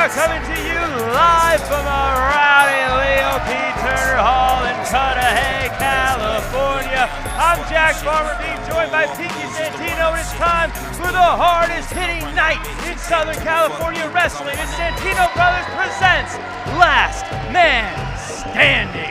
Coming to you live from a rowdy Leo P. Turner Hall in Cudahy, California. I'm Jack Farmer, being joined by Pinky Santino, and it's time for the hardest hitting night in Southern California wrestling as Santino Brothers presents Last Man Standing.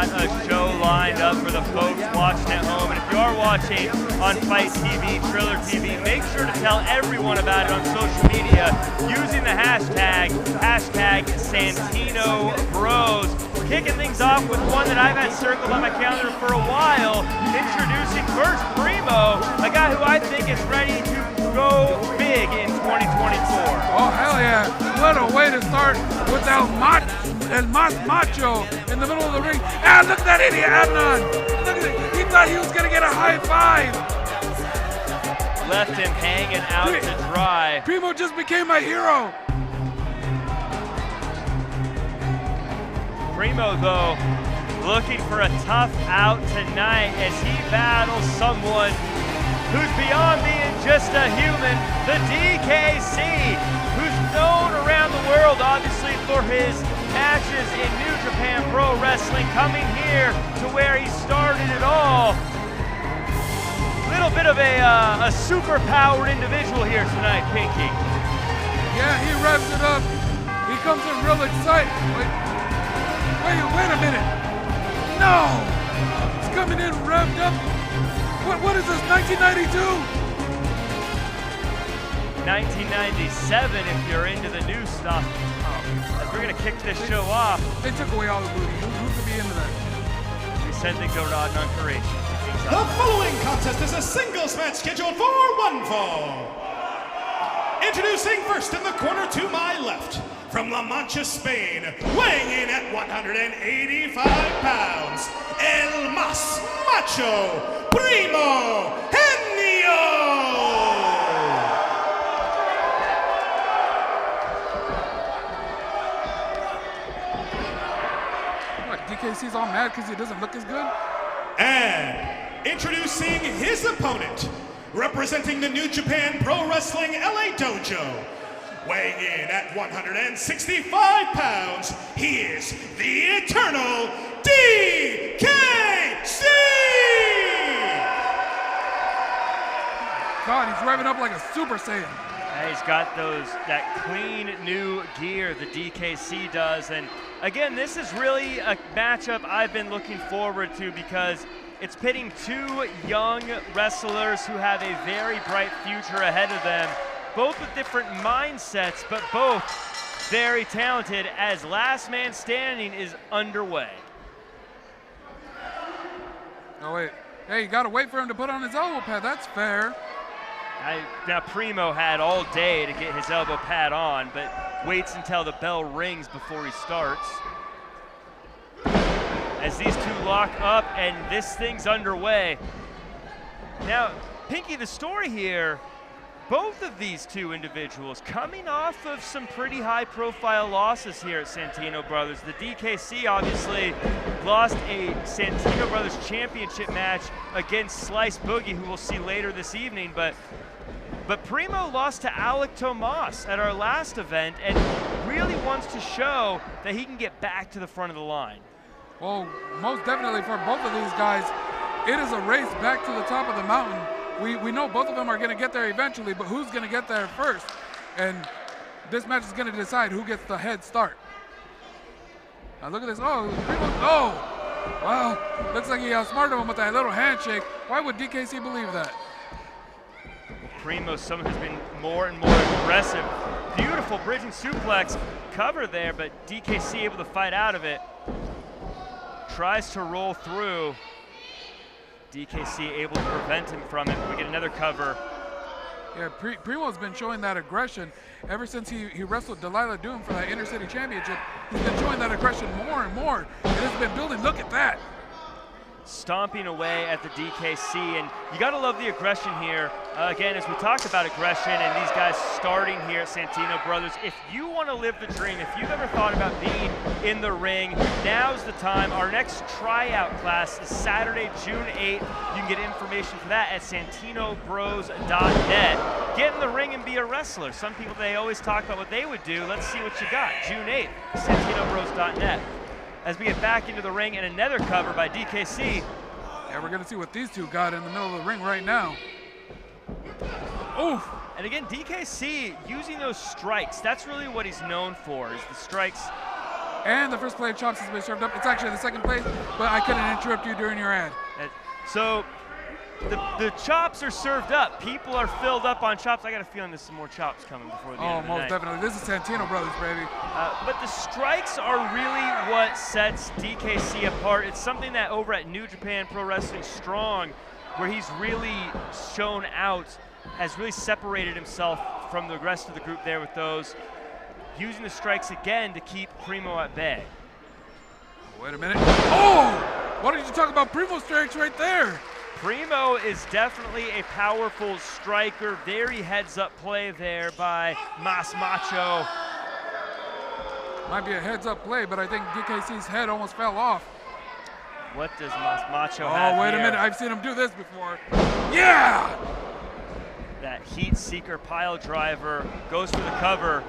A show lined up for the folks watching at home, and if you are watching on Fight TV, Triller TV, make sure to tell everyone about it on social media using the hashtag Santino Bros. Kicking things off with one that I've had circled on my calendar for a while, introducing first Primo, a guy who I think is ready to go big in 2024. Oh, hell yeah. What a way to start with El Macho in the middle of the ring. Ah, look at that idiot, Adnan. Look at it. He thought he was going to get a high five. Left him hanging out to dry. Primo just became my hero. Primo, though, looking for a tough out tonight as he battles someone who's beyond being just a human, the DKC, who's known around the world, obviously, for his matches in New Japan Pro Wrestling, coming here to where he started it all. Little bit of a super-powered individual here tonight, Pinky. Yeah, he revs it up. He comes in real excited. Wait a minute. No! He's coming in revved up. What is this, 1992? 1997 if you're into the new stuff. As we're going to kick this show off. They took away all the booty. Who could be into that? We send things over to Adnan Kareem. The following contest is a singles match scheduled for one fall. Introducing first in the corner to my left, from La Mancha, Spain, weighing in at 185 pounds, El Mas Macho PRIMOHENIO! What, DKC's all mad because he doesn't look as good? And introducing his opponent, representing the New Japan Pro Wrestling LA Dojo, weighing in at 165 pounds, he is the Eternal DKC! God, he's revving up like a Super Saiyan. Yeah, he's got that clean new gear the DKC does, and again, this is really a matchup I've been looking forward to because it's pitting two young wrestlers who have a very bright future ahead of them, both with different mindsets, but both very talented as Last Man Standing is underway. Oh, wait. Hey, you gotta wait for him to put on his elbow pad. That's fair. Now, Primo had all day to get his elbow pad on, but waits until the bell rings before he starts. As these two lock up and this thing's underway. Now, Pinky, the story here both of these two individuals coming off of some pretty high-profile losses here at Santino Brothers. The DKC obviously lost a Santino Brothers championship match against Slice Boogie, who we'll see later this evening, but Primo lost to Alec Tomas at our last event and really wants to show that he can get back to the front of the line. Well, most definitely for both of these guys, it is a race back to the top of the mountain. We know both of them are going to get there eventually, but who's going to get there first? And this match is going to decide who gets the head start. Now look at this. Oh, Primo, oh! Well, looks like he outsmarted him with that little handshake. Why would DKC believe that? Primo, someone who's been more and more aggressive. Beautiful bridging suplex cover there, but DKC able to fight out of it. Tries to roll through. DKC able to prevent him from it. We get another cover. Yeah, Primo's been showing that aggression ever since he wrestled Delila Doom for that Inner City Championship. He's been showing that aggression more and more. It has been building. Look at that. Stomping away at the DKC, and you gotta love the aggression here. Again, as we talked about aggression and these guys starting here at Santino Brothers, if you want to live the dream, if you've ever thought about being in the ring, now's the time. Our next tryout class is Saturday, June 8th. You can get information for that at santinobros.net. Get in the ring and be a wrestler. Some people, they always talk about what they would do. Let's see what you got. June 8th, santinobros.net. As we get back into the ring and another cover by DKC. Yeah, we're gonna see what these two got in the middle of the ring right now. Oof. And again, DKC using those strikes. That's really what he's known for, is the strikes. And the first play of chops has been served up. It's actually the second play, but I couldn't interrupt you during your ad. So the chops are served up. People are filled up on chops. I got a feeling there's some more chops coming before the end of the most night. definitely. This is Santino Brothers, baby. But the strikes are really what sets DKC apart. It's something that over at New Japan Pro Wrestling Strong, where he's really shown out, has really separated himself from the rest of the group there with those, using the strikes again to keep Primo at bay. Wait a minute. Oh! Why did you talk about Primo strikes right there? Primo is definitely a powerful striker. Very heads-up play there by Mas Macho. Might be a heads-up play, but I think DKC's head almost fell off. What does Mas Macho have Oh, wait a here? minute. I've seen him do this before. Yeah! That heat seeker pile driver goes for the cover.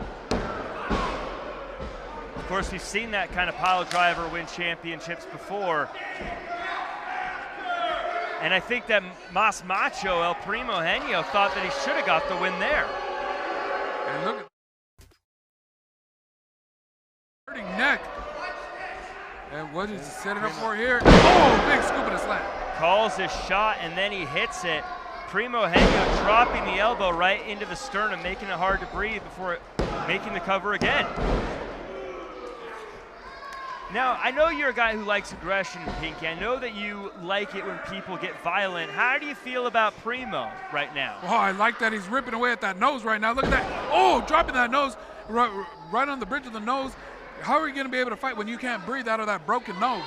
Of course, we've seen that kind of pile driver win championships before. And I think that Mas Macho, El Primohenio, thought that he should have got the win there. And look at hurting neck. And what is he setting up for here? Oh, big scoop and a slam. Calls his shot and then he hits it. Primohenio dropping the elbow right into the sternum, making it hard to breathe before making the cover again. Now, I know you're a guy who likes aggression, Pinky. I know that you like it when people get violent. How do you feel about Primo right now? Oh, I like that he's ripping away at that nose right now. Look at that. Oh, dropping that nose right on the bridge of the nose. How are you going to be able to fight when you can't breathe out of that broken nose?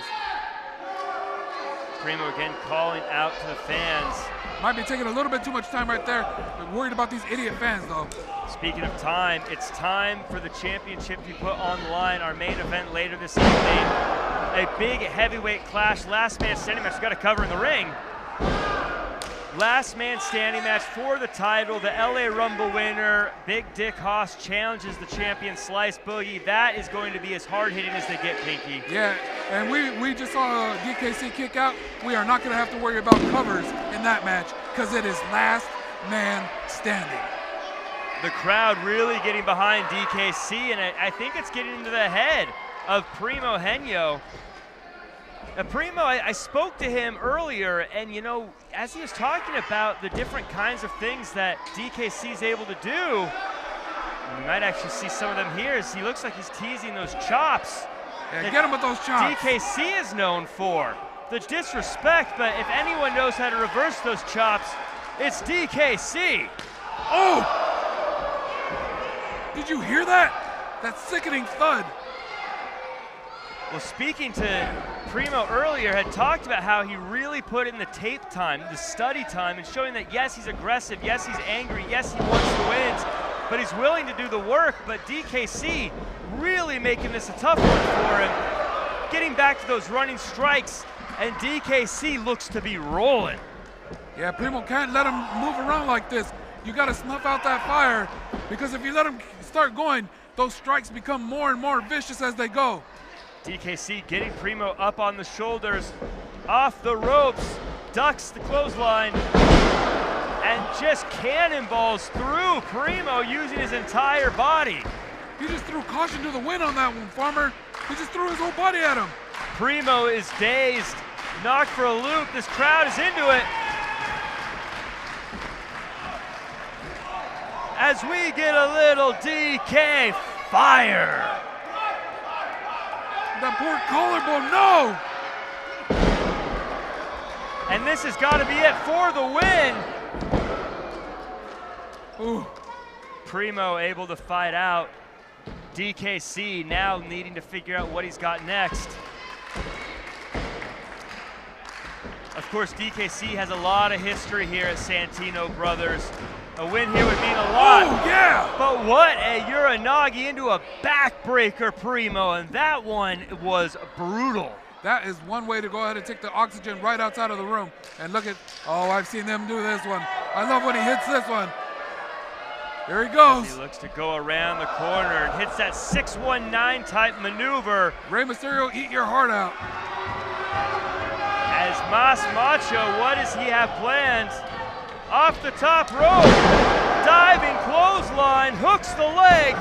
Primo again calling out to the fans. Might be taking a little bit too much time right there. But worried about these idiot fans, though. Speaking of time, it's time for the championship to be put on the line. Our main event later this evening, a big heavyweight clash. Last man standing match. Got to cover in the ring. Last man standing match for the title. The LA Rumble winner, Big Dick Haas, challenges the champion Slice Boogie. That is going to be as hard-hitting as they get, Pinky. Yeah, and we just saw DKC kick out. We are not going to have to worry about covers in that match because it is last man standing. The crowd really getting behind DKC, and I think it's getting into the head of Primohenio. Primo, I spoke to him earlier, and you know, as he was talking about the different kinds of things that DKC is able to do, you might actually see some of them here, as he looks like he's teasing those chops. Yeah, get him with those chops. DKC is known for. The disrespect, but if anyone knows how to reverse those chops, it's DKC. Oh! Did you hear that? That sickening thud. Well, speaking to Primo earlier, had talked about how he really put in the tape time, the study time, and showing that yes, he's aggressive, yes, he's angry, yes, he wants to win, but he's willing to do the work. But DKC really making this a tough one for him, getting back to those running strikes, and DKC looks to be rolling. Yeah, Primo can't let him move around like this. You got to snuff out that fire, because if you let him start going, those strikes become more and more vicious as they go. DKC getting Primo up on the shoulders, off the ropes, ducks the clothesline, and just cannonballs through Primo using his entire body. He just threw caution to the wind on that one, Farmer. He just threw his whole body at him. Primo is dazed, knocked for a loop. This crowd is into it. As we get a little DK fire. That poor collarbone, no! And this has got to be it for the win. Ooh. Primo able to fight out. DKC now needing to figure out what he's got next. Of course, DKC has a lot of history here at Santino Brothers. A win here would mean a lot. Oh, yeah! But what a Uranagi into a backbreaker, Primo, and that one was brutal. That is one way to go ahead and take the oxygen right outside of the room. And look at, oh, I've seen them do this one. I love when he hits this one. There he goes. He looks to go around the corner and hits that 619 type maneuver. Rey Mysterio, eat your heart out. As Mas Macho, what does he have planned? Off the top rope, diving clothesline, hooks the leg.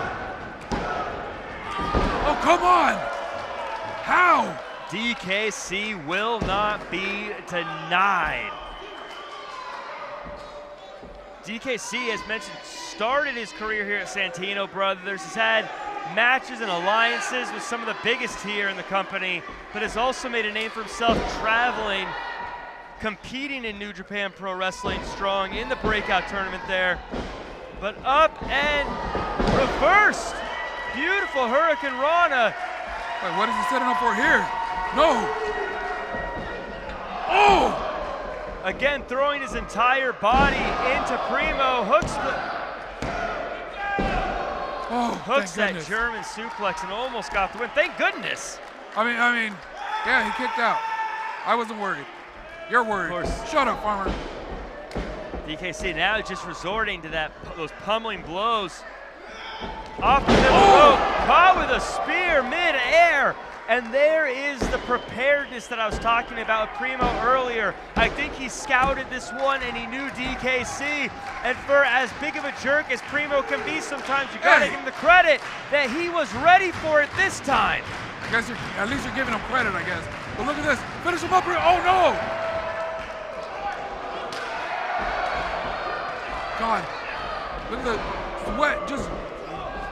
Oh, come on. How? DKC will not be denied. DKC, as mentioned, started his career here at Santino Brothers. He's had matches and alliances with some of the biggest here in the company, but has also made a name for himself traveling, competing in New Japan Pro Wrestling Strong in the breakout tournament there. But up and reversed. Beautiful Hurricane Rana. Wait, what is he setting up for here? No. Oh! Again, throwing his entire body into Primo. Hooks that German suplex and almost got the win. Thank goodness. I mean, yeah, he kicked out. I wasn't worried. You're worried. Of course. Shut up, Farmer. DKC now just resorting to those pummeling blows. Off the middle rope, caught with a spear mid-air. And there is the preparedness that I was talking about with Primo earlier. I think he scouted this one and he knew DKC. And for as big of a jerk as Primo can be sometimes, you gotta give him the credit that he was ready for it this time. I guess at least you're giving him credit, I guess. But look at this, finish him up here, oh no! God, look at the sweat just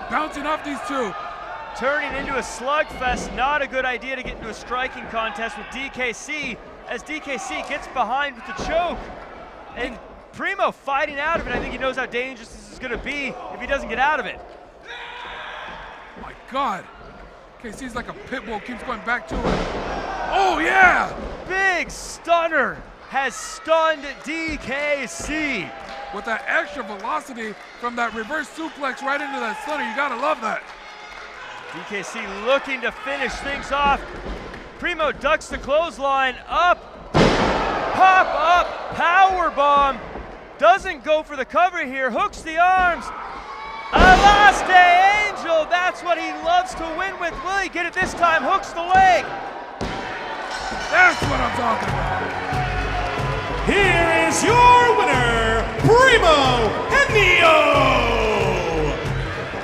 bouncing off these two. Turning into a slugfest, not a good idea to get into a striking contest with DKC, as DKC gets behind with the choke. And Primo fighting out of it. I think he knows how dangerous this is gonna be if he doesn't get out of it. My God, KC's like a pit bull, keeps going back to it. Oh yeah! Big stunner has stunned DKC. With that extra velocity from that reverse suplex right into that stunner, you gotta love that. DKC looking to finish things off. Primo ducks the clothesline, up, pop up, power bomb. Doesn't go for the cover here, hooks the arms. Alaste Angel, that's what he loves to win with. Will he get it this time? Hooks the leg. That's what I'm talking about. Here is your winner, PRIMOHENIO!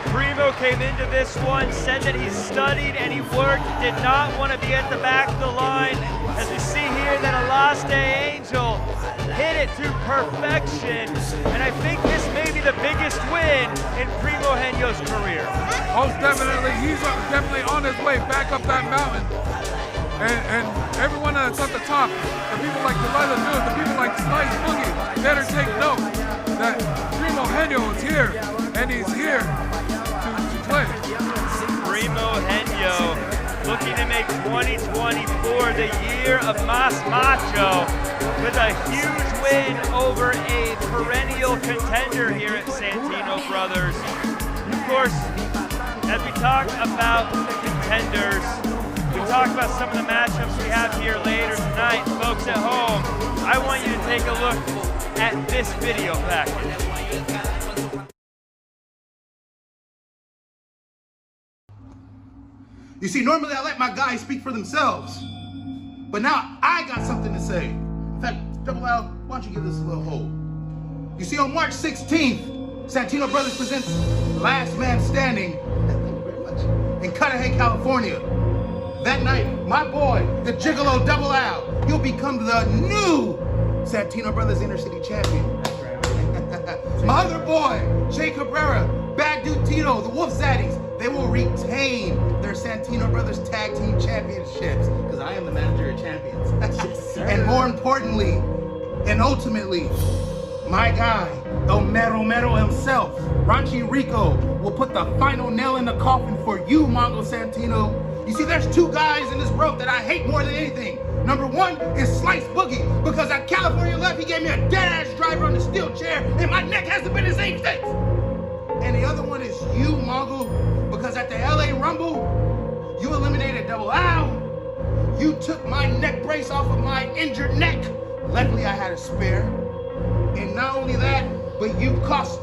Primo came into this one, said that he studied and he worked, did not want to be at the back of the line. As we see here that Alaste Angel hit it to perfection. And I think this may be the biggest win in PRIMOHENIO's career. Most definitely, he's definitely on his way back up that mountain. And everyone that's at the top, the people like Delila News, the people like Slice Boogie, better take note that PRIMOHENIO is here, and he's here to play. PRIMOHENIO looking to make make 2024 the year of Mas Macho with a huge win over a perennial contender here at Santino Brothers. Of course, as we talk about the contenders, we talk about some of the matchups we have here later tonight. Folks at home, I want you to take a look at this video package. You see, normally I let my guys speak for themselves, but now I got something to say. In fact, Double L, why don't you give this a little hold? You see, on March 16th, Santino Brothers presents Last Man Standing, thank you very much, in Cudahy, California. That night, my boy, the Gigolo Double L, he'll become the new Santino Brothers Inner City Champion. My other boy, Jay Cabrera, Bad Dude Tito, the Wolf Zaddies, they will retain their Santino Brothers Tag Team Championships, because I am the manager of champions. Yes, and more importantly, and ultimately, my guy, El Mero Mero himself, Roni Rico, will put the final nail in the coffin for you, Mongo Santino. You see, there's two guys in this rope that I hate more than anything. Number one is Slice Boogie, because at California Left, he gave me a dead-ass driver on the steel chair, and my neck hasn't been the same since. And the other one is you, Mongo, because at the LA Rumble, you eliminated Double L. You took my neck brace off of my injured neck. Luckily, I had a spare. And not only that, but you cost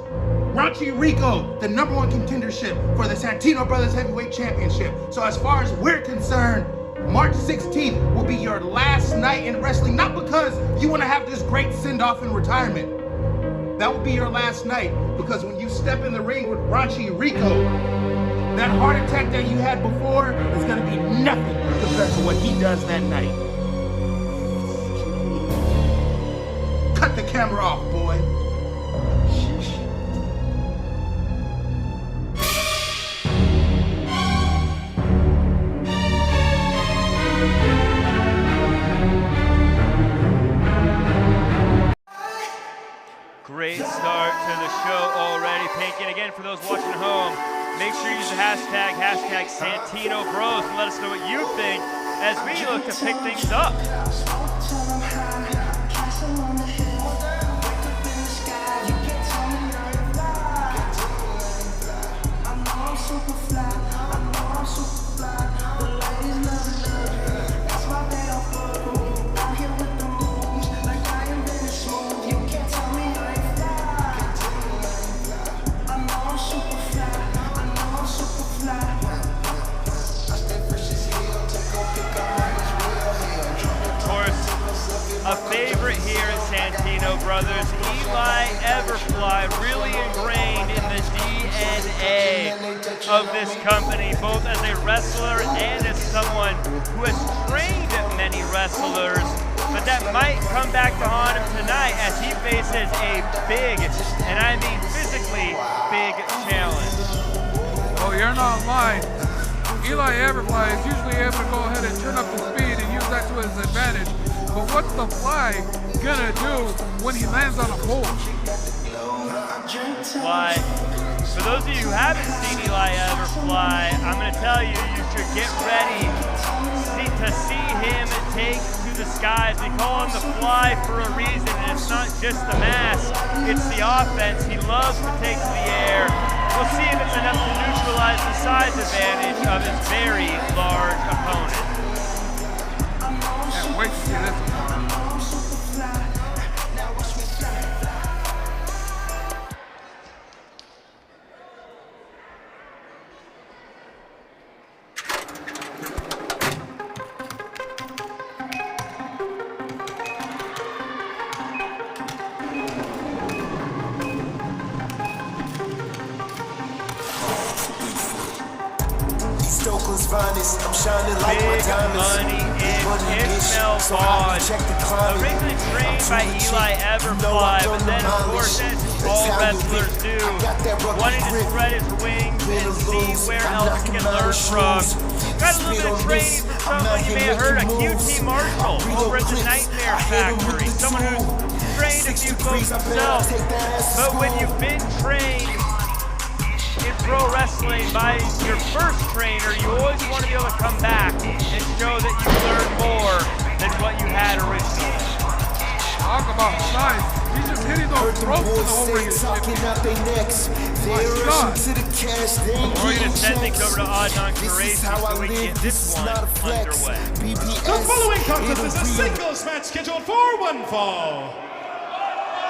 Roni Rico the #1 contendership for the Santino Brothers Heavyweight Championship. So as far as we're concerned, March 16th will be your last night in wrestling, not because you want to have this great send-off in retirement. That will be your last night, because when you step in the ring with Roni Rico, that heart attack that you had before is going to be nothing compared to what he does that night. Cut the camera off, boy. Great start to the show already. Pink, and again, for those watching at home, make sure you use the hashtag Santino Bros, and let us know what you think as we look to pick things up. A favorite here at Santino Brothers, Eli Everfly, really ingrained in the DNA of this company, both as a wrestler and as someone who has trained many wrestlers, but that might come back to haunt him tonight as he faces a big, and I mean physically big, challenge. Oh, you're not lying. Eli Everfly is usually able to go ahead and turn up the speed and use that to his advantage. But what's the Fly gonna do when he lands on a pole? Why, for those of you who haven't seen Eli Everfly, I'm gonna tell you, you should get ready to see him take to the skies. We call him the Fly for a reason, and it's not just the mask, it's the offense. He loves to take to the air. We'll see if it's enough to neutralize the size advantage of his very large opponent. Can't wait to see this one. I'm shining like my diamonds. Big money in Ishmael Vaughn, originally trained by Eli Everfly, but then of course, as all wrestlers do, wanting to spread his wings and see where else he can learn from. Got a little bit of training from someone you may have heard, a QT Marshall over at the Nightmare Factory, someone who's trained a few folks himself. But when you've been trained in pro wrestling by your first trainer, you always want to be able to come back and what you had originally. Talk about size. He's just hitting those throats to the whole ring. Talking out their necks. They God. rushing to the cash. They ain't We're going to getting send things checks. over to Odd on This is Crazy how I so we can live. get this This is one not a flex. underway. BPS. The following contest is a it'll be singles match scheduled for one fall.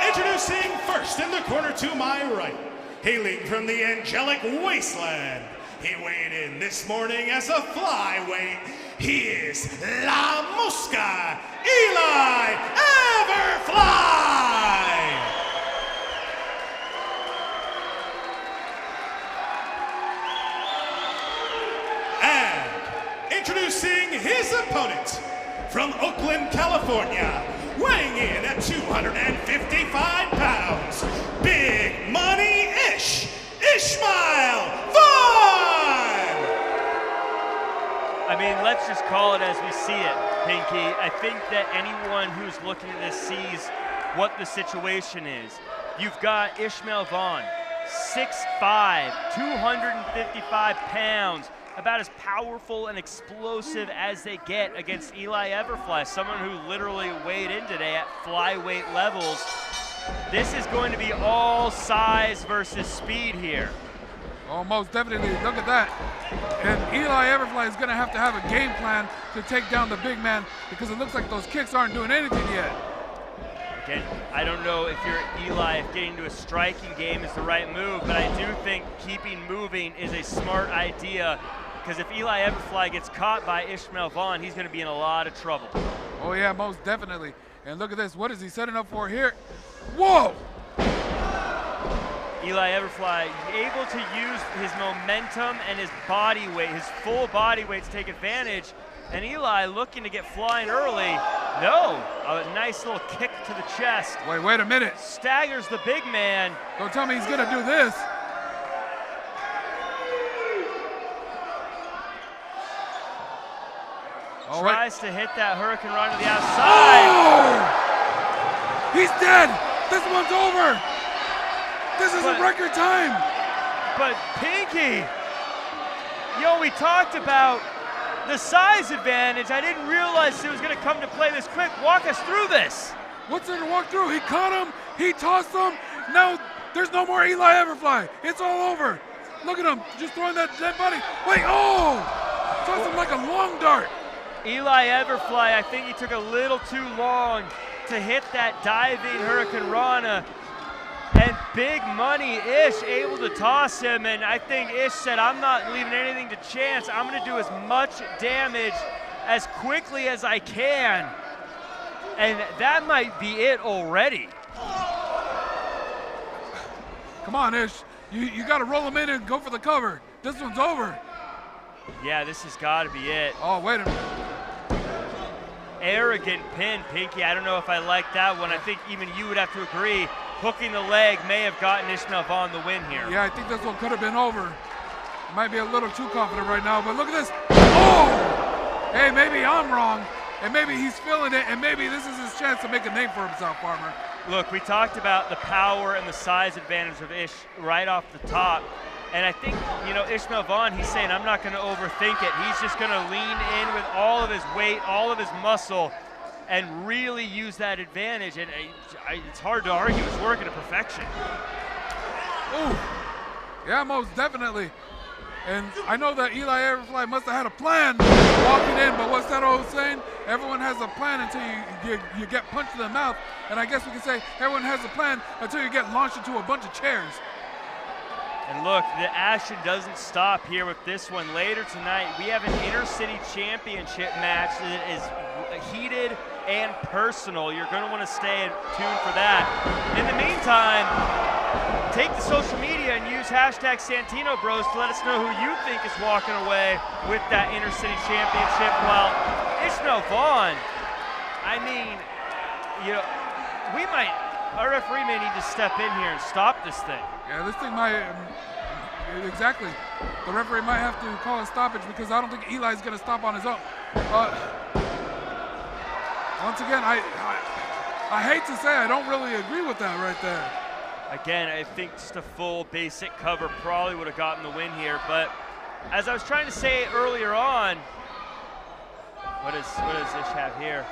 Introducing first in the corner to my right, hailing from the angelic wasteland. He weighed in this morning as a flyweight. He is La Mosca, Eli Everfly. And introducing his opponent from Oakland, California, weighing in at 255 pounds, Big Money Ishmael Vaughn! I mean, let's just call it as we see it, Pinky. I think that anyone who's looking at this sees what the situation is. You've got Ishmael Vaughn, 6'5", 255 pounds, about as powerful and explosive as they get against Eli Everfly, someone who literally weighed in today at flyweight levels. This is going to be all size versus speed here. Oh, most definitely. Look at that. And Eli Everfly is going to have a game plan to take down the big man because it looks like those kicks aren't doing anything yet. Again, I don't know if you're Eli, if getting to a striking game is the right move, but I do think keeping moving is a smart idea because if Eli Everfly gets caught by Ishmael Vaughn, he's going to be in a lot of trouble. Oh, yeah, most definitely. And look at this. What is he setting up for here? Whoa! Eli Everfly able to use his momentum and his body weight, his full body weight to take advantage. And Eli looking to get flying early. No, a nice little kick to the chest. Wait a minute. Staggers the big man. Don't tell me he's going to do this. Tries to hit that Hurricane Run to the outside. Oh! He's dead. This one's over. This is a record time. But Pinky, we talked about the size advantage. I didn't realize it was going to come to play this quick. Walk us through this. What's there to walk through? He caught him. He tossed him. Now there's no more Eli Everfly. It's all over. Look at him, just throwing that dead body. Wait, oh! Tossed him like a long dart. Eli Everfly, I think he took a little too long to hit that diving Hurricane Rana. And Big Money Ish able to toss him, and I think Ish said, I'm not leaving anything to chance. I'm going to do as much damage as quickly as I can. And that might be it already. Come on, Ish. You got to roll him in and go for the cover. This one's over. Yeah, this has got to be it. Oh, wait a minute. Arrogant pin, Pinky. I don't know if I like that one. I think even you would have to agree. Hooking the leg may have gotten Ishmael Vaughn the win here. Yeah, I think this one could have been over. Might be a little too confident right now, but look at this. Oh! Hey, maybe I'm wrong, and maybe he's feeling it, and maybe this is his chance to make a name for himself, Farmer. Look, we talked about the power and the size advantage of Ish right off the top. And I think, Ishmael Vaughn, he's saying, I'm not going to overthink it. He's just going to lean in with all of his weight, all of his muscle, and really use that advantage. And it's hard to argue. It's working to perfection. Ooh. Yeah, most definitely. And I know that Eli Everfly must have had a plan walking in, but what's that old saying? Everyone has a plan until you get punched in the mouth. And I guess we can say everyone has a plan until you get launched into a bunch of chairs. And look, the action doesn't stop here with this one. Later tonight, we have an Inter-City Championship match that is heated and personal. You're going to want to stay tuned for that. In the meantime, take the social media and use hashtag Santino Bros to let us know who you think is walking away with that Inter-City Championship. While Ishmael Vaughn, I mean, our referee may need to step in here and stop this thing. Yeah, this thing might, exactly. The referee might have to call a stoppage because I don't think Eli's going to stop on his own. Once again, I hate to say I don't really agree with that right there. Again, I think just a full basic cover probably would have gotten the win here, but as I was trying to say earlier on, what does Ish have here?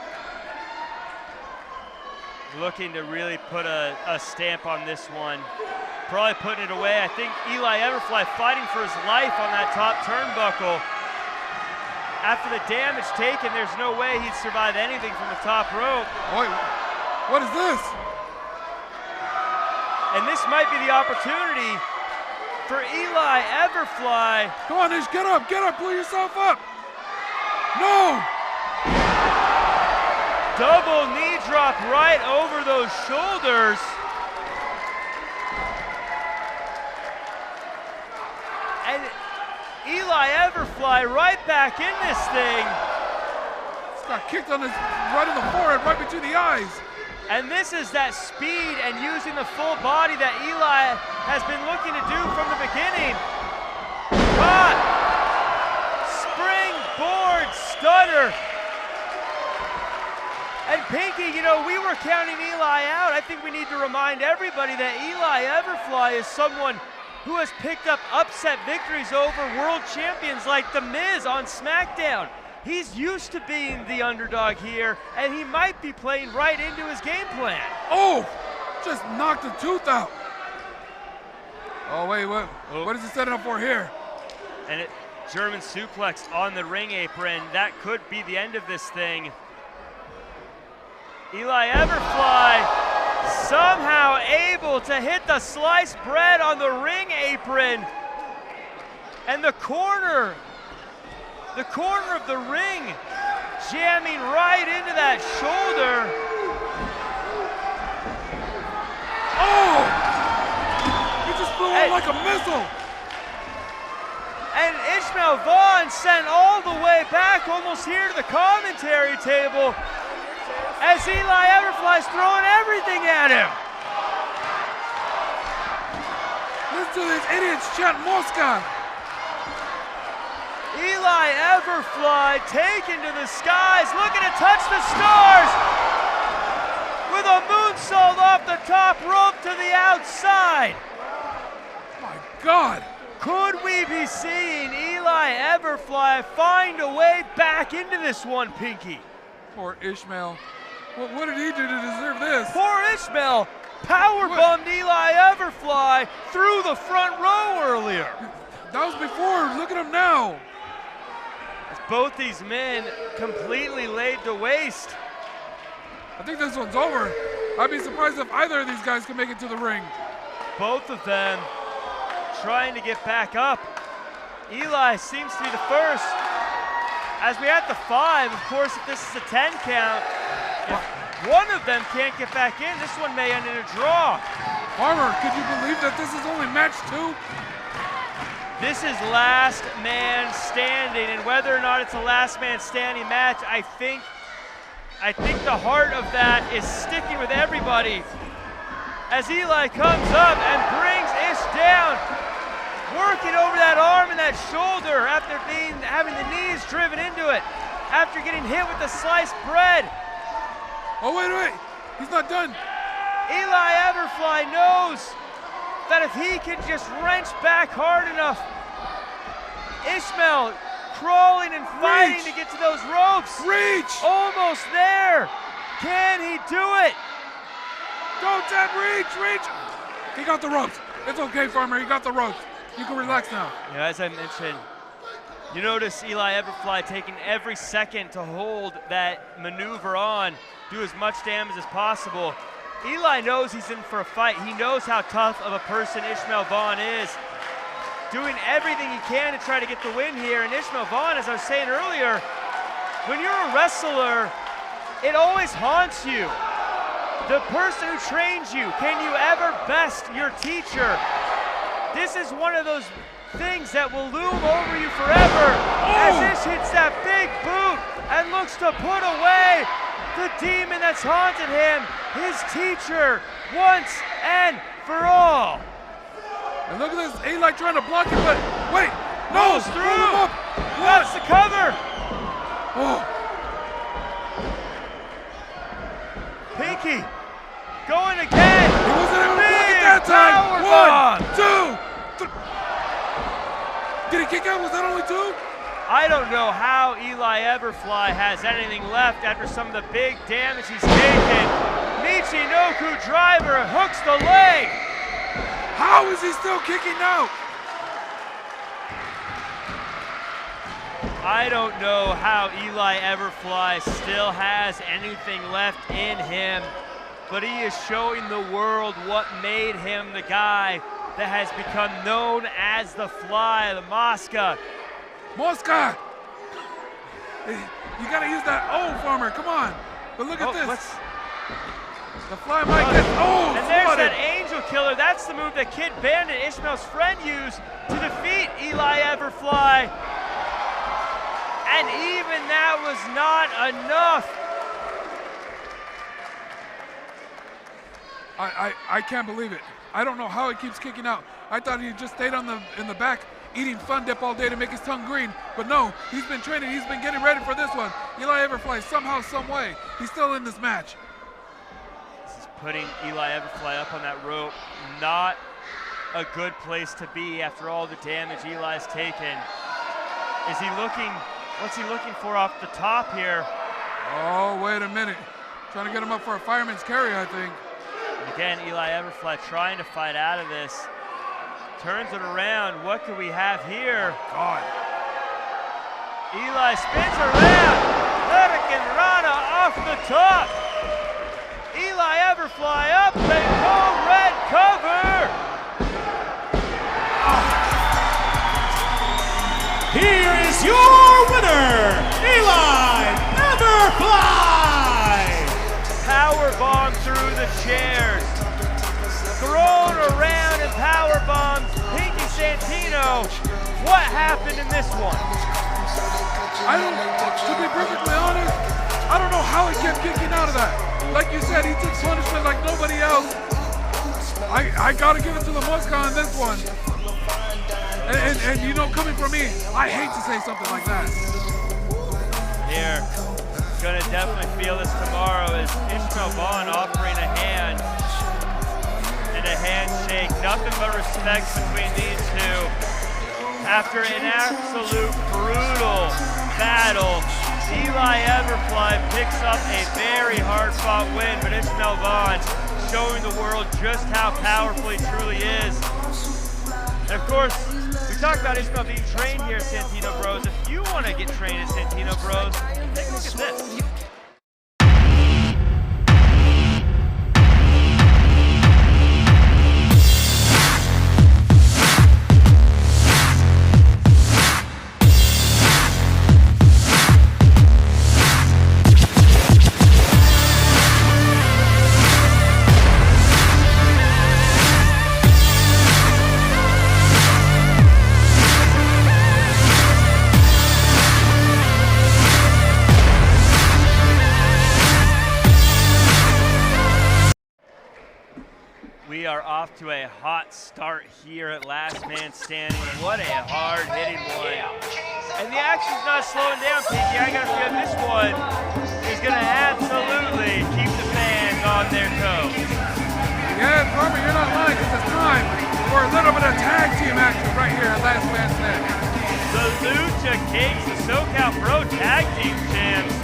looking to really put a stamp on this one. Probably putting it away. I think Eli Everfly fighting for his life on that top turnbuckle. After the damage taken, there's no way he'd survive anything from the top rope. Wait, what is this? And this might be the opportunity for Eli Everfly. Come on, Ish, get up, pull yourself up. No! Double knee drop right over those shoulders. And Eli Everfly right back in this thing. Just got kicked on his right in the forehead, right between the eyes. And this is that speed and using the full body that Eli has been looking to do from the beginning. Caught. Springboard stunner. And Pinky, you know, we were counting Eli out. I think we need to remind everybody that Eli Everfly is someone who has picked up upset victories over world champions like The Miz on SmackDown. He's used to being the underdog here, and he might be playing right into his game plan. Oh, just knocked a tooth out. Oh, wait, what is he setting up for here? And German suplex on the ring apron. That could be the end of this thing. Eli Everfly somehow able to hit the sliced bread on the ring apron. And the corner of the ring jamming right into that shoulder. Oh! He just flew out like a missile. And Ishmael Vaughn sent all the way back almost here to the commentary table as Eli Everfly's throwing everything at him. Listen to these idiots chant Mosca. Eli Everfly taken to the skies, looking to touch the stars with a moonsault off the top rope to the outside. My God. Could we be seeing Eli Everfly find a way back into this one, Pinky? Poor Ishmael. What did he do to deserve this? Poor Ishmael powerbombed Eli Everfly through the front row earlier. That was before. Look at him now. Both these men completely laid to waste. I think this one's over. I'd be surprised if either of these guys can make it to the ring. Both of them trying to get back up. Eli seems to be the first. As we at the 5, of course, if this is a 10 count, if one of them can't get back in, this one may end in a draw. Farmer, could you believe that this is only match 2? This is last man standing, and whether or not it's a last man standing match, I think the heart of that is sticking with everybody. As Eli comes up and brings Ish down, working over that arm and that shoulder after having the knees driven into it, after getting hit with the sliced bread. Oh, wait, he's not done. Eli Everfly knows that if he can just wrench back hard enough, Ishmael crawling and fighting to get to those ropes. Reach! Almost there. Can he do it? Go, Ted, reach! He got the ropes. It's okay, Farmer, he got the ropes. You can relax now. Yeah, as I mentioned, you notice Eli Everfly taking every second to hold that maneuver on, do as much damage as possible. Eli knows he's in for a fight. He knows how tough of a person Ishmael Vaughn is. Doing everything he can to try to get the win here. And Ishmael Vaughn, as I was saying earlier, when you're a wrestler, it always haunts you. The person who trains you, can you ever best your teacher? This is one of those things that will loom over you forever as Ish hits that big boot and looks to put away the demon that's haunted him, his teacher, once and for all. And look at this, Eli trying to block it, but wait, no, goes through. That's the cover. Oh. Pinky going again. He wasn't able to block it that time. 1, 2, 3. Did he kick out? Was that only 2? I don't know how Eli Everfly has anything left after some of the big damage he's taken. Michinoku driver hooks the leg. How is he still kicking out? I don't know how Eli Everfly still has anything left in him, but he is showing the world what made him the guy that has become known as the Fly, the Mosca. Mosca! You gotta use that O farmer, come on. But look at this. The Fly might get, and there's that Angel Killer. That's the move that Kid Bandit, Ishmael's friend, used to defeat Eli Everfly. And even that was not enough. I can't believe it. I don't know how he keeps kicking out. I thought he just stayed in the back eating Fun Dip all day to make his tongue green. But no, he's been training, he's been getting ready for this one. Eli Everfly, somehow, some way, he's still in this match. This is putting Eli Everfly up on that rope. Not a good place to be after all the damage Eli's taken. Is he looking, what's he looking for off the top here? Oh, wait a minute. Trying to get him up for a fireman's carry, I think. And again, Eli Everfly trying to fight out of this. Turns it around. What could we have here? God. Eli spins around. Hurricane Rana off the top. Eli Everfly up and full red cover. Here is your winner, Eli Everfly! Powerbomb through the chairs. Thrown around and powerbombed Pinky Santino. What happened in this one? To be perfectly honest, I don't know how he kept kicking out of that. Like you said, he took punishment like nobody else. I gotta give it to the Mosca on this one. And you know, coming from me, I hate to say something like that. Here, gonna definitely feel this tomorrow is Ishmael Vaughn offering a hand and a handshake. Nothing but respect between these two. After an absolute brutal battle, Eli Everfly picks up a very hard-fought win, but Ishmael Vaughn showing the world just how powerful he truly is. And of course, we talked about Ishmael being trained here at Santino Bros. If you want to get trained at Santino Bros, take a look at this. We are off to a hot start here at Last Man Standing. What a hard-hitting one. And the action's not slowing down, Pinky. I got a feeling this one is going to absolutely keep the fans on their toes. Yeah, Farmer, you're not lying, because it's time for a little bit of tag team action right here at Last Man Standing. The Lucha Kings, the SoCal Pro Tag Team Champs,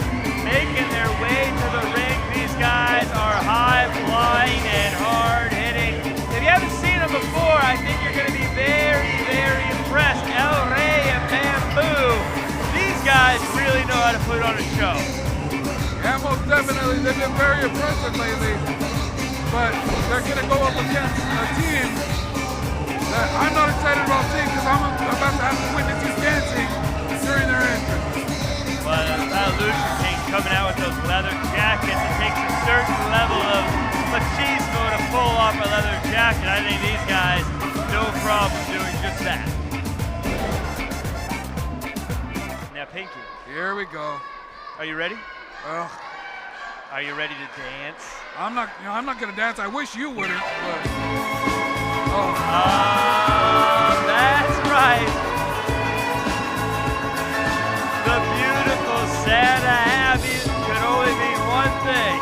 making their way to the ring. These guys are high-flying and hard-hitting. If you haven't seen them before, I think you're going to be very, very impressed. El Rey and Bamboo. These guys really know how to put on a show. Yeah, most definitely. They've been very impressive lately. But they're going to go up against a team that I'm not excited about seeing because I'm about to have to witness you dancing during their entrance. But that Lucha King coming out with those leather jackets, it takes a certain level of machismo to pull off a leather jacket. I think these guys, no problem doing just that. Now, Pinky. Here we go. Are you ready? Well, are you ready to dance? I'm not gonna dance. I wish you wouldn't, but that's right. The beautiful Santa Abby could only mean one thing.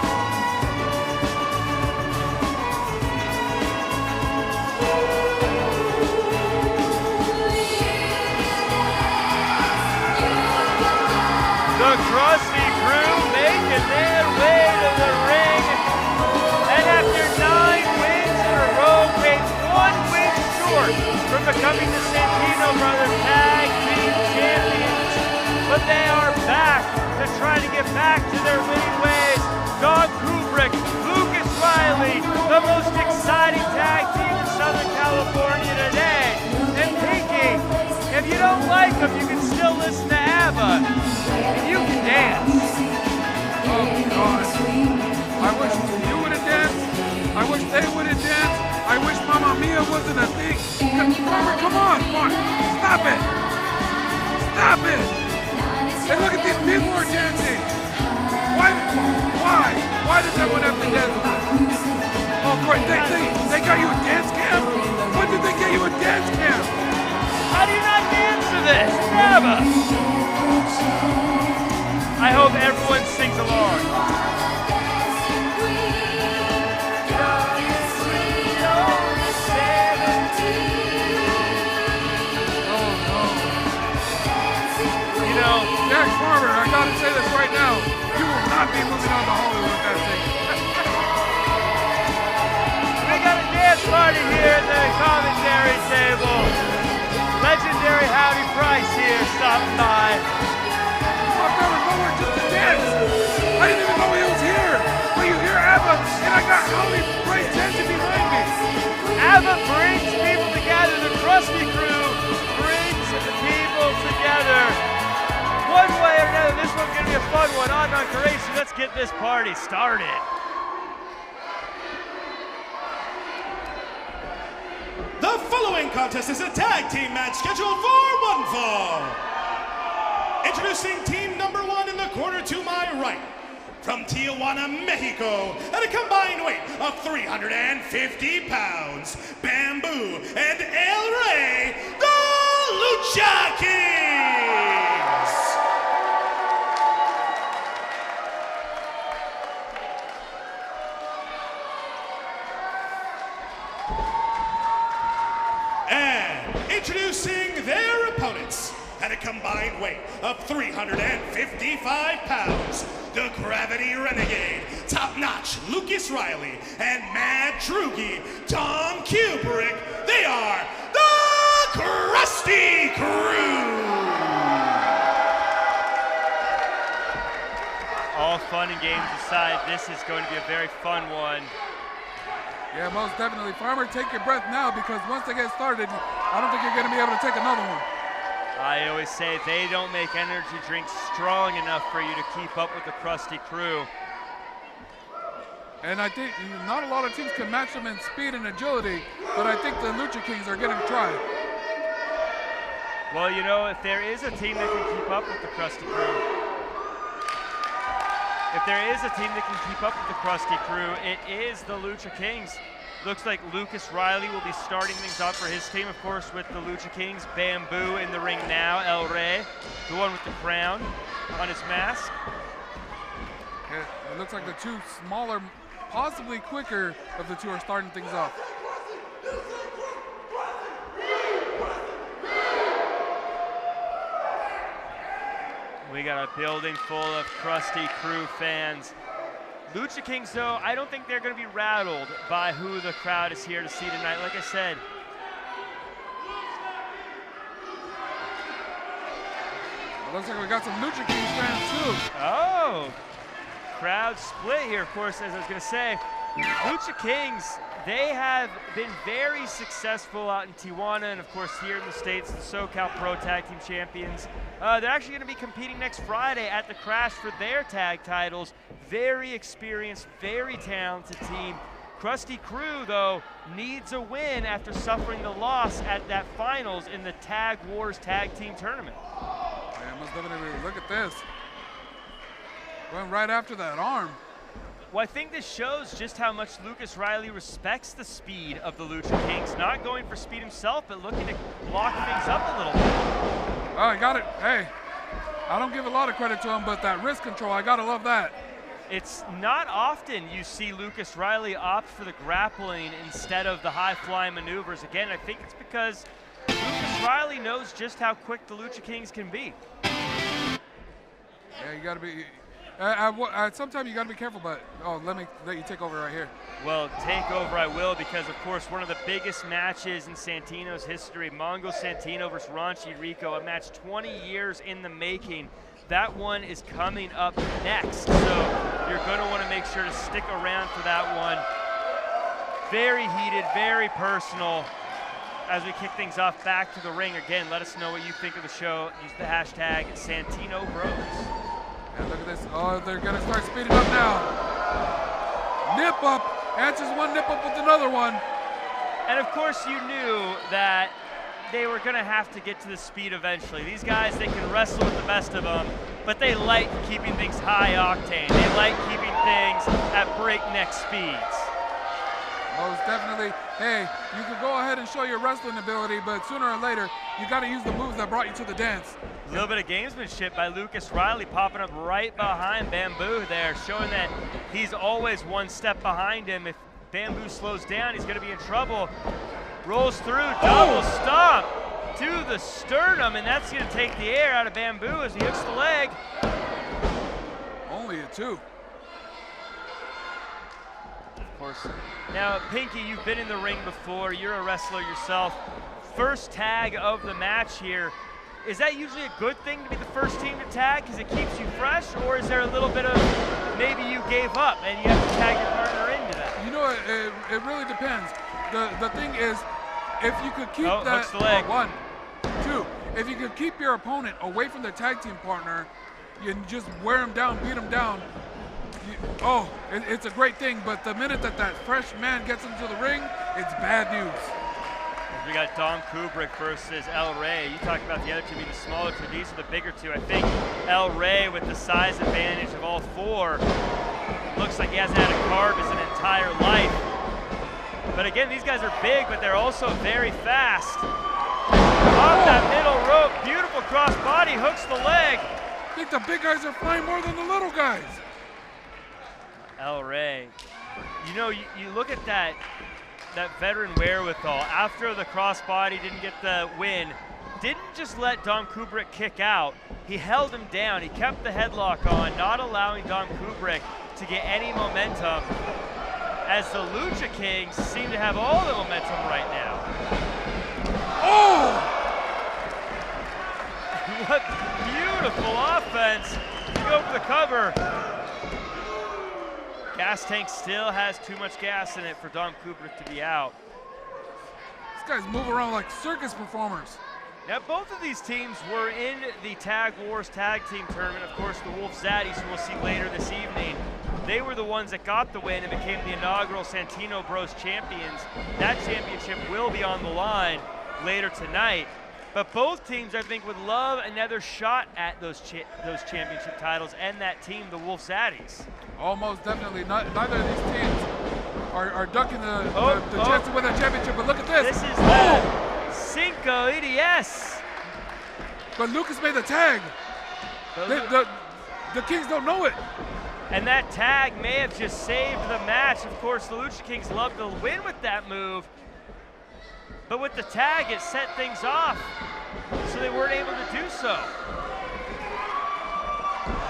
The Crusty crew making their way to the ring. wins in a row, came 1 win short from becoming the Santino Brothers Tag Team Champions. But they are back to try to get back to their winning ways. Don Kubrick, Lucas Riley, the most exciting tag team in Southern California today. And Pinky, if you don't like them, you can still listen to ABBA. And you can dance. Oh, God. I wish you would have danced. I wish they would have danced. I wish Mamma Mia wasn't a thing. Farmer, come on. Stop it. Stop it. Hey, look at these people are dancing. Why does everyone have to dance? Oh, great. They got you a dance camp? When did they get you a dance camp? How do you not dance to this? ABBA. I hope everyone sings along. Derek Farmer, I gotta say this right now. You will not be moving on to Hollywood with that thing. We got a dance party here at the commentary table. Legendary Howdy Price here stopping by. I'm out of nowhere just to dance. I didn't even know he was here. But you hear ABBA, and I got Howdy Price dancing behind me. ABBA brings people together. The Crusty crew brings the people together. One way or another, this one's gonna be a fun one. On Curation, let's get this party started. The following contest is a tag team match scheduled for one fall. Introducing team number 1 in the corner to my right. From Tijuana, Mexico, at a combined weight of 350 pounds, Bamboo and El Rey, the Lucha Kings. And introducing their opponents at a combined weight of 355 pounds, the Gravity Renegade, top-notch Lucas Riley, and Mad Droogie, Tom Kubrick. They are the Crusty Crew. All fun and games aside, this is going to be a very fun one. Yeah, most definitely. Farmer, take your breath now because once they get started, I don't think you're going to be able to take another one. I always say they don't make energy drinks strong enough for you to keep up with the Crusty crew. And I think not a lot of teams can match them in speed and agility, but I think the Lucha Kings are going to try. Well, you know, if there is a team that can keep up with the Crusty crew, it is the Lucha Kings. Looks like Lucas Riley will be starting things up for his team, of course, with the Lucha Kings. Bamboo in the ring now, El Rey, the one with the crown on his mask. Yeah, it looks like the two smaller, possibly quicker of the two are starting things off. We got a building full of Crusty crew fans. Lucha Kings, though, I don't think they're going to be rattled by who the crowd is here to see tonight. Like I said, it looks like we got some Lucha Kings fans, too. oh, crowd split here, of course, as I was going to say. Lucha Kings, they have been very successful out in Tijuana and, of course, here in the States, the SoCal Pro Tag Team Champions. They're actually going to be competing next Friday at the Crash for their tag titles. Very experienced, very talented team. Crusty Crew, though, needs a win after suffering the loss at that finals in the Tag Wars Tag Team Tournament. Man, must definitely look at this. Went right after that arm. Well, I think this shows just how much Lucas Riley respects the speed of the Lucha Kings. Not going for speed himself, but looking to block things up a little bit. Oh, I got it. Hey, I don't give a lot of credit to him, but that wrist control, I gotta love that. It's not often you see Lucas Riley opt for the grappling instead of the high-flying maneuvers. Again, I think it's because Lucas Riley knows just how quick the Lucha Kings can be. Yeah, you gotta be. Sometimes you got to be careful, but let me let you take over right here. Well, take over I will, because of course one of the biggest matches in Santino's history, Mongo Santino versus Roni Rico, a match 20 years in the making. That one is coming up next, so you're going to want to make sure to stick around for that one. Very heated, very personal. As we kick things off back to the ring, again, let us know what you think of the show. Use the hashtag Santino Bros. And look at this. Oh, they're going to start speeding up now. Nip up. Answers one nip up with another one. And of course you knew that they were going to have to get to the speed eventually. These guys, they can wrestle with the best of them, but they like keeping things high octane. They like keeping things at breakneck speeds. Most definitely. Hey, you can go ahead and show your wrestling ability, but sooner or later, you got to use the moves that brought you to the dance. A little bit of gamesmanship by Lucas Riley popping up right behind Bamboo there, showing that he's always one step behind him. If Bamboo slows down, he's going to be in trouble. Rolls through, double stomp to the sternum, and that's going to take the air out of Bamboo as he hooks the leg. Only a 2. Of course. Now, Pinky, you've been in the ring before. You're a wrestler yourself. First tag of the match here. Is that usually a good thing to be the first team to tag because it keeps you fresh, or is there a little bit of maybe you gave up and you have to tag your partner into that? You know, it really depends. The thing is, if you could keep that hooks the leg. 1, 2, if you could keep your opponent away from their tag team partner, you just wear him down, beat him down. It's a great thing, but the minute that fresh man gets into the ring, it's bad news. We got Dom Kubrick versus El Rey. You talked about the other two being the smaller two. These are the bigger two. I think El Rey, with the size advantage of all 4, looks like he hasn't had a carb his entire life. But again, these guys are big, but they're also very fast. Off that middle rope, beautiful cross body, hooks the leg. I think the big guys are flying more than the little guys. El Rey, you know, you look at that veteran wherewithal. After the crossbody didn't get the win, didn't just let Dom Kubrick kick out. He held him down. He kept the headlock on, not allowing Dom Kubrick to get any momentum, as the Lucha Kings seem to have all the momentum right now. Oh! What beautiful offense. Go for the cover. Gas tank still has too much gas in it for Dom Kubrick to be out. These guys move around like circus performers. Now, both of these teams were in the Tag Wars Tag Team Tournament. Of course, the Wolf Zaddies, who we'll see later this evening, they were the ones that got the win and became the inaugural Santino Bros champions. That championship will be on the line later tonight. But both teams, I think, would love another shot at those championship titles and that team, the Wolf Zaddies. Almost definitely. Neither of these teams are ducking the chance to win that championship. But look at this. This is the Cinco EDS. But Lucas made the tag. The Kings don't know it. And that tag may have just saved the match. Of course, the Lucha Kings love to win with that move. But with the tag, it set things off, so they weren't able to do so.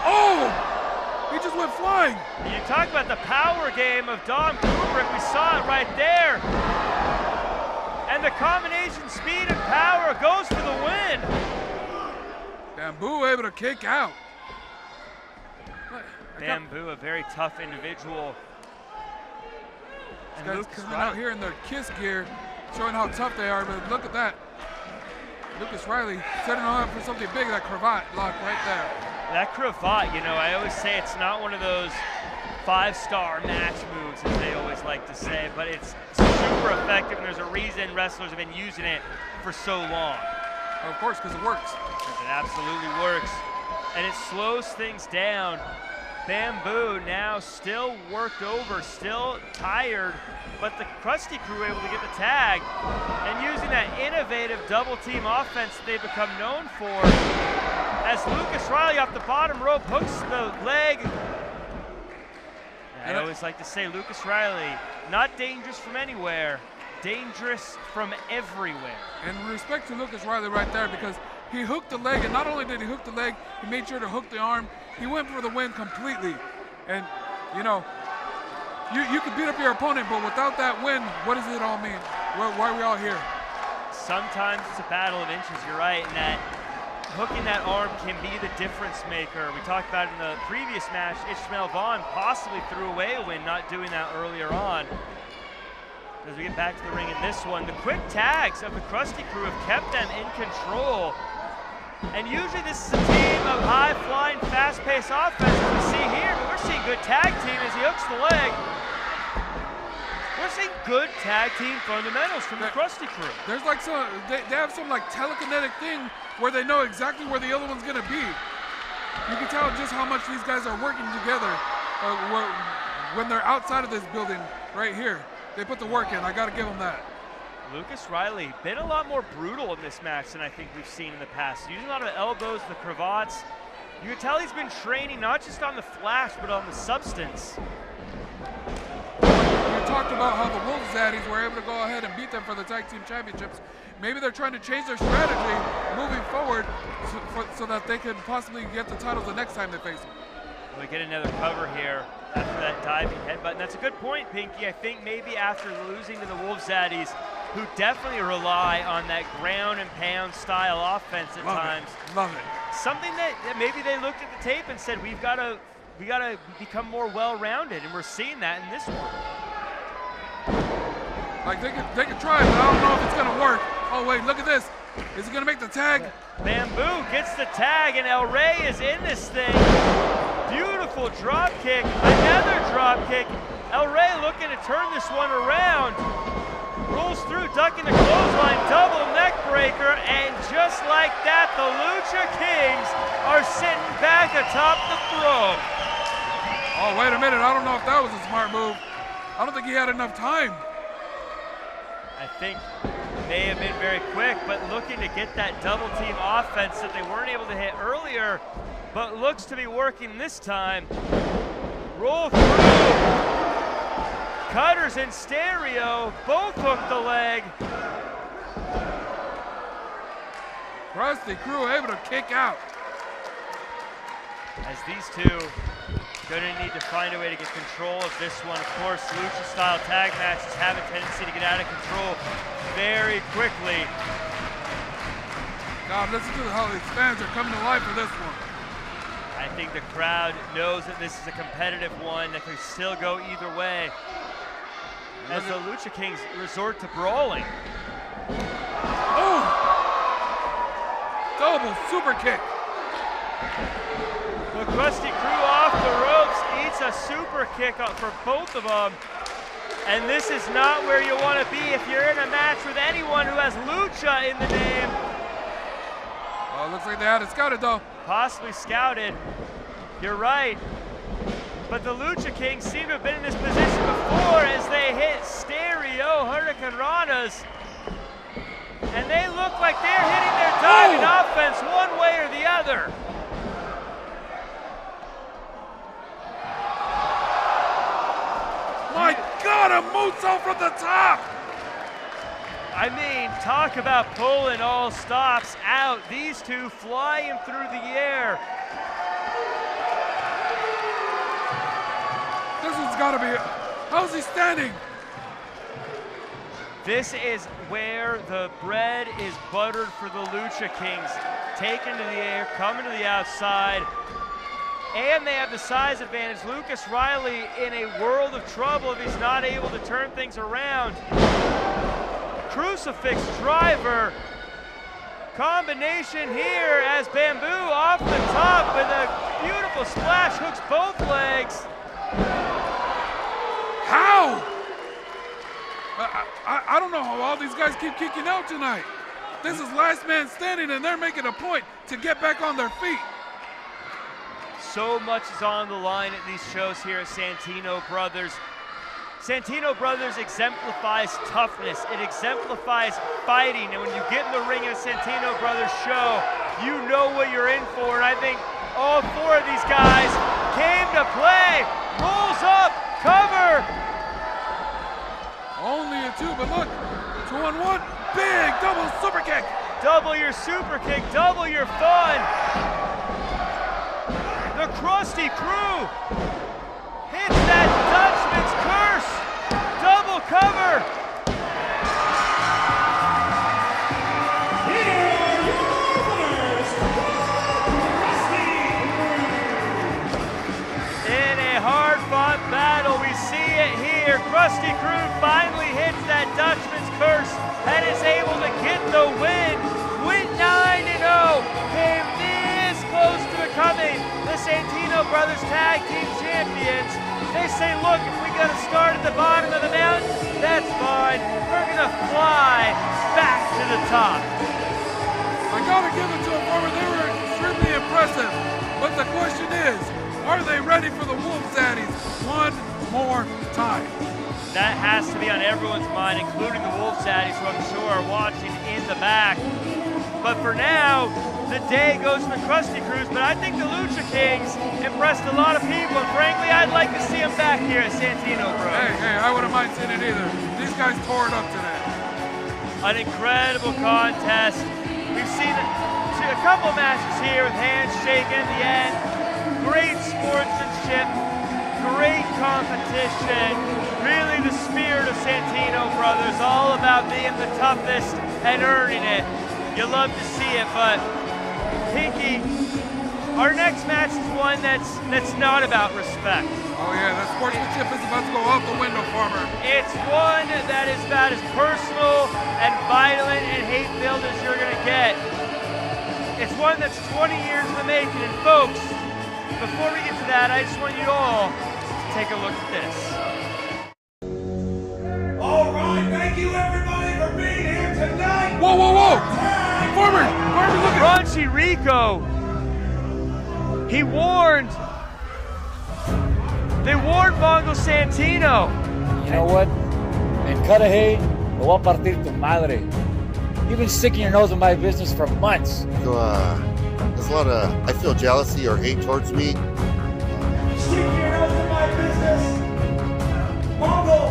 Oh! He just went flying. And you talk about the power game of Dom Kubrick. We saw it right there. And the combination speed and power goes for the win. Bamboo able to kick out. Bamboo, a very tough individual. And Lucas coming out here in their KISS gear, showing how tough they are, but look at that. Lucas Riley setting them up for something big, that cravat lock right there. That cravat, you know, I always say it's not one of those 5-star match moves, as they always like to say, but it's super effective, and there's a reason wrestlers have been using it for so long. Of course, because it works. It absolutely works. And it slows things down. Bamboo now still worked over, still tired, but the Crusty crew able to get the tag and using that innovative double team offense that they've become known for, as Lucas Riley off the bottom rope hooks the leg. I always like to say Lucas Riley, not dangerous from anywhere, dangerous from everywhere. And respect to Lucas Riley right there, because he hooked the leg, and not only did he hook the leg, he made sure to hook the arm. He went for the win completely. And, you know, you could beat up your opponent, but without that win, what does it all mean? Why are we all here? Sometimes it's a battle of inches, you're right, and that hooking that arm can be the difference maker. We talked about in the previous match, Ishmael Vaughn possibly threw away a win, not doing that earlier on. As we get back to the ring in this one, the quick tags of the Crusty crew have kept them in control. And usually this is a team of high-flying, fast-paced offense, as we see here, but we're seeing good tag team as he hooks the leg. We're seeing good tag team fundamentals from the Crusty crew. There's like some, they have some like telekinetic thing where they know exactly where the other one's gonna be. You can tell just how much these guys are working together when they're outside of this building right here. They put the work in, I gotta give them that. Lucas Riley, been a lot more brutal in this match than I think we've seen in the past. Using a lot of elbows, the cravats. You can tell he's been training not just on the flash, but on the substance. You talked about how the Wolves Zaddies were able to go ahead and beat them for the tag team championships. Maybe they're trying to change their strategy moving forward so that they can possibly get the titles the next time they face them. We get another cover here after that diving headbutt. And that's a good point, Pinky. I think maybe after losing to the Wolves Zaddies, who definitely rely on that ground and pound style offense at times. Love it. Something that maybe they looked at the tape and said, we gotta become more well-rounded, and we're seeing that in this one. Like they could try it, but I don't know if it's gonna work. Oh wait, look at this. Is he gonna make the tag? Bamboo gets the tag, and El Rey is in this thing. Beautiful drop kick, another drop kick. El Rey looking to turn this one around. Rolls through, ducking the clothesline, double neck breaker, and just like that, the Lucha Kings are sitting back atop the throne. Oh, wait a minute, I don't know if that was a smart move. I don't think he had enough time. I think may have been very quick, but looking to get that double team offense that they weren't able to hit earlier, but looks to be working this time. Roll through. Cutters in stereo, both hook the leg. Crusty crew able to kick out. As these two gonna need to find a way to get control of this one. Of course, Lucha style tag matches have a tendency to get out of control very quickly. God, listen to how these fans are coming to life for this one. I think the crowd knows that this is a competitive one that could still go either way. As the Lucha Kings resort to brawling. Oh! Double super kick. The Crusty crew off the ropes, eats a super kick up for both of them. And this is not where you want to be if you're in a match with anyone who has Lucha in the name. Oh, looks like they had it scouted though. Possibly scouted. You're right. But the Lucha Kings seem to have been in this position before as they hit stereo Hurricane Ranas. And they look like they're hitting their diving offense one way or the other. My God, a moonsault from the top! I mean, talk about pulling all stops out. These two flying through the air. This one's gotta be it. How's he standing? This is where the bread is buttered for the Lucha Kings. Taken to the air, coming to the outside, and they have the size advantage. Lucas Riley in a world of trouble if he's not able to turn things around. Crucifix driver. Combination here as Bamboo off the top with a beautiful splash, hooks both legs. How? I don't know how all these guys keep kicking out tonight. This is last man standing and they're making a point to get back on their feet. So much is on the line at these shows here at Santino Brothers. Santino Brothers exemplifies toughness. It exemplifies fighting. And when you get in the ring at a Santino Brothers show, you know what you're in for. And I think all four of these guys came to play. Rolls up, cover. Only a two, but look, 2-on-1, big double super kick. Double your super kick, double your fun. The Crusty Crew hits that Dutchman's curse. Double cover. Here are your winners, Crusty. In a hard-fought battle, we see it here. Crusty Crew finally hits that Dutchman's curse and is able to get the win. Win 9-0. Came this close to becoming the Santino Brothers Tag Team Champions. They say, look, if we gotta start at the bottom of the mountain, that's fine. We're gonna fly back to the top. I gotta give it to them, Farmer. They were extremely impressive. But the question is, are they ready for the Wolf Zaddies one more time? That has to be on everyone's mind, including the Wolf Zaddies, who I'm sure are watching in the back. But for now, the day goes to the Crusty Crews, but I think the Lucha Kings impressed a lot of people, and frankly, I'd like to see them back here at Santino Bros. Hey, I wouldn't mind seeing it either. These guys tore it up today. An incredible contest. We've seen a couple matches here with hands shaking at the end. Great sportsmanship, great competition. Really the spirit of Santino Brothers, all about being the toughest and earning it. You love to see it, but Pinky, our next match is one that's not about respect. Oh yeah, that sportsmanship is about to go out the window, Farmer. It's one that is about as personal and violent and hate-filled as you're gonna get. It's one that's 20 years in the making, and folks, before we get to that, I just want you all to take a look at this. All right, thank you everybody for being here tonight. Whoa, whoa, whoa! Farmer, look at Raunchy Rico, they warned Mongo Santino. You know what? In Cudahy, me voy a partir tu madre. You've been sticking your nose in my business for months. So, there's a lot of, I feel jealousy or hate towards me. Stick your nose in my business. Mongo,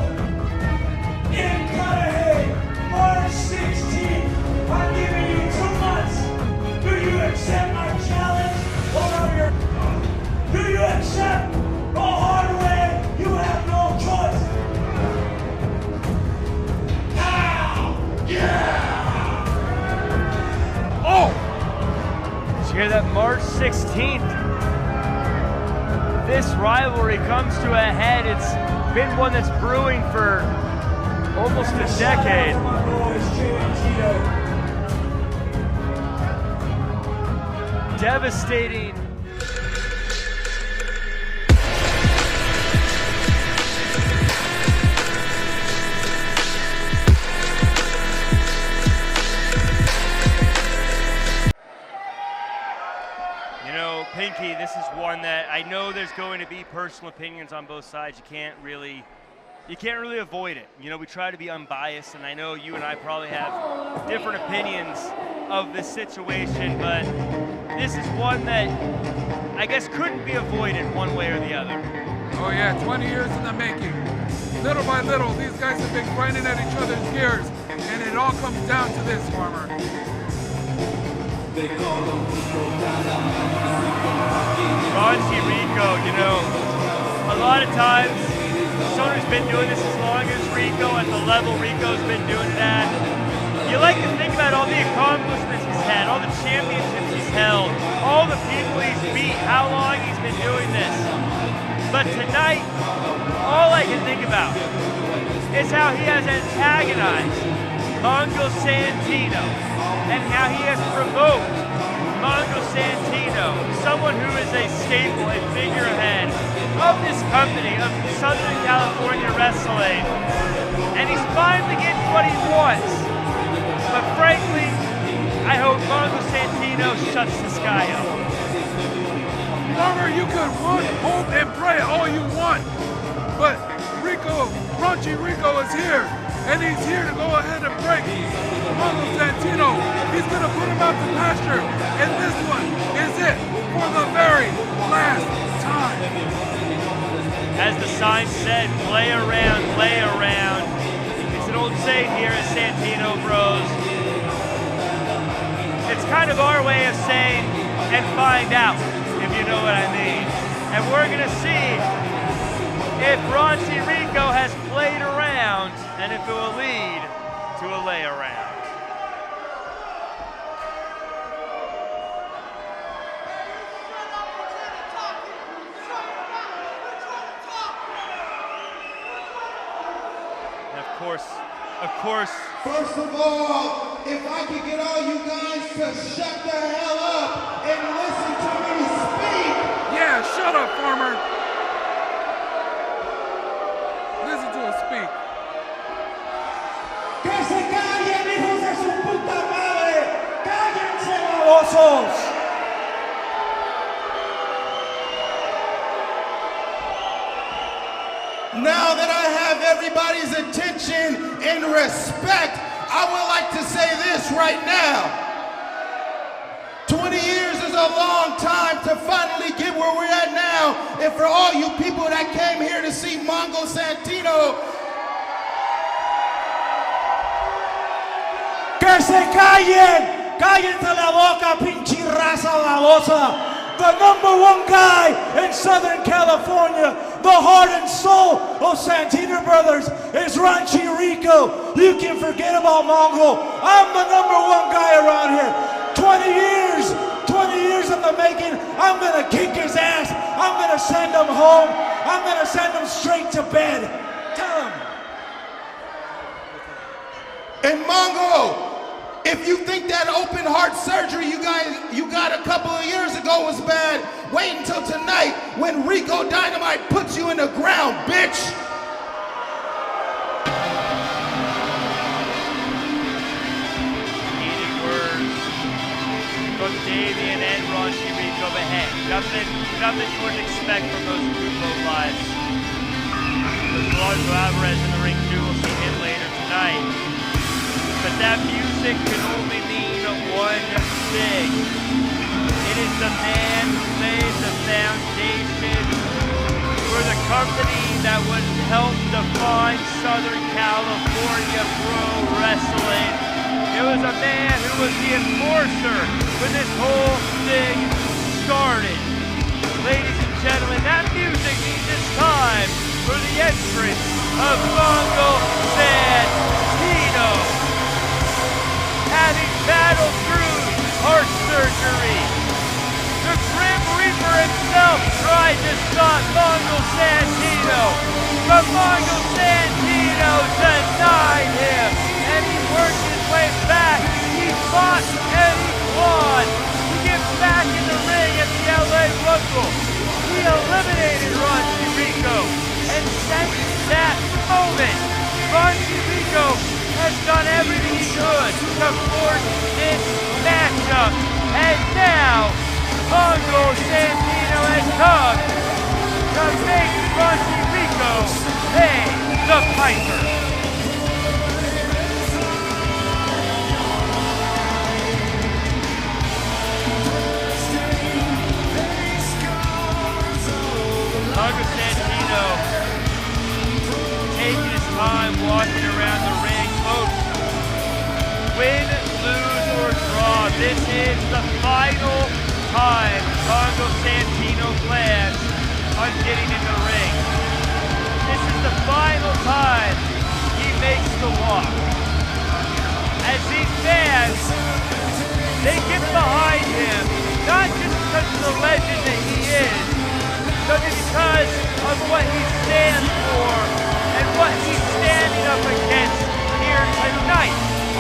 in Cudahy, March 16th. I'm giving you 2 months. Do you accept my challenge? Do you accept the hard way? You have no choice. Now! Yeah! Oh! Did you hear that? March 16th. This rivalry comes to a head. It's been one that's brewing for almost a decade. Devastating. You know, Pinky, this is one that I know there's going to be personal opinions on both sides. You can't really avoid it. You know, we try to be unbiased, and I know you and I probably have different opinions of this situation, but this is one that I guess couldn't be avoided one way or the other. Oh yeah, 20 years in the making. Little by little, these guys have been grinding at each other's gears, and it all comes down to this, Farmer. Raunchy Rico, you know, a lot of times, someone who's been doing this as long as Rico, at the level Rico's been doing it at, you like to think about all the accomplishments he's had, all the championships he's held, all the people he's beat, how long he's been doing this. But tonight, all I can think about is how he has antagonized Mongo Santino and how he has provoked Mongo Santino, someone who is a staple and figurehead of this company, of Southern California wrestling. And he's finally getting what he wants. But frankly, I hope Mongo Santino shuts this guy up. Farmer, you could want, hope, and pray all you want, but Raunchy Rico is here, and he's here to go ahead and break Mongo Santino. He's gonna put him out to pasture, and this one is it for the very last time. As the sign said, play around, play around. It's an old saying here at Santino Bros. kind of our way of saying, and find out, if you know what I mean. And we're gonna see if Roni Rico has played around and if it will lead to a lay around. And of course. First of all, if I could get all you guys to shut the hell up and listen to me speak. Yeah, shut up, farmer. Listen to us speak. Que se callen, hijos de su puta madre. Cállense, babosos. Now that I have everybody's attention and respect, I would like to say this right now. 20 years is a long time to finally get where we're at now. And for all you people that came here to see Mongo Santino, Que se callen. Cállense la boca, pinche raza babosa. The #1 guy in Southern California, the heart and soul of Santino Brothers is Roni Rico. You can forget about Mongo. I'm the #1 guy around here. 20 years in the making. I'm gonna kick his ass. I'm gonna send him home. I'm gonna send him straight to bed. Tell him. and Mongo, if you think that open heart surgery you got a couple of years ago was bad, wait until tonight when Rico Dynamite puts you in the ground, bitch. Eating words from Damian and Roni Rico, but hey, nothing you wouldn't expect from those two low lives. There's Alonzo Alvarez in the ring too, we'll see him later tonight. But that music can only mean one thing. It is the man who laid the foundation for the company that would help define Southern California pro wrestling. It was a man who was the enforcer when this whole thing started. Ladies and gentlemen, that music means it's time for the entrance of Mongo Santino. Having battled through heart surgery, the Grim Reaper himself tried to stop Mongo Santino, but Mongo Santino denied him, and he worked his way back. He fought and he clawed to get back in the ring at the LA Rumble. He eliminated Roni Rico, and since that moment, Roni Rico has done everything he could to force this matchup, and now Mongo Santino has come to make Roni Rico pay the piper. Mongo Santino taking his time walking around the ring. Folks, win, lose, or draw, this is the final time Mongo Santino plans on getting in the ring. This is the final time he makes the walk. As these fans, they get behind him, not just because of the legend that he is, but because of what he stands for and what he's standing up against here tonight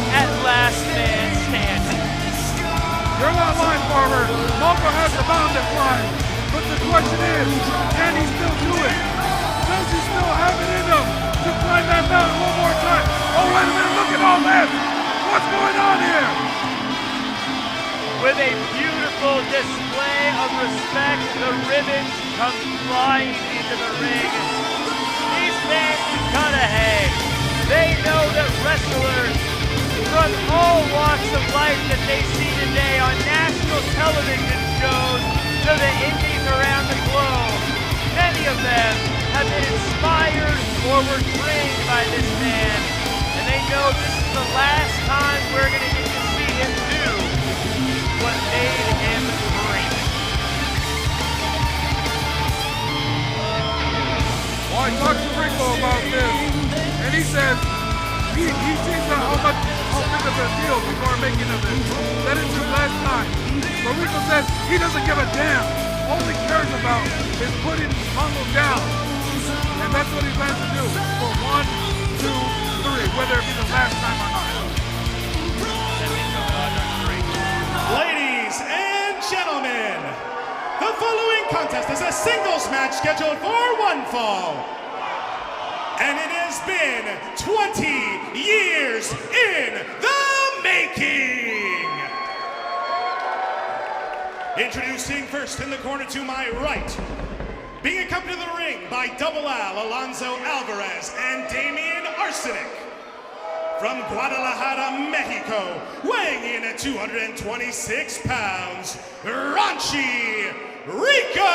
at Last Man Standing. You're not lying, farmer. Mongo has the bound to climb. But the question is, can he still do it? Does he still have it in him to climb that mountain one more time? Oh, wait a minute, look at all this. What's going on here? With a beautiful display of respect, the ribbons come flying into the ring. These fans in Cudahy, they know that wrestlers from all walks of life that they see today on national television shows to the indies around the globe, many of them have been inspired or were trained by this man, and they know this is the last time we're going to get to see him do what made him great. Well, I talked to Rico about this, and he says he sees how big of a deal people are making of it. That is his last time. But Rico says he doesn't give a damn. All he cares about is putting Mongo down. And that's what he plans to do for 1, 2, 3, whether it be the last time or not. Ladies and gentlemen, the following contest is a singles match scheduled for one fall. And it has been 20 years in the making. Introducing first in the corner to my right, being accompanied to the ring by Double Al, Alonzo, Alvarez, and Damian, Arsenick. From Guadalajara, Mexico, weighing in at 226 pounds, Raunchy Rico!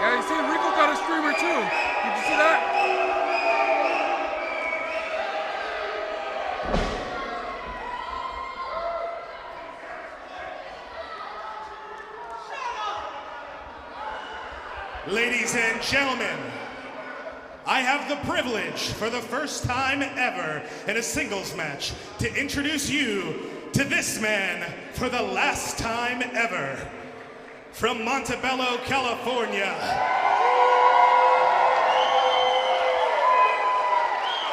Yeah, you see, Rico got a streamer too. Did you see that? Ladies and gentlemen, I have the privilege for the first time ever in a singles match to introduce you to this man for the last time ever. From Montebello, California,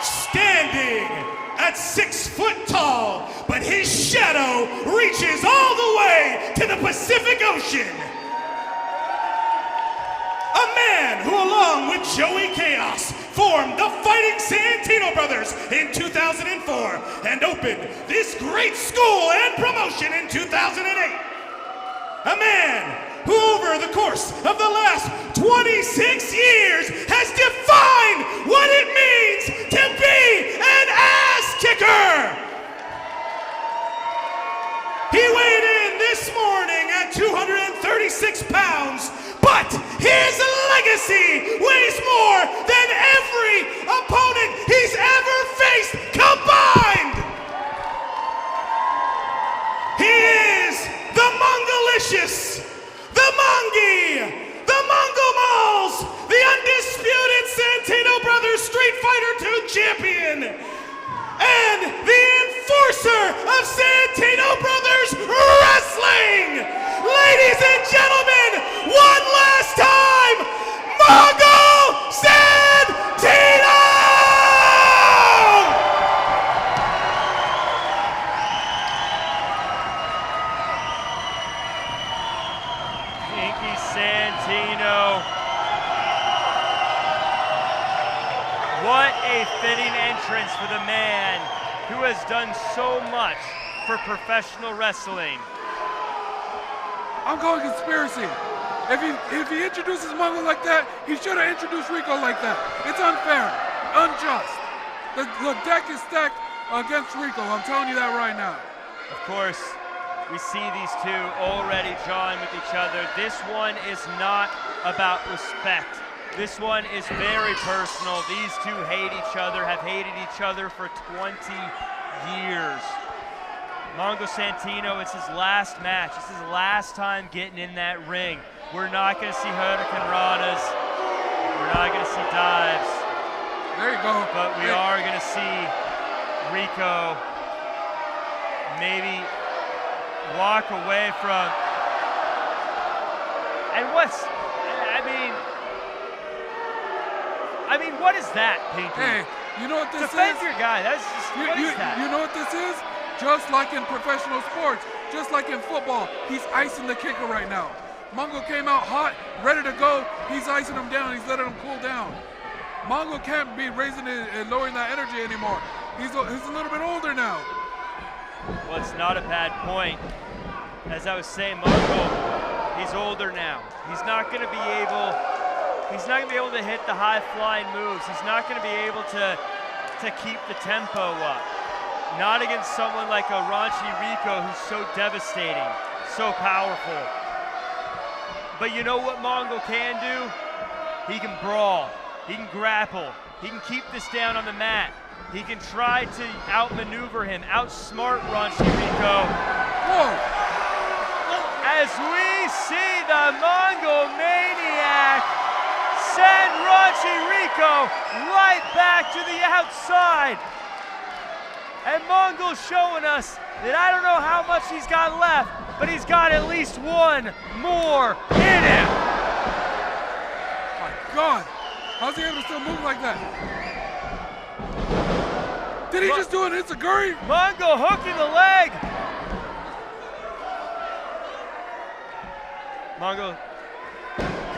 standing at 6 foot tall, but his shadow reaches all the way to the Pacific Ocean. A man who, along with Joey Chaos, formed the Fighting Santino Brothers in 2004 and opened this great school and promotion in 2008. A man who, over the course of the last 26 years, has defined what it means to be an ass kicker. He weighed in this morning at 236 pounds, but his legacy weighs more than every opponent he's ever faced combined. He is the Mongolicious, the Mongi, the Mongo Malls, the undisputed Santino Brothers Street Fighter II champion, and the enforcer of Santino Brothers Wrestling. Ladies and gentlemen, one last time, Mongo Santino! Pinky Santino. What a fitting entrance for the man who has done so much for professional wrestling. I'm calling conspiracy. If he introduces Mongo like that, he should have introduced Rico like that. It's unfair, unjust. The deck is stacked against Rico. I'm telling you that right now. Of course, we see these two already jawing with each other. This one is not about respect. This one is very personal. These two hate each other, have hated each other for 20 years. Mongo Santino, it's his last match. It's his last time getting in that ring. We're not going to see Hurricane Ranas. We're not going to see dives. There you go. But we are going to see Rico maybe walk away from. And what's, I mean, what is that, Pinky? Hey, you know what this Defend is? your guy. That's just, what is that? You know what this is? Just like in professional sports, just like in football, he's icing the kicker right now. Mongo came out hot, ready to go. He's icing him down. He's letting him cool down. Mongo can't be raising and lowering that energy anymore. He's a little bit older now. Well, it's not a bad point. As I was saying, Mongo, he's older now. He's not going to be able to hit the high-flying moves. He's not going to be able to keep the tempo up. Not against someone like a Raunchy Rico who's so devastating, so powerful. But you know what Mongo can do? He can brawl, he can grapple, he can keep this down on the mat. He can try to outmaneuver him, outsmart Raunchy Rico. Whoa! As we see the Mongol Maniac send Raunchy Rico right back to the outside. And Mongol's showing us that I don't know how much he's got left, but he's got at least one more in him. My God, how's he able to still move like that? Did he just do an enziguri? Mongo hooking the leg. Mongo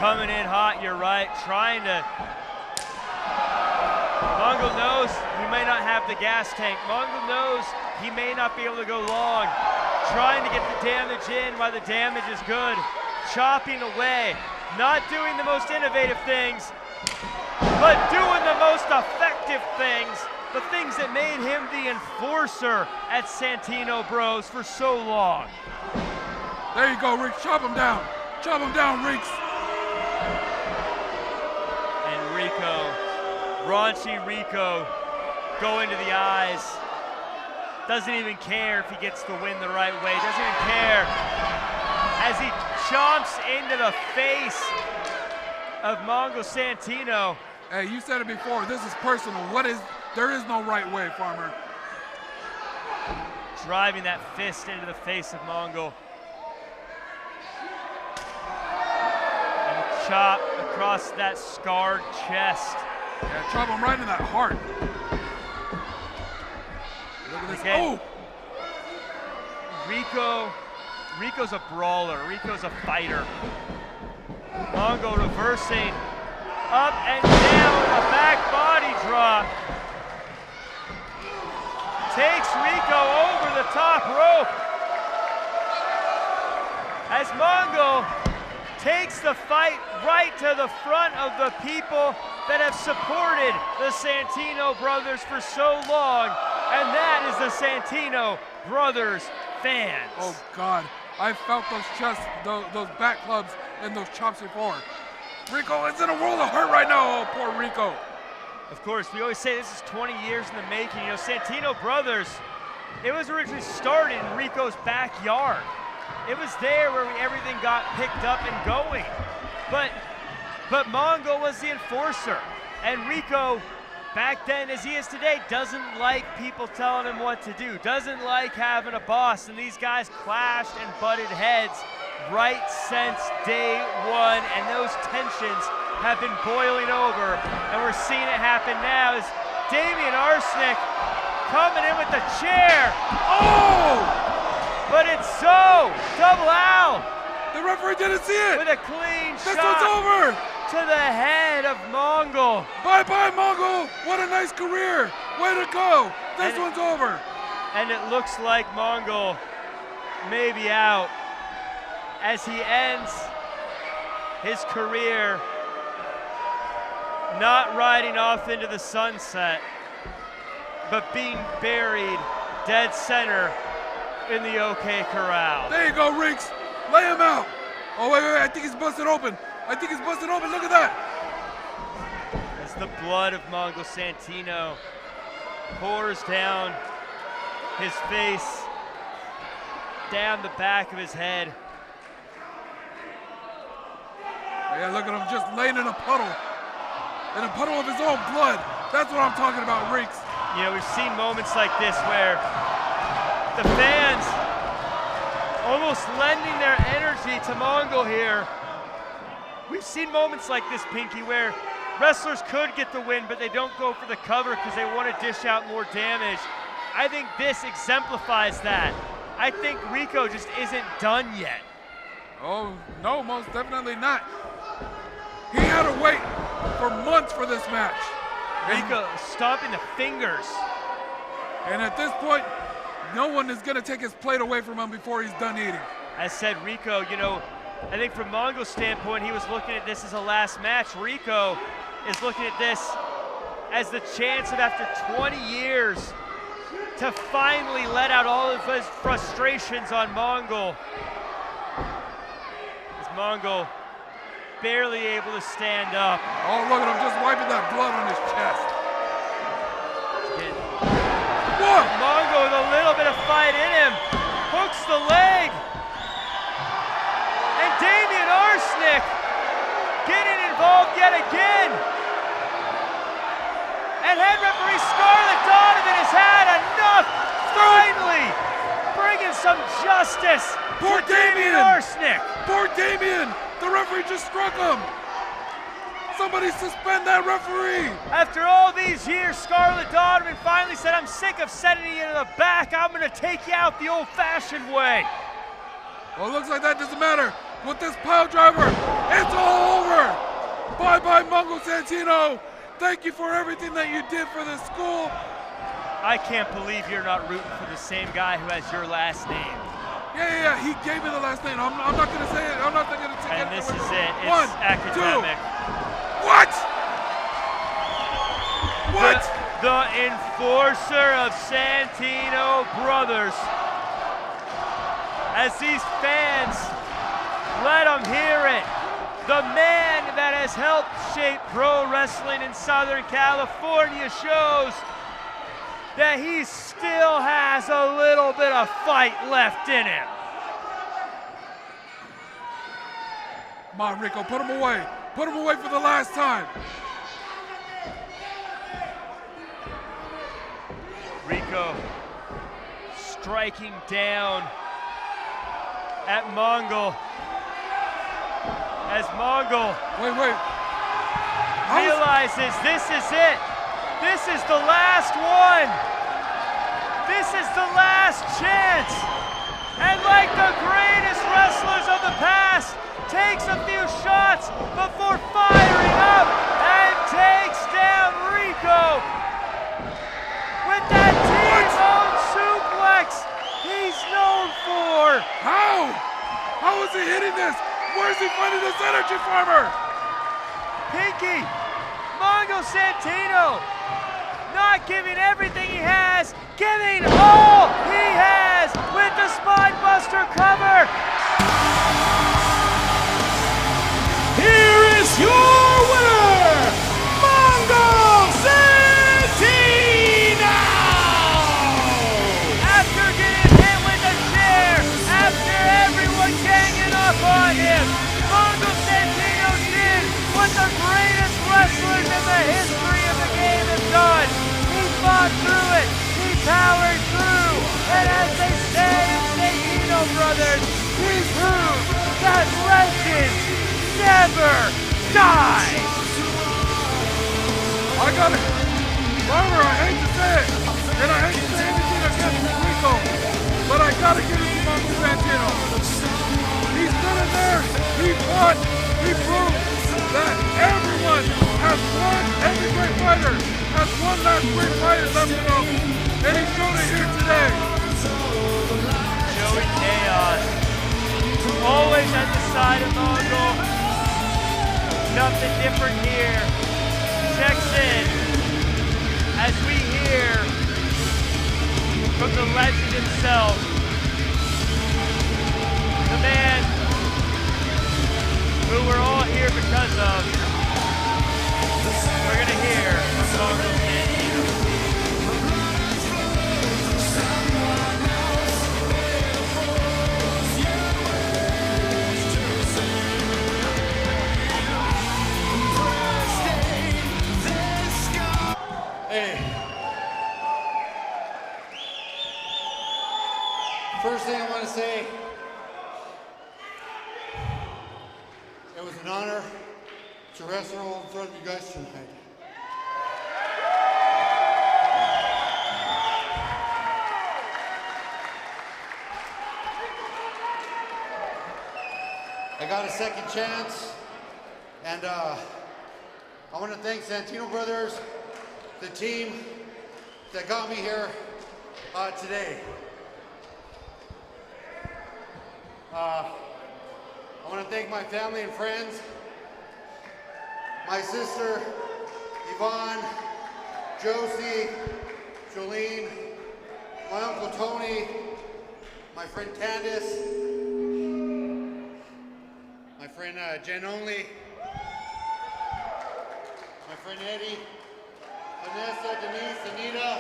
coming in hot, you're right, trying to. Mongo knows he may not have the gas tank. Mongo knows he may not be able to go long. Trying to get the damage in while the damage is good. Chopping away, not doing the most innovative things, but doing the most effective things. The things that made him the enforcer at Santino Bros for so long. There you go, Reeks. Chop him down. Chop him down, Reeks. And Rico, Raunchy Rico, going to the eyes. Doesn't even care if he gets the win the right way. Doesn't even care as he chomps into the face of Mongo Santino. Hey, you said it before. This is personal. There is no right way, Farmer. Driving that fist into the face of Mongo. And a chop across that scarred chest. Yeah, chop him right in that heart. Look at this. Again, Oh! Rico's a brawler. Rico's a fighter. Mongo reversing up and down, a back body drop. Takes Rico over the top rope. As Mongo takes the fight right to the front of the people that have supported the Santino brothers for so long, and that is the Santino brothers fans. Oh God, I felt those chests, those back clubs, and those chops before. Rico is in a world of hurt right now. Oh, poor Rico. Of course, we always say this is 20 years in the making. You know, Santino Brothers, it was originally started in Rico's backyard. It was there where everything got picked up and going. But Mongo was the enforcer. And Rico, back then as he is today, doesn't like people telling him what to do. Doesn't like having a boss. And these guys clashed and butted heads right since day one. And those tensions have been boiling over, and we're seeing it happen now as Damian Arsenick coming in with the chair. Oh! But it's so double out. The referee didn't see it. With a clean This shot one's over. to the head of Mongo. Bye-bye, Mongo. What a nice career. Way to go. This one's over. And it looks like Mongo may be out as he ends his career not riding off into the sunset, but being buried dead center in the OK Corral. There you go, Reeks. Lay him out. Oh, wait, I think he's busted open. Look at that. As the blood of Mongo Santino pours down his face, down the back of his head. Yeah, look at him just laying in a puddle of his own blood. That's what I'm talking about, Reeks. You know, we've seen moments like this where the fans almost lending their energy to Mongo here. We've seen moments like this, Pinky, where wrestlers could get the win, but they don't go for the cover because they want to dish out more damage. I think this exemplifies that. I think Rico just isn't done yet. Oh, no, most definitely not. He had to wait for months for this match. Rico stomping the fingers. And at this point, no one is going to take his plate away from him before he's done eating. As said, Rico, you know, I think from Mongo's standpoint, he was looking at this as a last match. Rico is looking at this as the chance of, after 20 years, to finally let out all of his frustrations on Mongo. As Mongo barely able to stand up. Oh, look at him just wiping that blood on his chest. Getting little bit of fight in him. Hooks the leg. And Damian Arsenick getting involved yet again. And head referee Scarlett Donovan has had enough. Finally bringing some justice Poor to Damian Arsenick. Poor Damian! The referee just struck him! Somebody suspend that referee! After all these years, Scarlett Donovan finally said, I'm sick of sending you to the back. I'm going to take you out the old-fashioned way. Well, it looks like that doesn't matter. With this pile driver, it's all over! Bye-bye, Mongo Santino! Thank you for everything that you did for the school. I can't believe you're not rooting for the same guy who has your last name. Yeah, he gave me the last name. I'm not going to say it. I'm not going to say it. And this is it. It's One, academic. What? What? The enforcer of Santino Brothers. As these fans let them hear it. The man that has helped shape pro wrestling in Southern California shows that he still has a little bit of fight left in him. Come on, Rico, put him away. Put him away for the last time. Rico striking down at Mongol. As Mongol realizes this is it. This is the last one. This is the last chance. And like the greatest wrestlers of the past, takes a few shots before firing up and takes down Rico with that T-bone suplex he's known for. How? How is he hitting this? Where's he finding this energy farmer? Pinky, Mongo Santino, not giving everything he has, giving all he has with the spine buster cover. Here is your winner, Mongo Santino! After getting hit with a chair, after everyone ganging up on him, Mongo Santino did what the greatest wrestlers in the history of the game have done. He fought through it, he powered through, and as they say in Santino Brothers, he proved that legends never die. I got it. Farmer, I hate to say it, and I hate to say anything against Rico, but I gotta give it to Mongo Santino. He stood in there, he fought, he proved that everyone has one, every great fighter has one last great fighter left in him, and he showed it here today. Joey Chaos, always at the side of Mongo. Nothing different here. Checks in as we hear from the legend himself, the man who we're all here because of. We're gonna hear from Mongo Santino. Hey. First thing I want to say, it was an honor to wrestle in front of you guys tonight. I got a second chance, and I want to thank Santino Brothers, the team that got me here today. I want to thank my family and friends, my sister, Vaughn, Josie, Jolene, my Uncle Tony, my friend Candace, my friend Jen Only, my friend Eddie, Vanessa, Denise, Anita,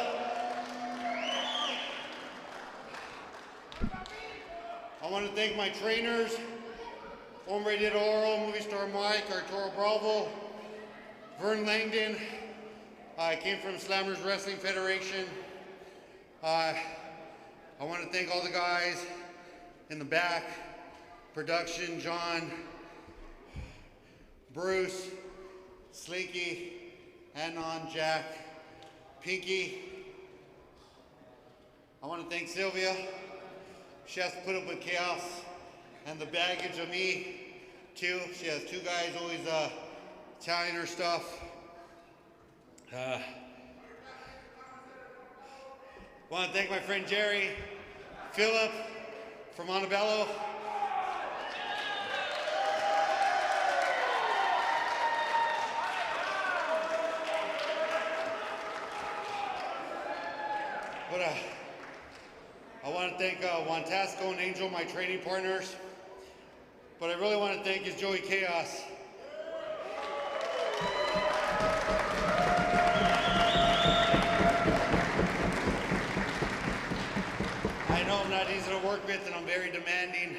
I want to thank my trainers, Hombre de Oro, Movie Star Mike, Arturo Bravo, Vern Langdon. I came from Slammers Wrestling Federation. I want to thank all the guys in the back, production, John, Bruce, Slinky, Anon, Jack, Pinky. I want to thank Sylvia. She has to put up with chaos and the baggage of me, too. She has two guys always telling her stuff. I want to thank my friend Jerry, Philip from Montebello. But I want to thank Juan Tasco and Angel, my training partners. But I really want to thank is Joey Chaos. I know I'm not easy to work with and I'm very demanding,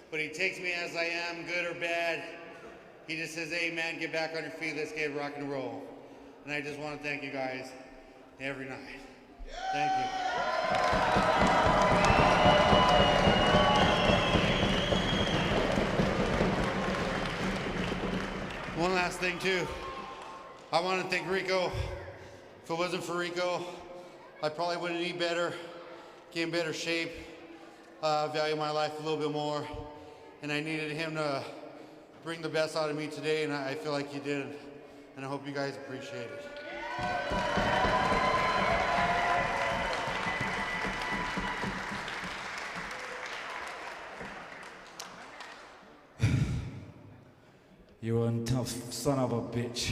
but he takes me as I am, good or bad. He just says, hey man, get back on your feet, let's get rock and roll. And I just want to thank you guys every night. Thank you. One last thing too. I want to thank Rico. If it wasn't for Rico, I probably wouldn't eat better, get in better shape, value my life a little bit more. And I needed him to bring the best out of me today, and I feel like he did. And I hope you guys appreciate it. You one tough son of a bitch.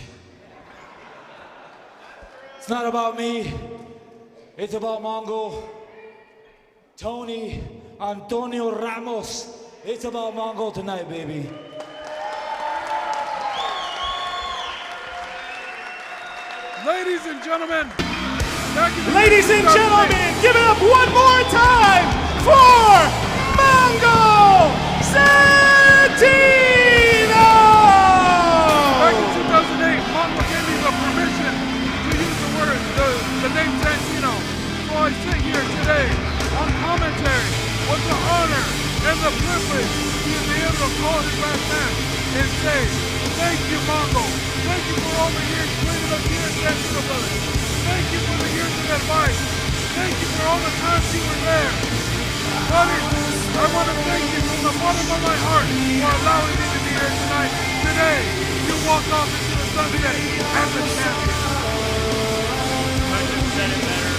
It's not about me. It's about Mongo, Tony, Antonio Ramos. It's about Mongo tonight, baby. Ladies and gentlemen, give it up one more time for Mongo Santino! Back in 2008, Mongo gave me the permission to use the name Santino. So I sit here today on commentary with the honor and the privilege to be able to call his last match and say, thank you, Mongo. Thank you for all the years training us here at Santino Brothers. Thank you for the years of advice. Thank you for all the times you were there. Buddy, I want to thank you from the bottom of my heart for allowing me to be here tonight. Today, you walk off into the sunset as a champion. Couldn't have said it better.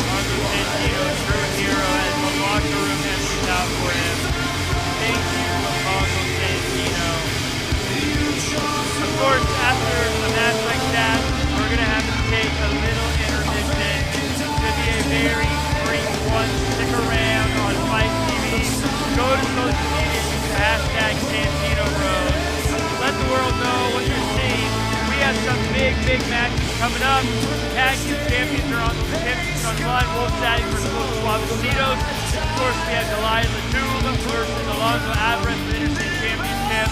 Mongo Santino, true hero, as the locker room has stood out for him. Thank you, Mongo Santino. Of course, after a match like that, we're going to have to take a little intermission. It's going to be a very brief one. Stick around on Fight TV. Go to social media, use the hashtag Santino Bros. Let the world know what you're seeing. We have some big matches coming up. Tag team champions are on the line. Zaddies versus Suavitos. Of course, we have DELILAH versus Alonzo Alvarez for the Interstate Championship.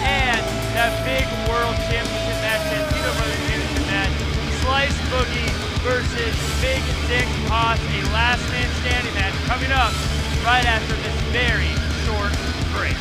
And that big world championship match, Santino Brothers championship match, Slice Boogie versus Big Dick Haas, a last man standing match coming up right after this very short break.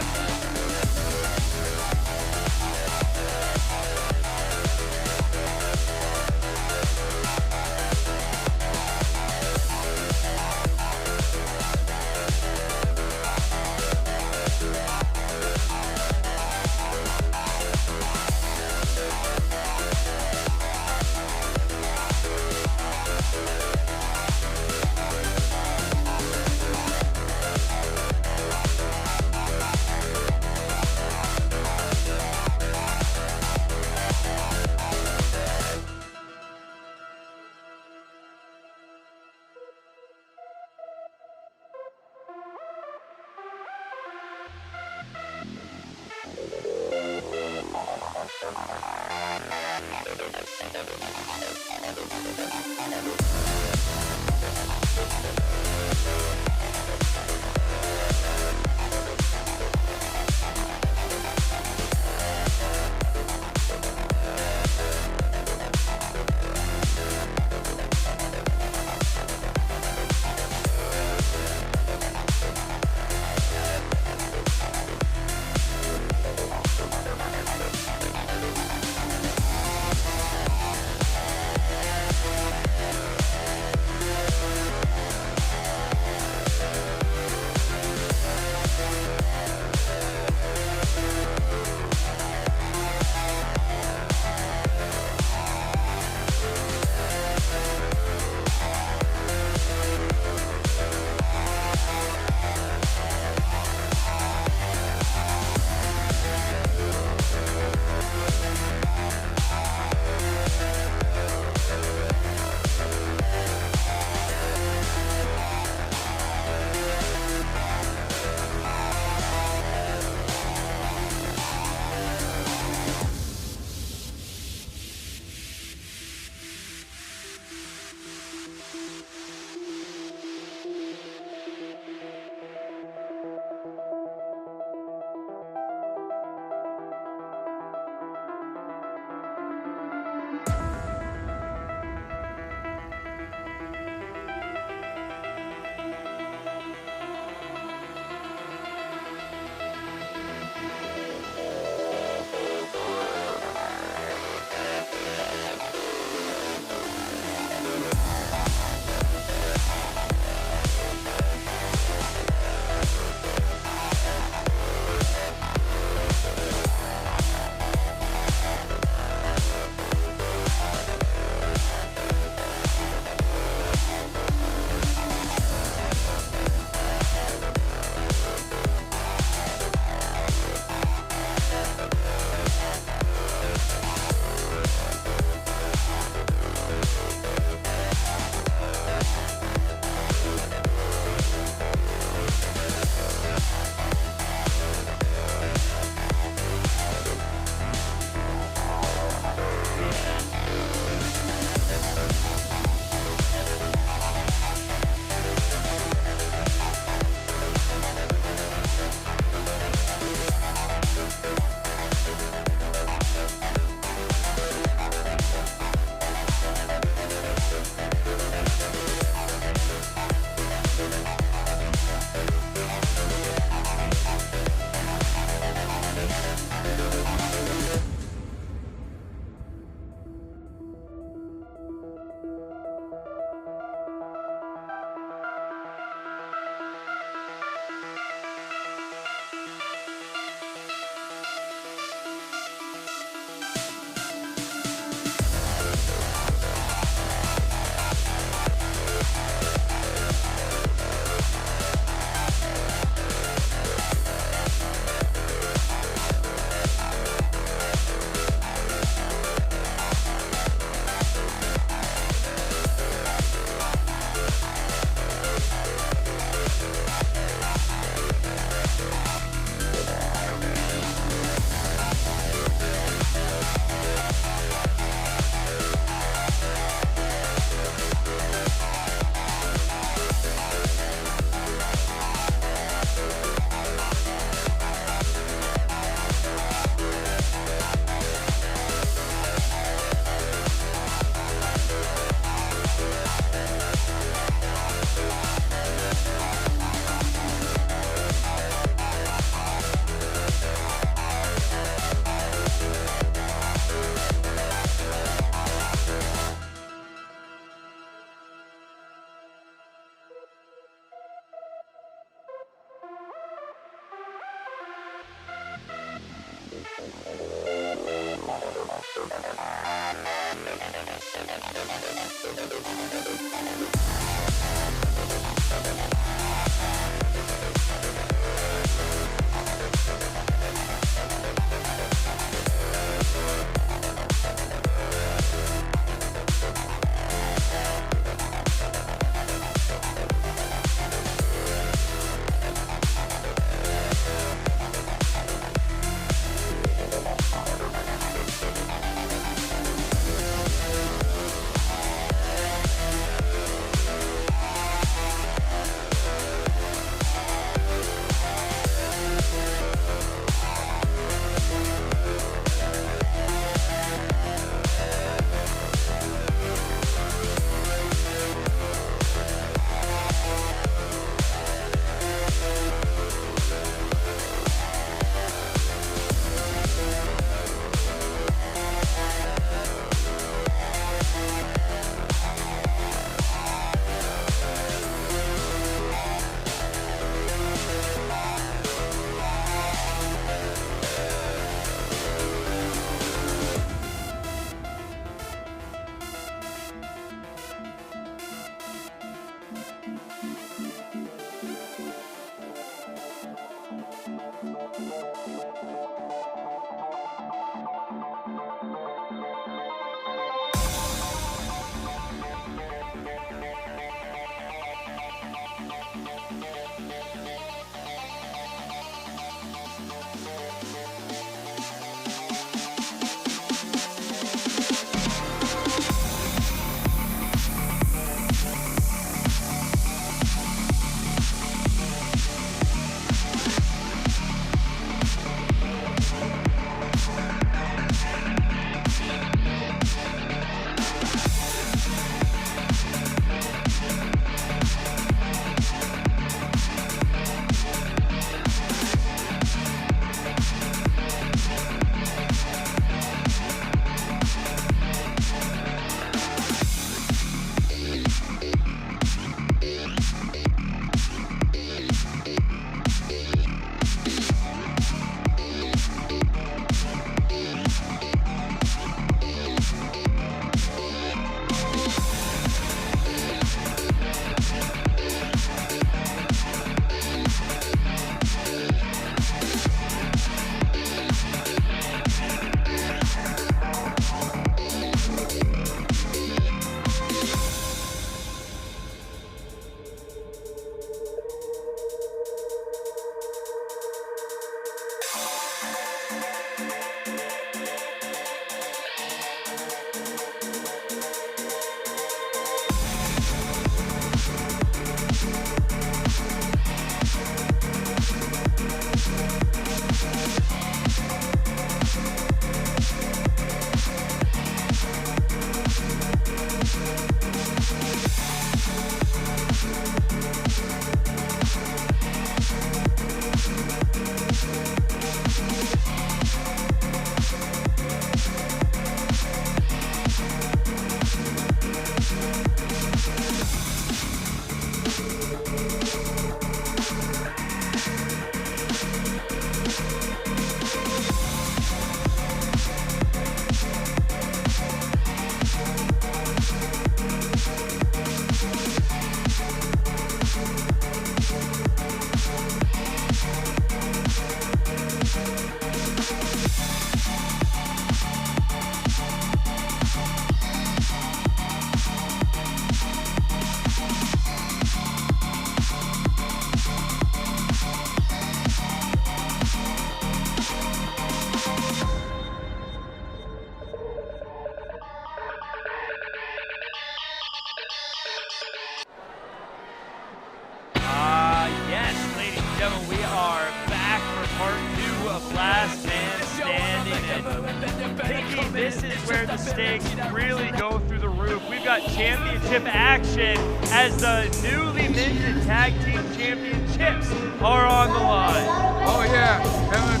This is where the stakes really go through the roof. We've got championship action as the newly minted tag team championships are on the line. Oh yeah, Evan,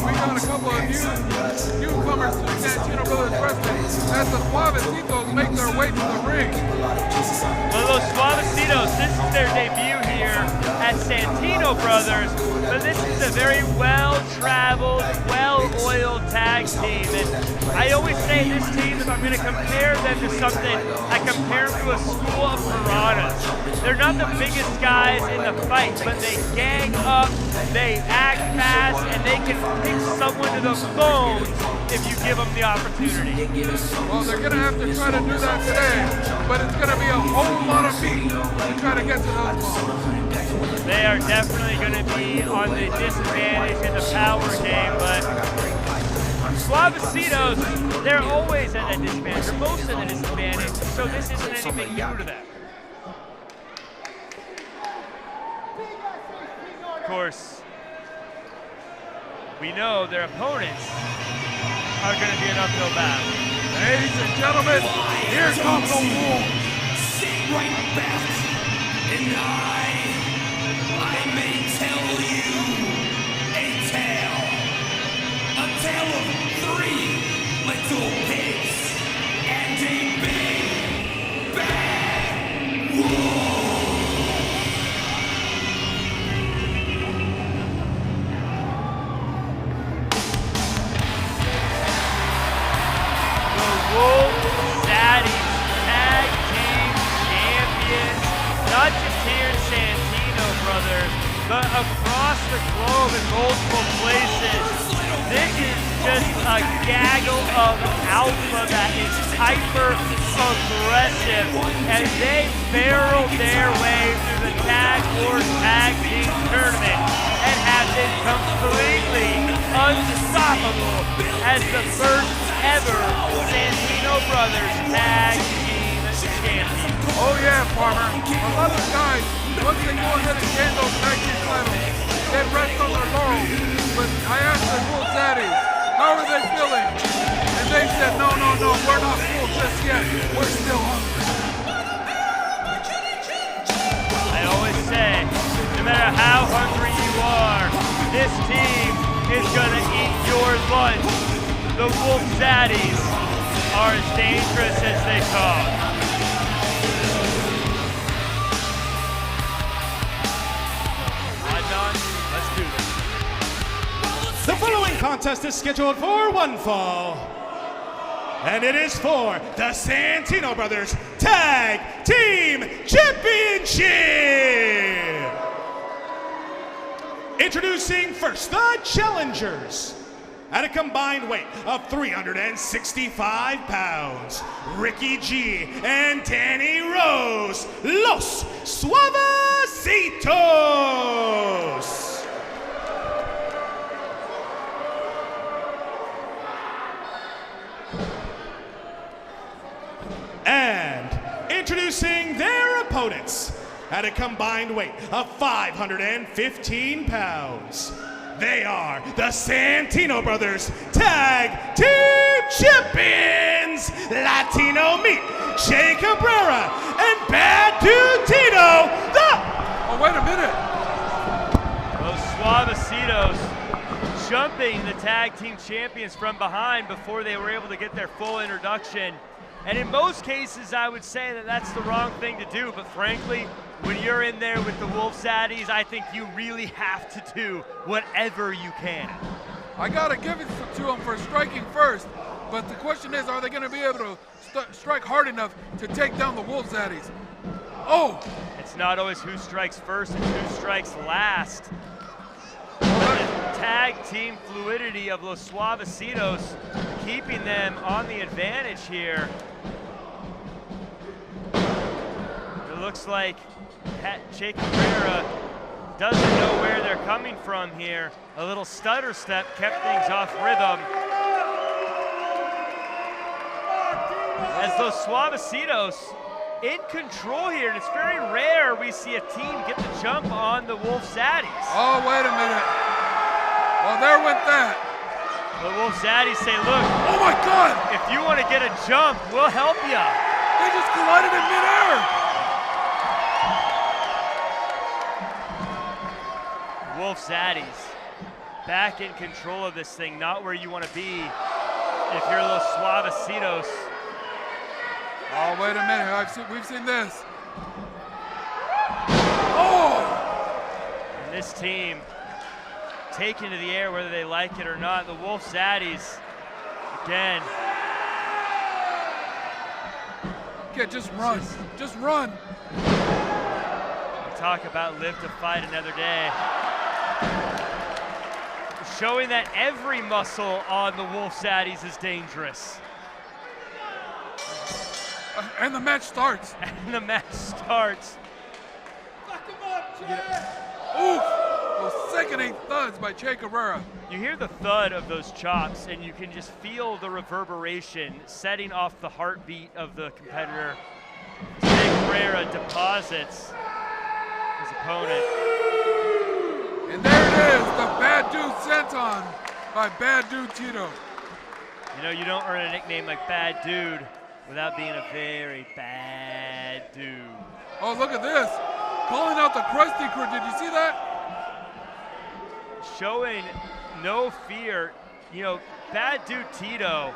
we got a couple of newcomers to the Santino Bros Wrestling. as the Suavitos make their way to the ring. Well, those Suavitos, this is their debut here at Santino Brothers, but this is a very well-traveled, well-oiled tag team. And I always say this team, if I'm going to compare them to something, I compare them to a school of piranhas. They're not the biggest guys in the fight, but they gang up, they act fast, and they can pick someone to the bone if you give them the opportunity. Well, they're going to have to try to do that today, but it's going to be a whole lot of meat to try to get to those balls. They are definitely going to be on the disadvantage in the power game, but Suavitos, they're always at a disadvantage, or most at a disadvantage, so this isn't anything new to them. Of course, we know their opponents are going to be an uphill battle. Ladies and gentlemen, here comes the wolf. Sit right back, and I may tell you a tale of 3 little pigs and a big bad wolf. Zaddies, tag team champions, not just here in Santino Brothers, but across the globe in multiple places. This is just a gaggle of alpha that is hyper-aggressive, and they barreled their way through the Tag Force Tag Team Tournament and have been completely unstoppable as the first ever Santino Brothers Tag Team Champions. Oh yeah, Farmer. A lot of guys, once they go ahead and gain those tag team titles, they rest on their laurels. But I asked the full Zaddies, how are they feeling? And they said, no, we're not full just yet. We're still hungry. I always say, no matter how hungry you are, this team is gonna eat your lunch. The Wolf Zaddies are as dangerous as they talk. Let's do this. The following contest is scheduled for one fall, and it is for the Santino Brothers Tag Team Championship. Introducing first the challengers. At a combined weight of 365 pounds, Ricky G and Danny Rose, Los Suavecitos. And introducing their opponents at a combined weight of 515 pounds, they are the Santino Brothers Tag Team Champions, Latino Meat, Che Cabrera, and Bad Dude Tito. Oh, wait a minute. Those Suavecitos jumping the Tag Team Champions from behind before they were able to get their full introduction. And in most cases, I would say that that's the wrong thing to do, but frankly, when you're in there with the Wolf Zaddies, I think you really have to do whatever you can. I gotta give it to them for striking first, but the question is, are they gonna be able to strike hard enough to take down the Wolf Zaddies? Oh! It's not always who strikes first, it's who strikes last. The tag team fluidity of Los Suavecitos keeping them on the advantage here. It looks like Che Cabrera doesn't know where they're coming from here. A little stutter step kept things off rhythm. As those Suavecitos in control here, and it's very rare we see a team get the jump on the Wolf Zaddies. Oh, wait a minute. Well, there went that. The Wolf Zaddies say, look, oh my God! If you want to get a jump, we'll help you. They just collided in midair. Wolf Zaddies back in control of this thing, not where you want to be. if you're Los Suavecitos. Oh, wait a minute. We've seen this. Oh! And this team taken to the air whether they like it or not. The Wolf Zaddies, again. Yeah, just run. Just run. We talk about live to fight another day. Showing that every muscle on the Wolf Zaddies is dangerous. And the match starts. And the match starts. Fuck him up, Jay! Oof! Those sickening thuds by Che Cabrera. You hear the thud of those chops, and you can just feel the reverberation setting off the heartbeat of the competitor. Che Cabrera deposits his opponent. And there it is, the Bad Dude Senton by Bad Dude Tito. You know, you don't earn a nickname like Bad Dude without being a very bad dude. Oh, look at this. Calling out the Crusty crew. Did you see that? Showing no fear. You know, Bad Dude Tito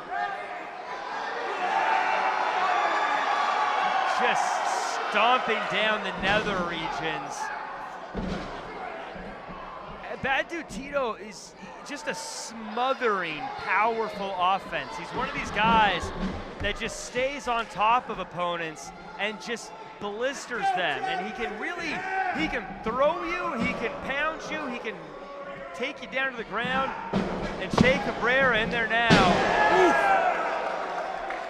just stomping down the nether regions. Bad Dude Tito is just a smothering, powerful offense. He's one of these guys that just stays on top of opponents and just blisters them. And he can throw you, he can pound you, he can take you down to the ground. And Che Cabrera in there now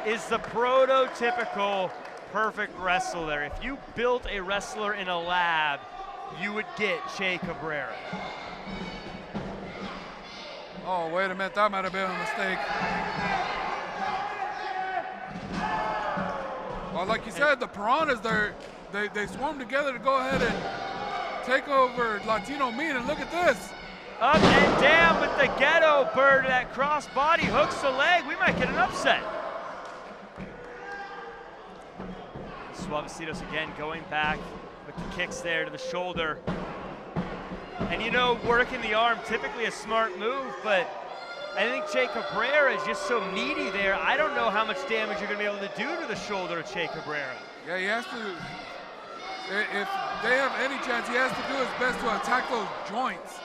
is the prototypical perfect wrestler. If you built a wrestler in a lab, you would get Che Cabrera. Oh, wait a minute, that might have been a mistake. Well, like you said, the Piranhas, they swarm together to go ahead and take over Latino Mean, and look at this. Up and down with the ghetto bird. That cross body hooks the leg. We might get an upset. Suavitos again going back with the kicks there to the shoulder. And you know, working the arm, typically a smart move, but I think Che Cabrera is just so needy there. I don't know how much damage you're going to be able to do to the shoulder of Che Cabrera. Yeah, he has to, if they have any chance, he has to do his best to attack those joints.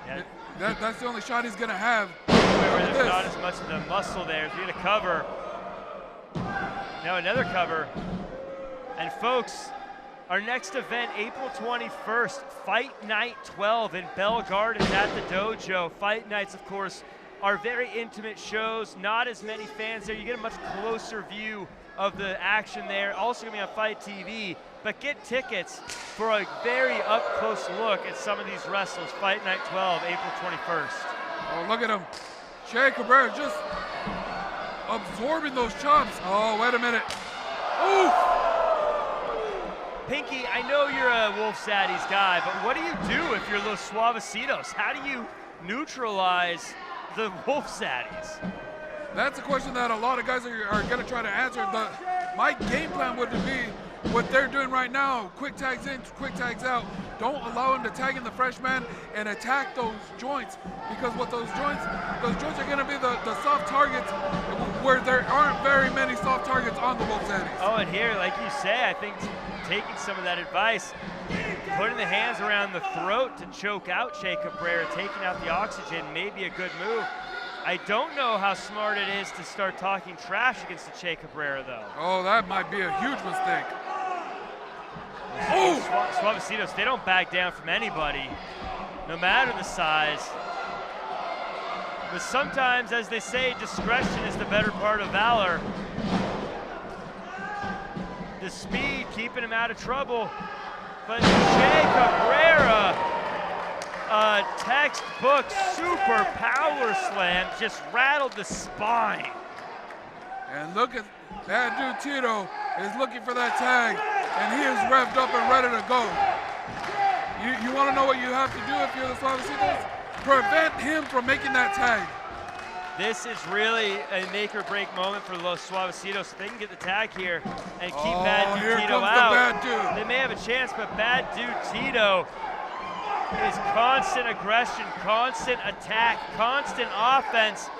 Yeah. That's the only shot he's going to have. Where there's not as much of the muscle there. If you get a cover. Now another cover. And folks, our next event, April 21st, Fight Night 12 in Bell Gardens at the Dojo. Fight Nights, of course, are very intimate shows. Not as many fans there. You get a much closer view of the action there. Also going to be on Fight TV. But get tickets for a very up-close look at some of these wrestlers. Fight Night 12, April 21st. Oh, look at him. Che Cabrera just absorbing those chops. Oh, wait a minute. Oof! Pinky, I know you're a Wolf Zaddies guy, but what do you do if you're Los Suavecitos? How do you neutralize the Wolf Zaddies? That's a question that a lot of guys are going to try to answer. My game plan would be what they're doing right now, quick tags in, quick tags out. Don't allow him to tag in the freshman and attack those joints, because what those joints are going to be the soft targets where there aren't very many soft targets on the Wolf Zaddies. Oh, and here, like you say, I think taking some of that advice, putting the hands around the throat to choke out Che Cabrera, taking out the oxygen may be a good move. I don't know how smart it is to start talking trash against the Che Cabrera, though. Oh, that might be a huge mistake. Oh! Suavecitos, they don't back down from anybody, no matter the size. But sometimes, as they say, discretion is the better part of valor. The speed, keeping him out of trouble. But Che Cabrera, a textbook super power slam, just rattled the spine. And look at that dude, Tito is looking for that tag, and he is revved up and ready to go. You want to know what you have to do if you're the Suavitos? Prevent him from making that tag. This is really a make or break moment for Los Suavecitos. If they can get the tag here and keep Bad Dude Tito out, they may have a chance, but Bad Dude Tito is constant aggression, constant attack, constant offense.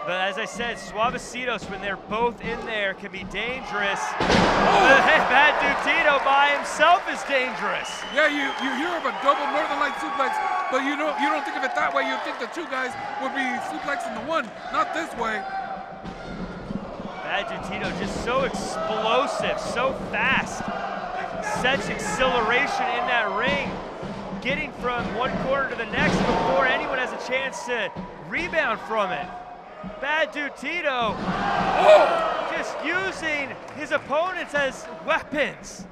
But as I said, Suavitos, when they're both in there, can be dangerous. But hey, Bad Dude Tito by himself is dangerous. Yeah, you hear of a double Northern Light suplex, but you don't think of it that way. You think the two guys would be suplexing the one, not this way. Bad Dude Tito just so explosive, so fast. Such acceleration in that ring. Getting from one corner to the next before anyone has a chance to rebound from it. Bad Dude Tito just using his opponents as weapons.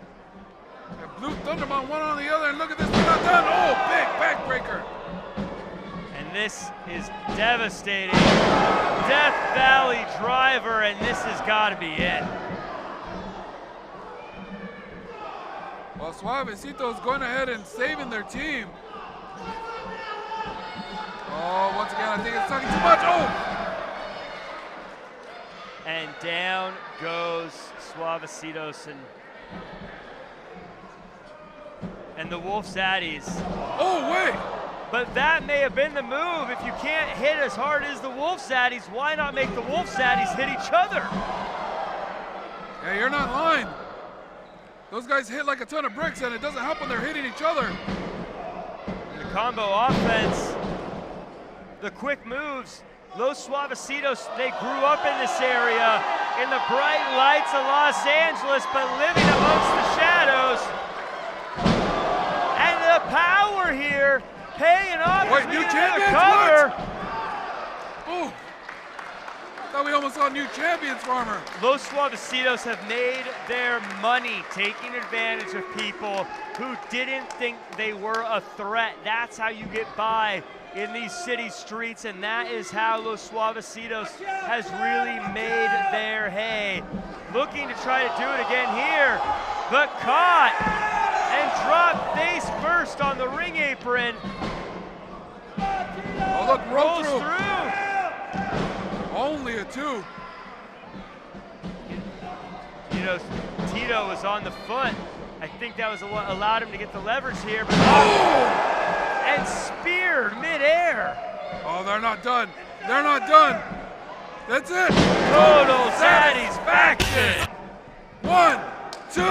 Blue Thunderbomb one on the other, and look at this, we're not done. Oh, big backbreaker. And this is devastating. Death Valley driver, and this has got to be it. Well, Suavecito's going ahead and saving their team. Oh, once again, I think it's talking too much. Oh! And down goes Suavitos and the Wolf Zaddies. Oh, wait! But that may have been the move. If you can't hit as hard as the Wolf Zaddies, why not make the Wolf Zaddies hit each other? Yeah, you're not lying. Those guys hit like a ton of bricks, and it doesn't help when they're hitting each other. And the combo offense, the quick moves. Los Suavecitos, they grew up in this area, in the bright lights of Los Angeles, but living amongst the shadows. And the power here, paying off. Wait, new champions? Cover. Oh, thought we almost saw new champions, Farmer. Los Suavecitos have made their money taking advantage of people who didn't think they were a threat. That's how you get by in these city streets, and that is how Los Suavecitos has really made their hay. Looking to try to do it again here, but caught and dropped face first on the ring apron. Oh, look, rolls through. Only a 2. You know, Tito was on the foot. I think that was what allowed him to get the leverage here. But and speared midair. Oh, they're not done. They're not done. That's it. Total satisfaction. 1, 2,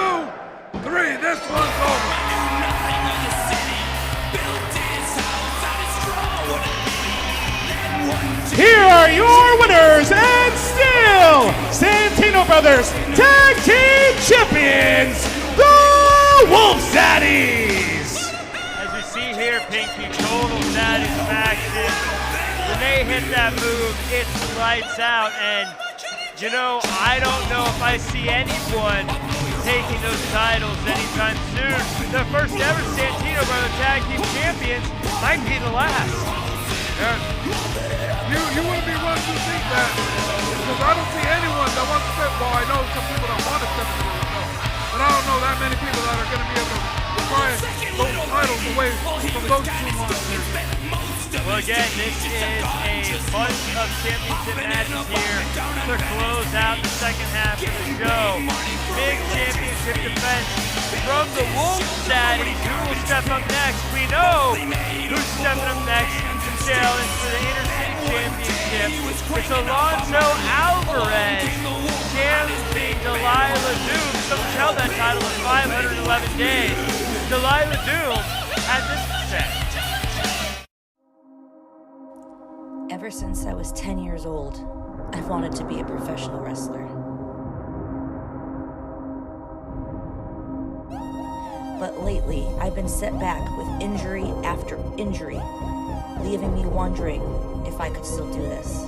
3. This one's over. Here are your winners and still Santino Brothers Tag Team Champions, the Wolf Zaddies. As we see here, Pinky, total satisfaction. When they hit that move, it's lights out. And, you know, I don't know if I see anyone taking those titles anytime soon. The first ever Santino Brothers Tag Team Champions might be the last. You wouldn't be wrong to think that, because I don't see anyone that wants to step. Well, I know some people that want to step into the ring, but I don't know that many people that are going to be able to pry those titles away from those two monsters. Well, again, this is a bunch of championship matches here to close out the second half of the show. Big championship defense from the Wolf Zaddies. Who will step up next? We know who's stepping up next to challenge for the Intercity Championship. It's Alonzo Alvarez challenging Delila Doom. Someone's held that title in 511 days. Delila Doom at this set. Ever since I was 10 years old, I've wanted to be a professional wrestler. But lately, I've been set back with injury after injury, leaving me wondering if I could still do this.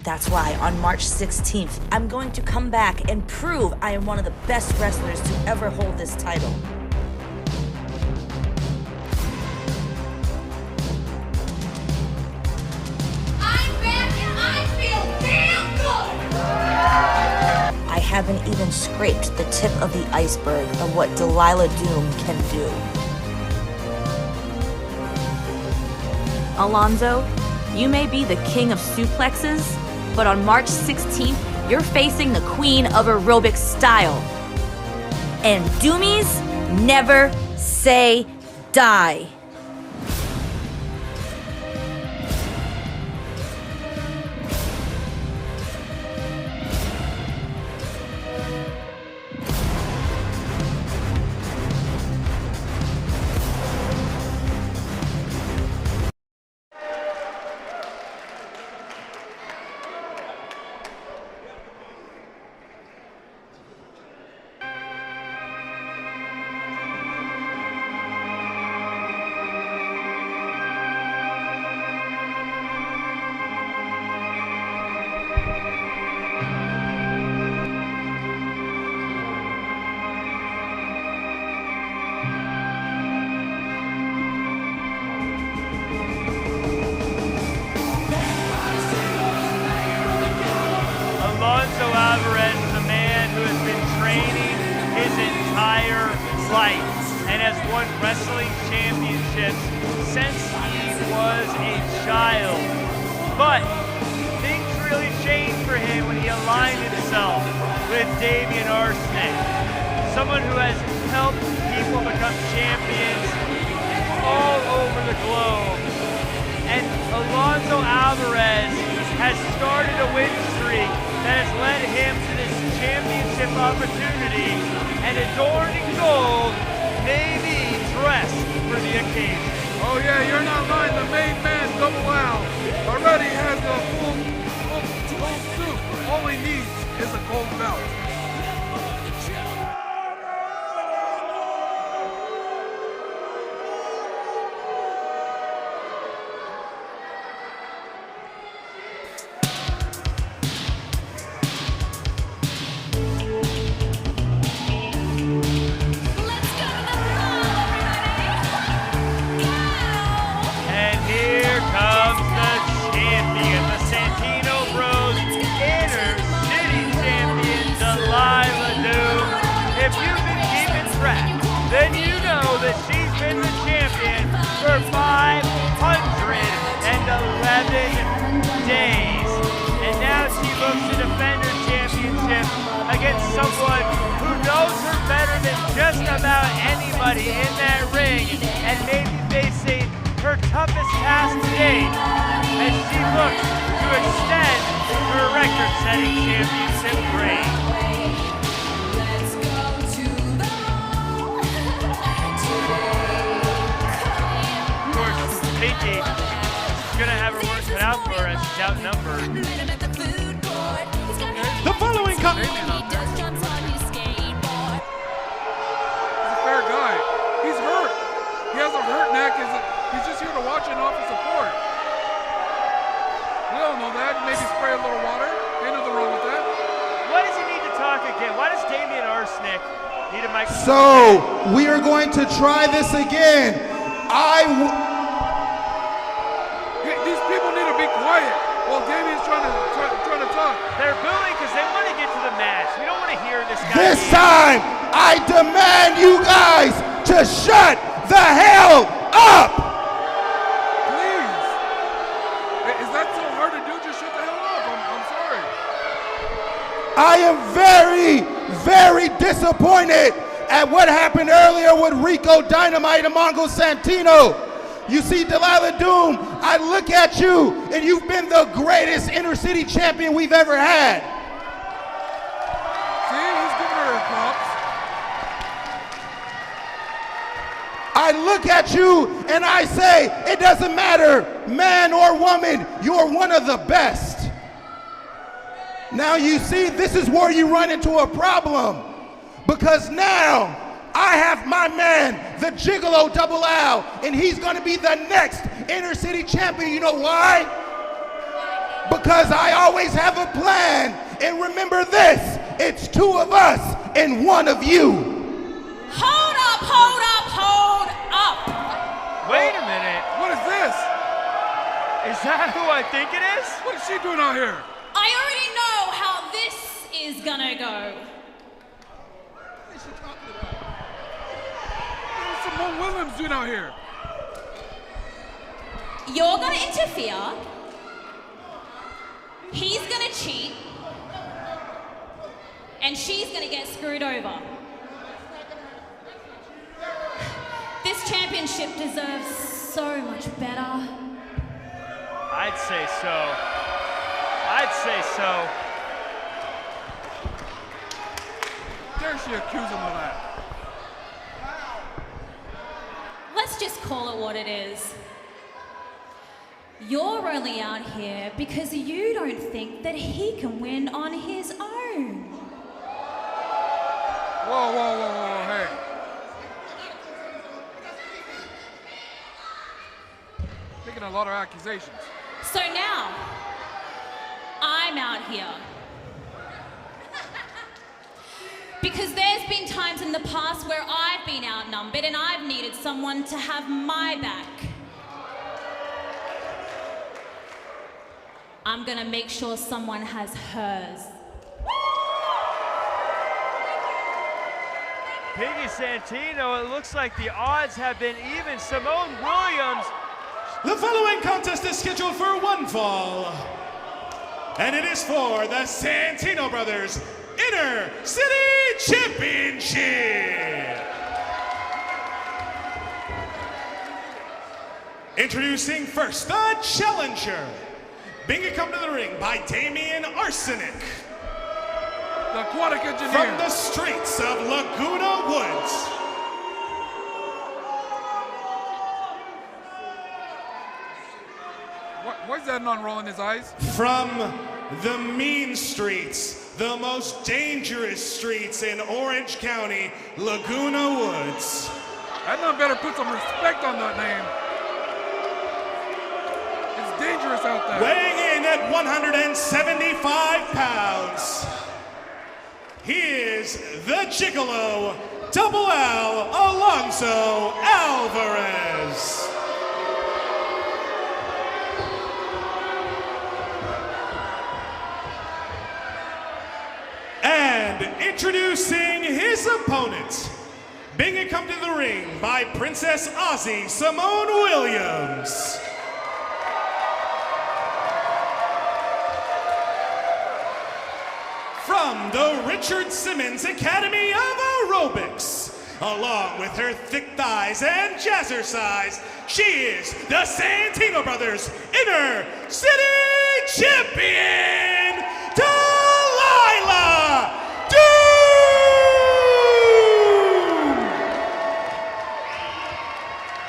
That's why on March 16th, I'm going to come back and prove I am one of the best wrestlers to ever hold this title. I haven't even scraped the tip of the iceberg of what Delila Doom can do. Alonzo, you may be the king of suplexes, but on March 16th, you're facing the queen of aerobic style. And Doomies never say die. won wrestling championships since he was a child. But things really changed for him when he aligned himself with Damian Arsenick, someone who has helped people become champions all over the globe. And Alonzo Alvarez has started a win streak that has led him to this championship opportunity and adorned in gold, maybe dressed for the occasion. Oh yeah, you're not lying. The main man, Double Al, already has a full suit. All he needs is a gold belt. And here comes the champion, the Santino Bros Inner City champion, Delila. If you've been keeping track, then you know that she's been the champion for 511 days. And now she looks to defend her championship against someone who knows her better than just about anybody in that ring, and maybe facing her toughest task to date as she looks to extend her record-setting championship reign. Of course, Pinky is gonna have her work cut out for her as she's outnumbered. The following He's a fair guy. He's hurt. He has a hurt neck. He's just here to watch and offer support. We all know that. Maybe spray a little water. Ain't nothing wrong with that. Why does he need to talk again? Why does Damian Arsenick need a microphone? So, we are going to try this again. These people need to be quiet while Damian's trying to talk. They're booing because they want to get to the match. We don't want to hear this guy. This time, I demand you guys to shut the hell up! Please. Is that so hard to do? Just shut the hell up. I'm sorry. I am very, very disappointed at what happened earlier with Rico Dynamite and Mongo Santino. You see, Delila Doom, I look at you, and you've been the greatest inner city champion we've ever had. See, he's giving her her props. I look at you, and I say, it doesn't matter, man or woman, you're one of the best. Now you see, this is where you run into a problem, because now, I have my man, the Gigolo Double Al, and he's gonna be the next inner city champion. You know why? Because I always have a plan. And remember this, it's two of us and one of you. Hold up, hold up, hold up. Wait a minute. What is this? Is that who I think it is? What is she doing out here? I already know how this is gonna go. What Williams doing out here? You're gonna interfere. He's gonna cheat. And she's gonna get screwed over. This championship deserves so much better. I'd say so. I'd say so. Dare she accuse him of that? Let's just call it what it is. You're only out here because you don't think that he can win on his own. Whoa, hey. Making a lot of accusations. So now, I'm out here. Because there's been times in the past where I've been outnumbered and I've needed someone to have my back. I'm gonna make sure someone has hers. Piggy Santino, it looks like the odds have been even. Simone Williams. The following contest is scheduled for one fall, and it is for the Santino Brothers Inner City Championship. Introducing first, the challenger. Being come to the ring by Damian Arsenick. The aquatic engineer. From the streets of Laguna Woods. Why is that not rolling his eyes? From the mean streets, the most dangerous streets in Orange County, Laguna Woods. That man better put some respect on that name. It's dangerous out there. Weighing in at 175 pounds, he is the Gigolo, Double L, Alonzo Alvarez. And introducing his opponent, being come to the ring by Princess Aussie Simone Williams. From the Richard Simmons Academy of Aerobics, along with her thick thighs and jazzercise, she is the Santino Brothers Inner City Champion, Delila Doom!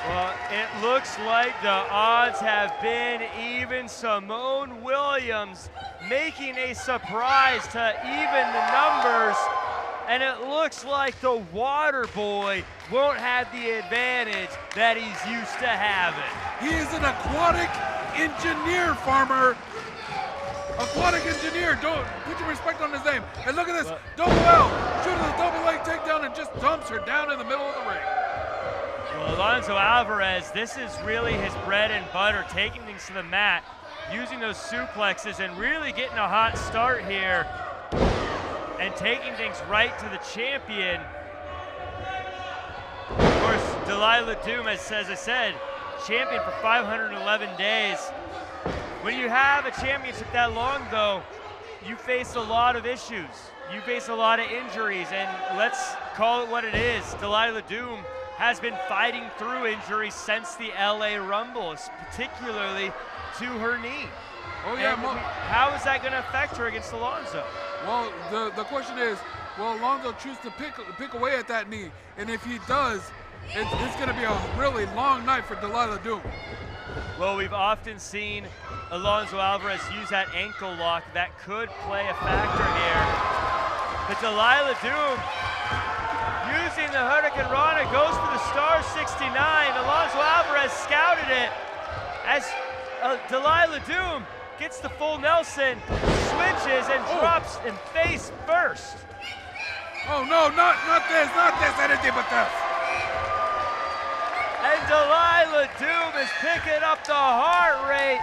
Well, it looks like the odds have been even. Simone Williams making a surprise to even the numbers, and it looks like the water boy won't have the advantage that he's used to having. He is an aquatic engineer, farmer. Aquatic engineer. Don't put your respect on his name. And look at this. Double L shooting the double leg takedown and just dumps her down in the middle of the ring. Well, Alonzo Alvarez, this is really his bread and butter, taking things to the mat, using those suplexes and really getting a hot start here and taking things right to the champion. Of course, Delila Doom, as I said, champion for 511 days. When you have a championship that long, though, you face a lot of issues. You face a lot of injuries, and let's call it what it is. Delila Doom has been fighting through injuries since the LA Rumble, particularly to her knee. Oh yeah. How is that going to affect her against Alonzo? Well, the question is, will Alonzo choose to pick away at that knee? And if he does, it's going to be a really long night for Delila Doom. Well, we've often seen Alonzo Alvarez use that ankle lock. That could play a factor here. But Delila Doom, using the Hurricane Rana, goes for the star 69. Alonzo Alvarez scouted it as Delila Doom gets the full Nelson, switches and drops him face first. Oh no, not this, anything but this. And Delila Doom is picking up the heart rate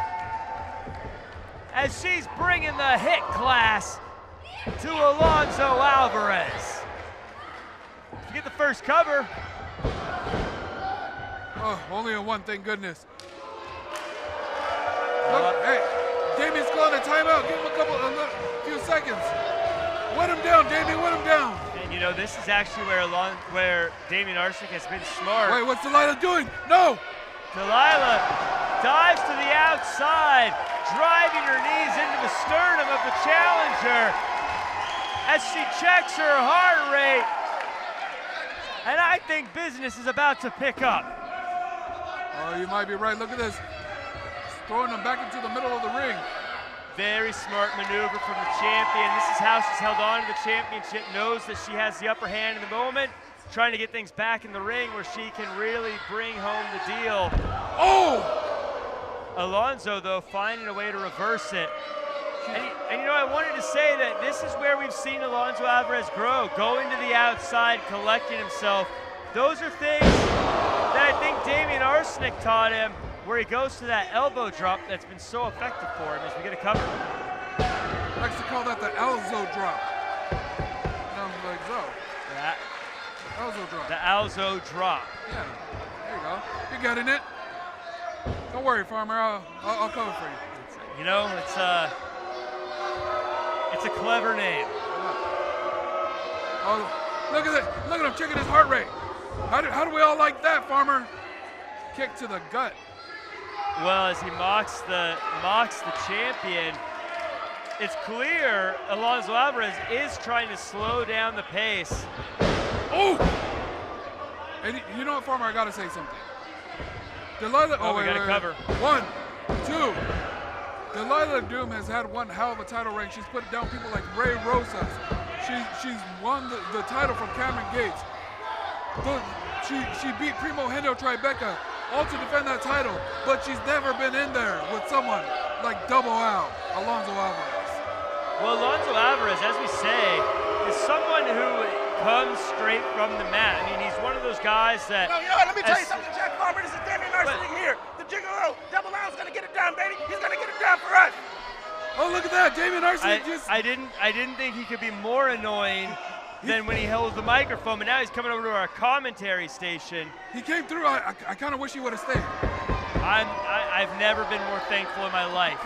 as she's bringing the hit class to Alonzo Alvarez. To get the first cover. Oh, only a one, thank goodness. Look, hey, Damian's calling a timeout. Give him a few seconds. Wet him down, Damian, wet him down. And you know, this is actually where Damian Arsenick has been smart. Wait, what's Delila doing? No! Delila dives to the outside, driving her knees into the sternum of the challenger as she checks her heart rate. And I think business is about to pick up. Oh, you might be right. Look at this. Throwing him back into the middle of the ring. Very smart maneuver from the champion. This is how she's held on to the championship, knows that she has the upper hand in the moment, trying to get things back in the ring where she can really bring home the deal. Oh! Alonzo, though, finding a way to reverse it. And you know, I wanted to say that this is where we've seen Alonzo Alvarez grow, going to the outside, collecting himself. Those are things that I think Damian Arsenick taught him, where he goes to that elbow drop that's been so effective for him as we get a cover. I like to call that the Alzo drop. Like so. Yeah. Alzo drop. The Alzo drop. Yeah, there you go. You're getting it. Don't worry, Farmer. I'll cover for you. You know, it's a clever name. Oh, look at it. Look at him checking his heart rate. How do we all like that, Farmer? Kick to the gut. Well, as he mocks the champion, it's clear Alonzo Alvarez is trying to slow down the pace. Oh! And you know what, Farmer? I gotta say something. Delila. Oh, we gotta cover. 1, 2. Delila Doom has had one hell of a title reign. She's put down people like Ray Rosas. She's won the title from Cameron Gates. She beat PRIMOHENIO TREBECCA all to defend that title, but she's never been in there with someone like Double Al, Alonzo Alvarez. Well, Alonzo Alvarez, as we say, is someone who comes straight from the mat. I mean, he's one of those guys that... No, you know what? Let me tell you something, Jack Farmer. This is Damian sitting here. The Gigolo, Double Al's gonna get it done, baby. He's gonna get it done for us. Oh, look at that, Damian Arsenick just... I didn't think he could be more annoying than when he held the microphone, but now he's coming over to our commentary station. He came through. I kind of wish he would have stayed. I've never been more thankful in my life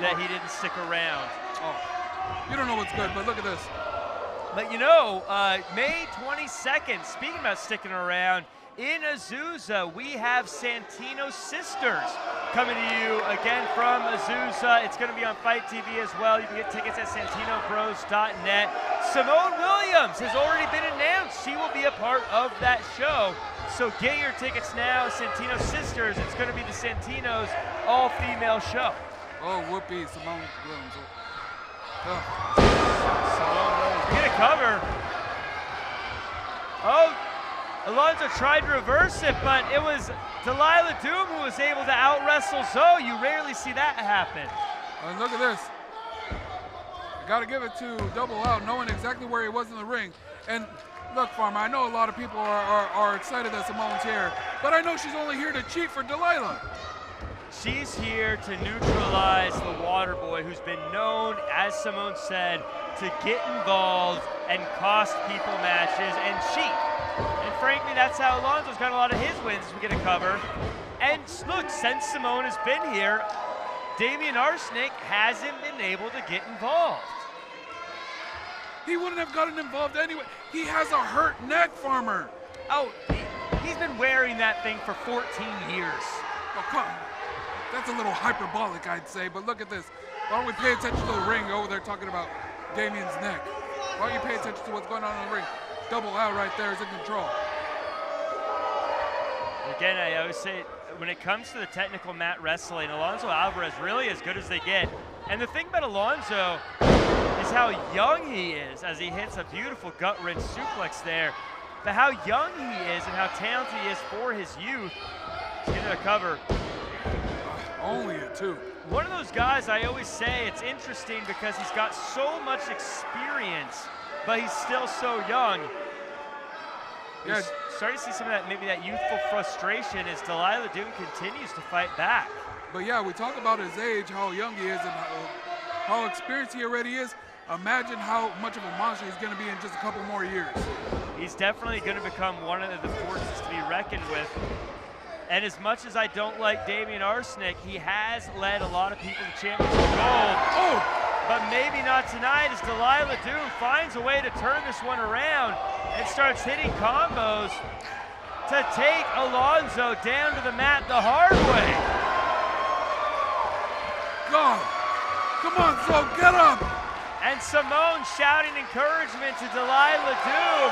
that he didn't stick around. Oh, you don't know what's good, but look at this. But you know, May 22nd, speaking about sticking around, in Azusa, we have Santino Sisters coming to you again from Azusa. It's going to be on Fight TV as well. You can get tickets at santinobros.net. Simone Williams has already been announced. She will be a part of that show. So get your tickets now. Santino Sisters. It's going to be the Santinos all-female show. Oh, whoopee, Simone Williams. Oh. Simone Williams. Get a cover. Oh. Alonzo tried to reverse it, but it was Delila Doom who was able to out-wrestle Zoe. You rarely see that happen. And look at this. I got to give it to Double Out, knowing exactly where he was in the ring. And look, Farmer, I know a lot of people are excited that Simone's here, but I know she's only here to cheat for Delila. She's here to neutralize the water boy, who's been known, as Simone said, to get involved and cost people matches and cheat. And frankly, that's how Alonzo's got a lot of his wins. We get a cover. And look, since Simone has been here, Damian Arsenick hasn't been able to get involved. He wouldn't have gotten involved anyway. He has a hurt neck, Farmer. Oh, he's been wearing that thing for 14 years. Oh, come on. That's a little hyperbolic, I'd say, but look at this. Why don't we pay attention to the ring over there talking about Damian's neck? Why don't you pay attention to what's going on in the ring? Double Out right there is in control. Again, I always say, when it comes to the technical mat wrestling, Alonzo Alvarez really as good as they get. And the thing about Alonzo is how young he is as he hits a beautiful gut wrench suplex there. But how young he is and how talented he is for his youth. He's getting a cover. Only a 2. One of those guys I always say it's interesting because he's got so much experience, but he's still so young. Yeah. You're starting to see some of that, maybe that youthful frustration as Delila Doom continues to fight back. But yeah, we talk about his age, how young he is, and how experienced he already is. Imagine how much of a monster he's going to be in just a couple more years. He's definitely going to become one of the forces to be reckoned with. And as much as I don't like Damian Arsenick, he has led a lot of people to championship gold. Oh! But maybe not tonight as Delila Doom finds a way to turn this one around and starts hitting combos to take Alonzo down to the mat the hard way. God, come on, Zo, get up! And Simone shouting encouragement to Delila Doom.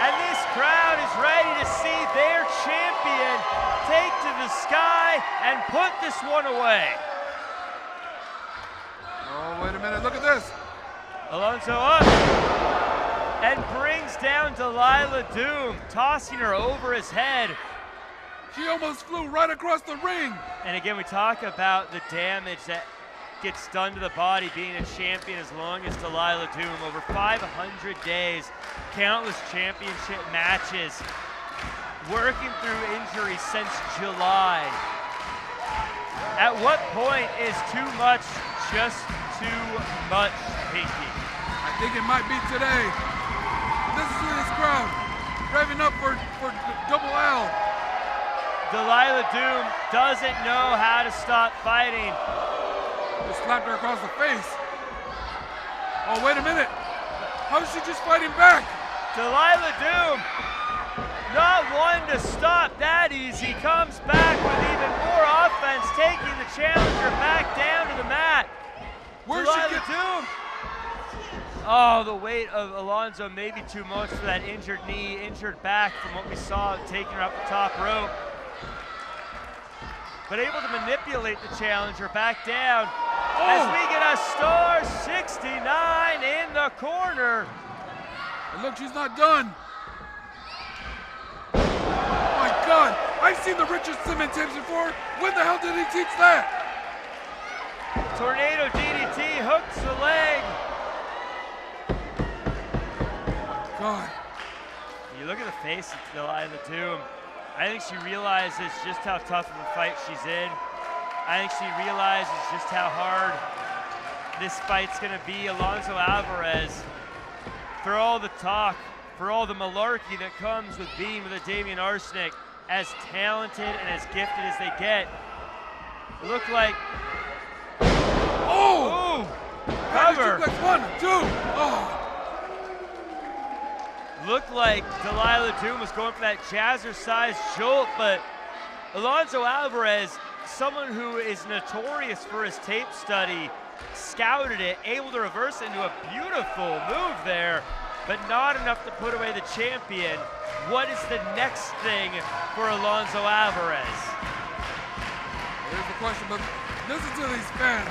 And this crowd is ready to see their champion take to the sky and put this one away. Oh, wait a minute, look at this. Alonzo up and brings down Delila Doom, tossing her over his head. She almost flew right across the ring. And again, we talk about the damage that gets done to the body being a champion as long as Delila Doom. Over 500 days, countless championship matches, working through injuries since July. At what point is too much just too much, Pinky? I think it might be today. listen to this crowd revving up for Double L. Delila Doom doesn't know how to stop fighting. Just slapped her across the face. Oh, wait a minute. How is she just fighting back? Delila Doom, not one to stop that easy, comes back with even more offense, taking the challenger back down to the mat. Where's Delila Doom? Oh, the weight of Alonzo may be too much for that injured knee, injured back from what we saw taking her up the top rope. But able to manipulate the challenger back down as we get a star 69 in the corner. And look, she's not done. Oh my God, I've seen the Richard Simmons tapes before. When the hell did he teach that? Tornado DDT hooks the leg. God. You look at the face of Delila Doom. I think she realizes just how tough of a fight she's in. I think she realizes just how hard this fight's gonna be. Alonzo Alvarez, for all the talk, for all the malarkey that comes with being with a Damian Arsenick, as talented and as gifted as they get, look like, oh! Cover! Like 1, 2, oh! Looked like Delila Doom was going for that jazzercise jolt, but Alonzo Alvarez, someone who is notorious for his tape study, scouted it, able to reverse it into a beautiful move there, but not enough to put away the champion. What is the next thing for Alonzo Alvarez? Here's the question, but listen to these fans.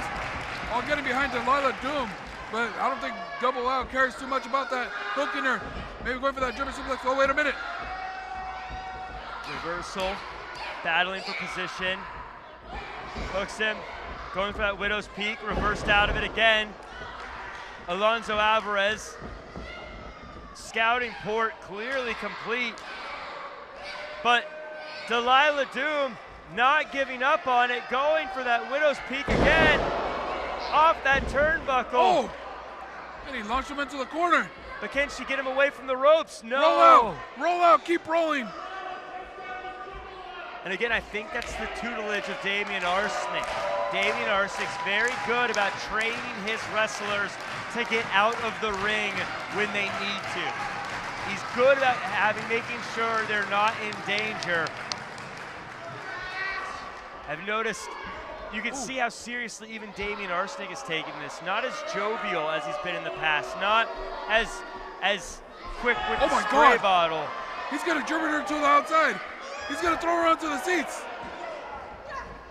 All getting behind Delila Doom, but I don't think Double L cares too much about that hook in her. Maybe going for that German suplex. Oh, wait a minute. Reversal, battling for position. Hooks him, going for that Widow's Peak, reversed out of it again. Alonzo Alvarez, scouting port clearly complete. But Delila Doom not giving up on it, going for that Widow's Peak again. Off that turnbuckle. Oh! And he launched him into the corner. But can she get him away from the ropes? No. Roll out, keep rolling. And again, I think that's the tutelage of Damian Arsenick. Damian Arsenick's very good about training his wrestlers to get out of the ring when they need to. He's good about making sure they're not in danger. I've noticed, you can see how seriously even Damian Arsenick is taking this. Not as jovial as he's been in the past. Not as quick with the spray bottle. He's gonna German her to the outside. He's gonna throw her onto the seats.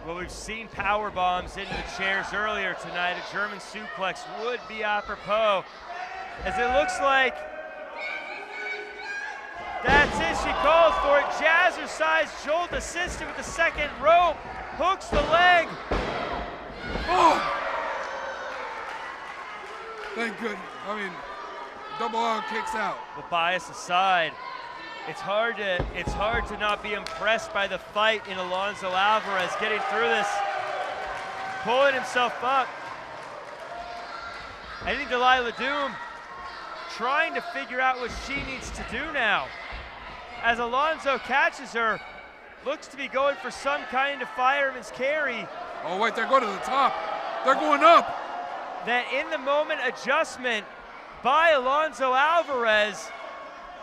Well, we've seen power bombs into the chairs earlier tonight. A German suplex would be apropos. As it looks like that's it, she calls for it. Jazzercise jolt assisted with the second rope. Hooks the leg. Oh! Thank goodness. I mean, Double L kicks out. Well, bias aside, it's hard to not be impressed by the fight in Alonzo Alvarez getting through this, pulling himself up. I think Delila Doom trying to figure out what she needs to do now. As Alonzo catches her, looks to be going for some kind of fireman's carry. Oh wait, they're going to the top. They're going up. That in the moment adjustment by Alonzo Alvarez,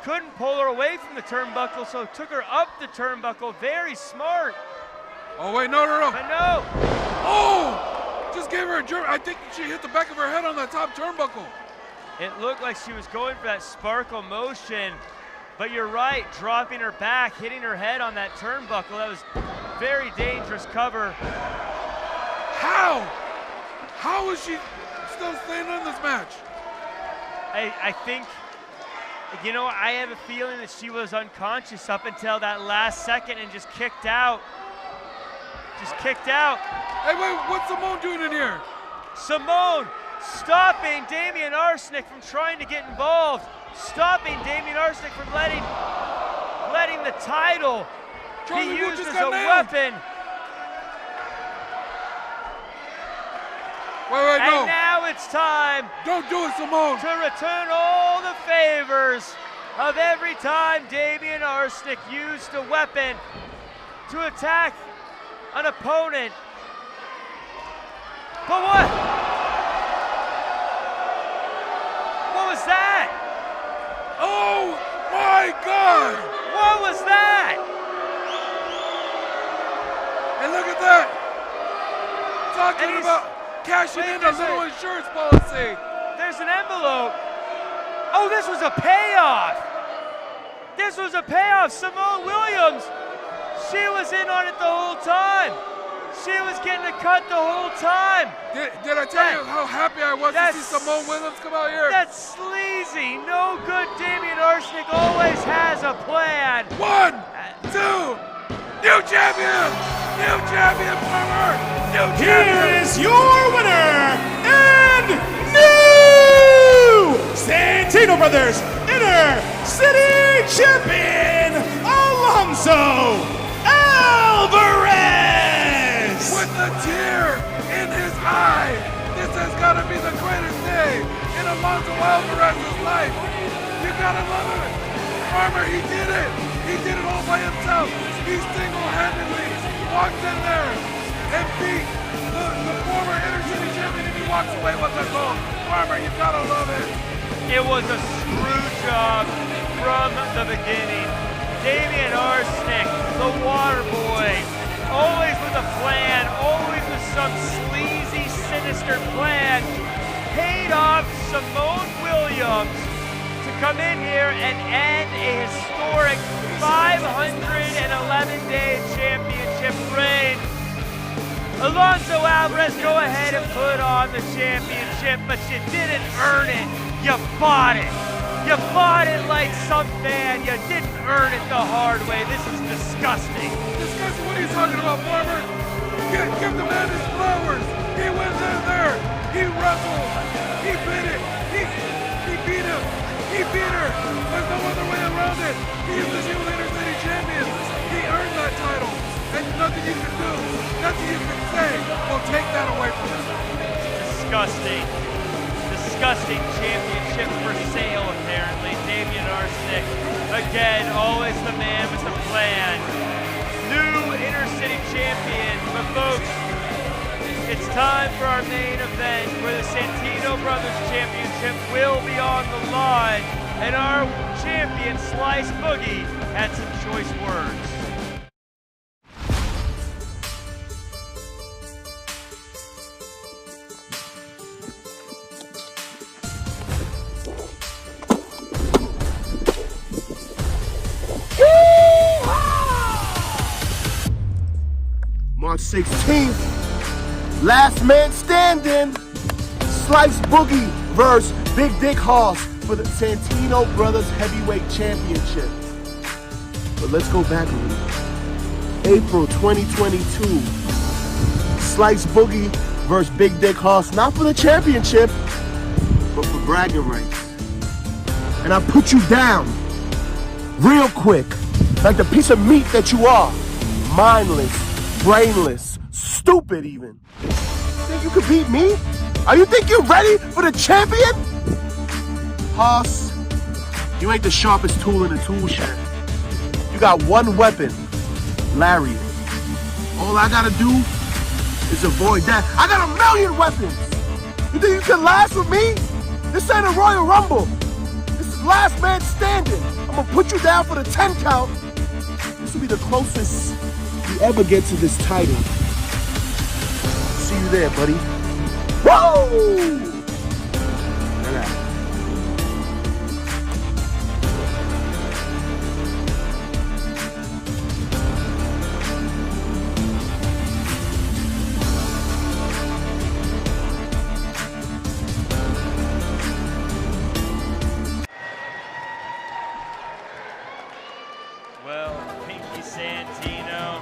couldn't pull her away from the turnbuckle, so took her up the turnbuckle. Very smart. Oh wait, no. But no. Oh! Just gave her a jerk. I think she hit the back of her head on that top turnbuckle. It looked like she was going for that sparkle motion, but you're right, dropping her back, hitting her head on that turnbuckle. That was very dangerous cover. How? How is she still staying in this match? I think, you know, I have a feeling that she was unconscious up until that last second and just kicked out. Hey, wait, what's Simone doing in here? Simone stopping Damian Arsenick from trying to get involved. Stopping Damian Arsenick from letting the title be used as a weapon. Wait, and now it's time. Don't do it, Simone. To return all the favors of every time Damian Arsenick used a weapon to attack an opponent. But what? What was that? Oh my God! What was that? And look at that! Talking about cashing in a little insurance policy. There's an envelope. Oh, this was a payoff. This was a payoff. Simone Williams, she was in on it the whole time. She was getting a cut the whole time. Did I tell you how happy I was to see Simone Williams come out here? That's sleazy. No good Damian Arsenick always has a plan. 1, 2, new champion! New champion, Farmer! New champion! Here is your winner and new Santino Brothers Inner City Champion, Alonzo Alvarez! With a tear in his eye, this has got to be the greatest day in Alonzo Alvarez's life. You gotta love it. Farmer, he did it. He did it all by himself. He single-handedly walked in there and beat the former Inner City champion, and he walks away with the gold. Farmer, you gotta love it. It was a screw job from the beginning. Damian Arsenick, the water boy, always with a plan, always with some sleazy, sinister plan, paid off Simone Williams to come in here and end a historic 511-day championship reign. Alonzo Alvarez, go ahead and put on the championship, but you didn't earn it. You bought it. You bought it like some fan. You didn't earn it the hard way. This is disgusting. Disgusting? What are you talking about, Farmer? Give the man his flowers. He went in there. He wrestled. He beat it. He beat him. He beat her. There's no other way around it. He is the new Inner City champion. He earned that title. And nothing you can do, nothing you can say will take that away from him. Disgusting. Disgusting championship for sale, apparently. Damian Arsenick, again, always the man with the plan. New Inner City champion. But folks, it's time for our main event where the Santino Brothers Championship will be on the line. And our champion, Slice Boogie, had some choice words. March 16th, last man standing, Slice Boogie versus Big Dick Hoss for the Santino Brothers Heavyweight Championship. But let's go back a little. April 2022, Slice Boogie versus Big Dick Hoss, not for the championship, but for bragging rights. And I put you down real quick, like the piece of meat that you are, mindless, brainless, stupid even. You think you could beat me? Are you think you're ready for the champion? Hoss, you ain't the sharpest tool in the tool shed. You got one weapon, lariat. All I gotta do is avoid that. I got a million weapons. You think you can last with me? This ain't a Royal Rumble. This is last man standing. I'm gonna put you down for the 10 count. This will be the closest you ever get to this title. See you there, buddy. Whoa! Well, Pinky Santino,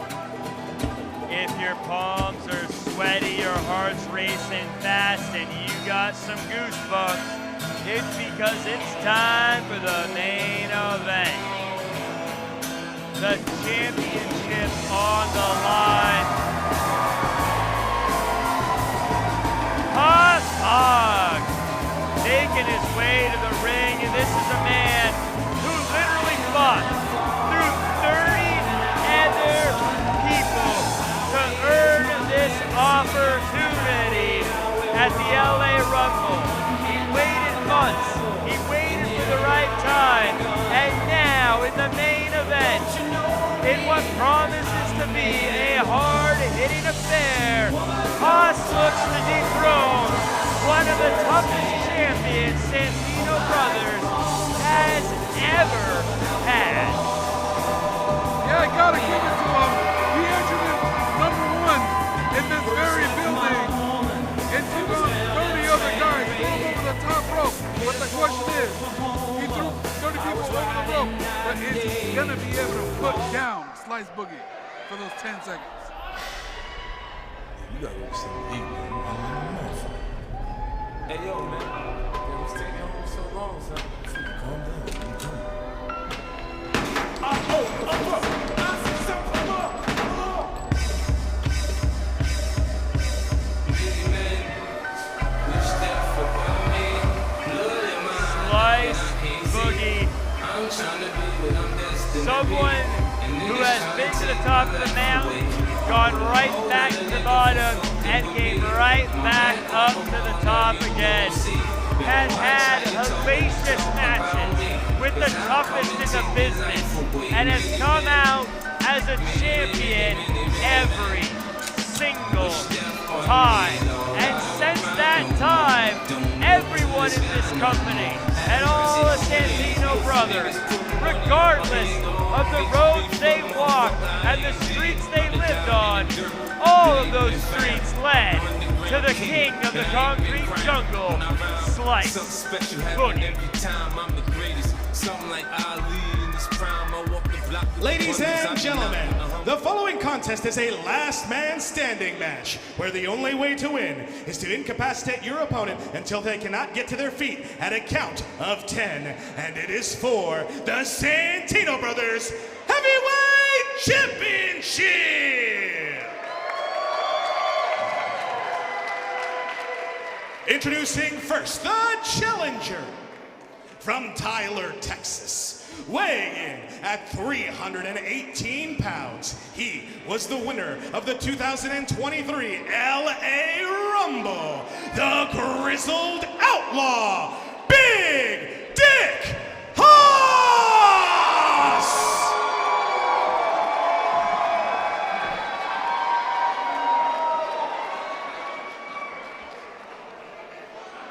if your palms are sweaty, your heart's racing fast, and you got some goosebumps, it's because it's time for the main event. The championship on the line. HOGG making his way to the ring, and this is a man who He waited for the right time. And now in the main event, in what promises to be a hard-hitting affair, Haas looks to dethrone one of the toughest champions Santino Brothers has ever had. Yeah, I gotta give it to him. He entered in #1 in this very building. And took on 30 other guys, threw him over the top rope. But the question is, he threw 30 people over the rope, but is he gonna be able to put down Slice Boogie for those 10 seconds? You gotta go see the heat, man. Hey, yo, man. It was taking home so long, son. Calm down. Calm down. Slice Boogie, someone who has been to the top of the mountain, gone right back to the bottom, and came right back up to the top again. Has had hellacious matches with the toughest in the business, and has come out as a champion every single time. And since that time, everyone in this company and all the Santino brothers, regardless of the roads they walked and the streets they lived on, all of those streets led to the king of the concrete jungle, Slice Boogie. Ladies and gentlemen, the following contest is a last man standing match where the only way to win is to incapacitate your opponent until they cannot get to their feet at a count of 10. And it is for the Santino Brothers Heavyweight Championship. Introducing first, the challenger from Tyler, Texas. Weighing in at 318 pounds, he was the winner of the 2023 LA Rumble, the Grizzled Outlaw, Big Dick Haas!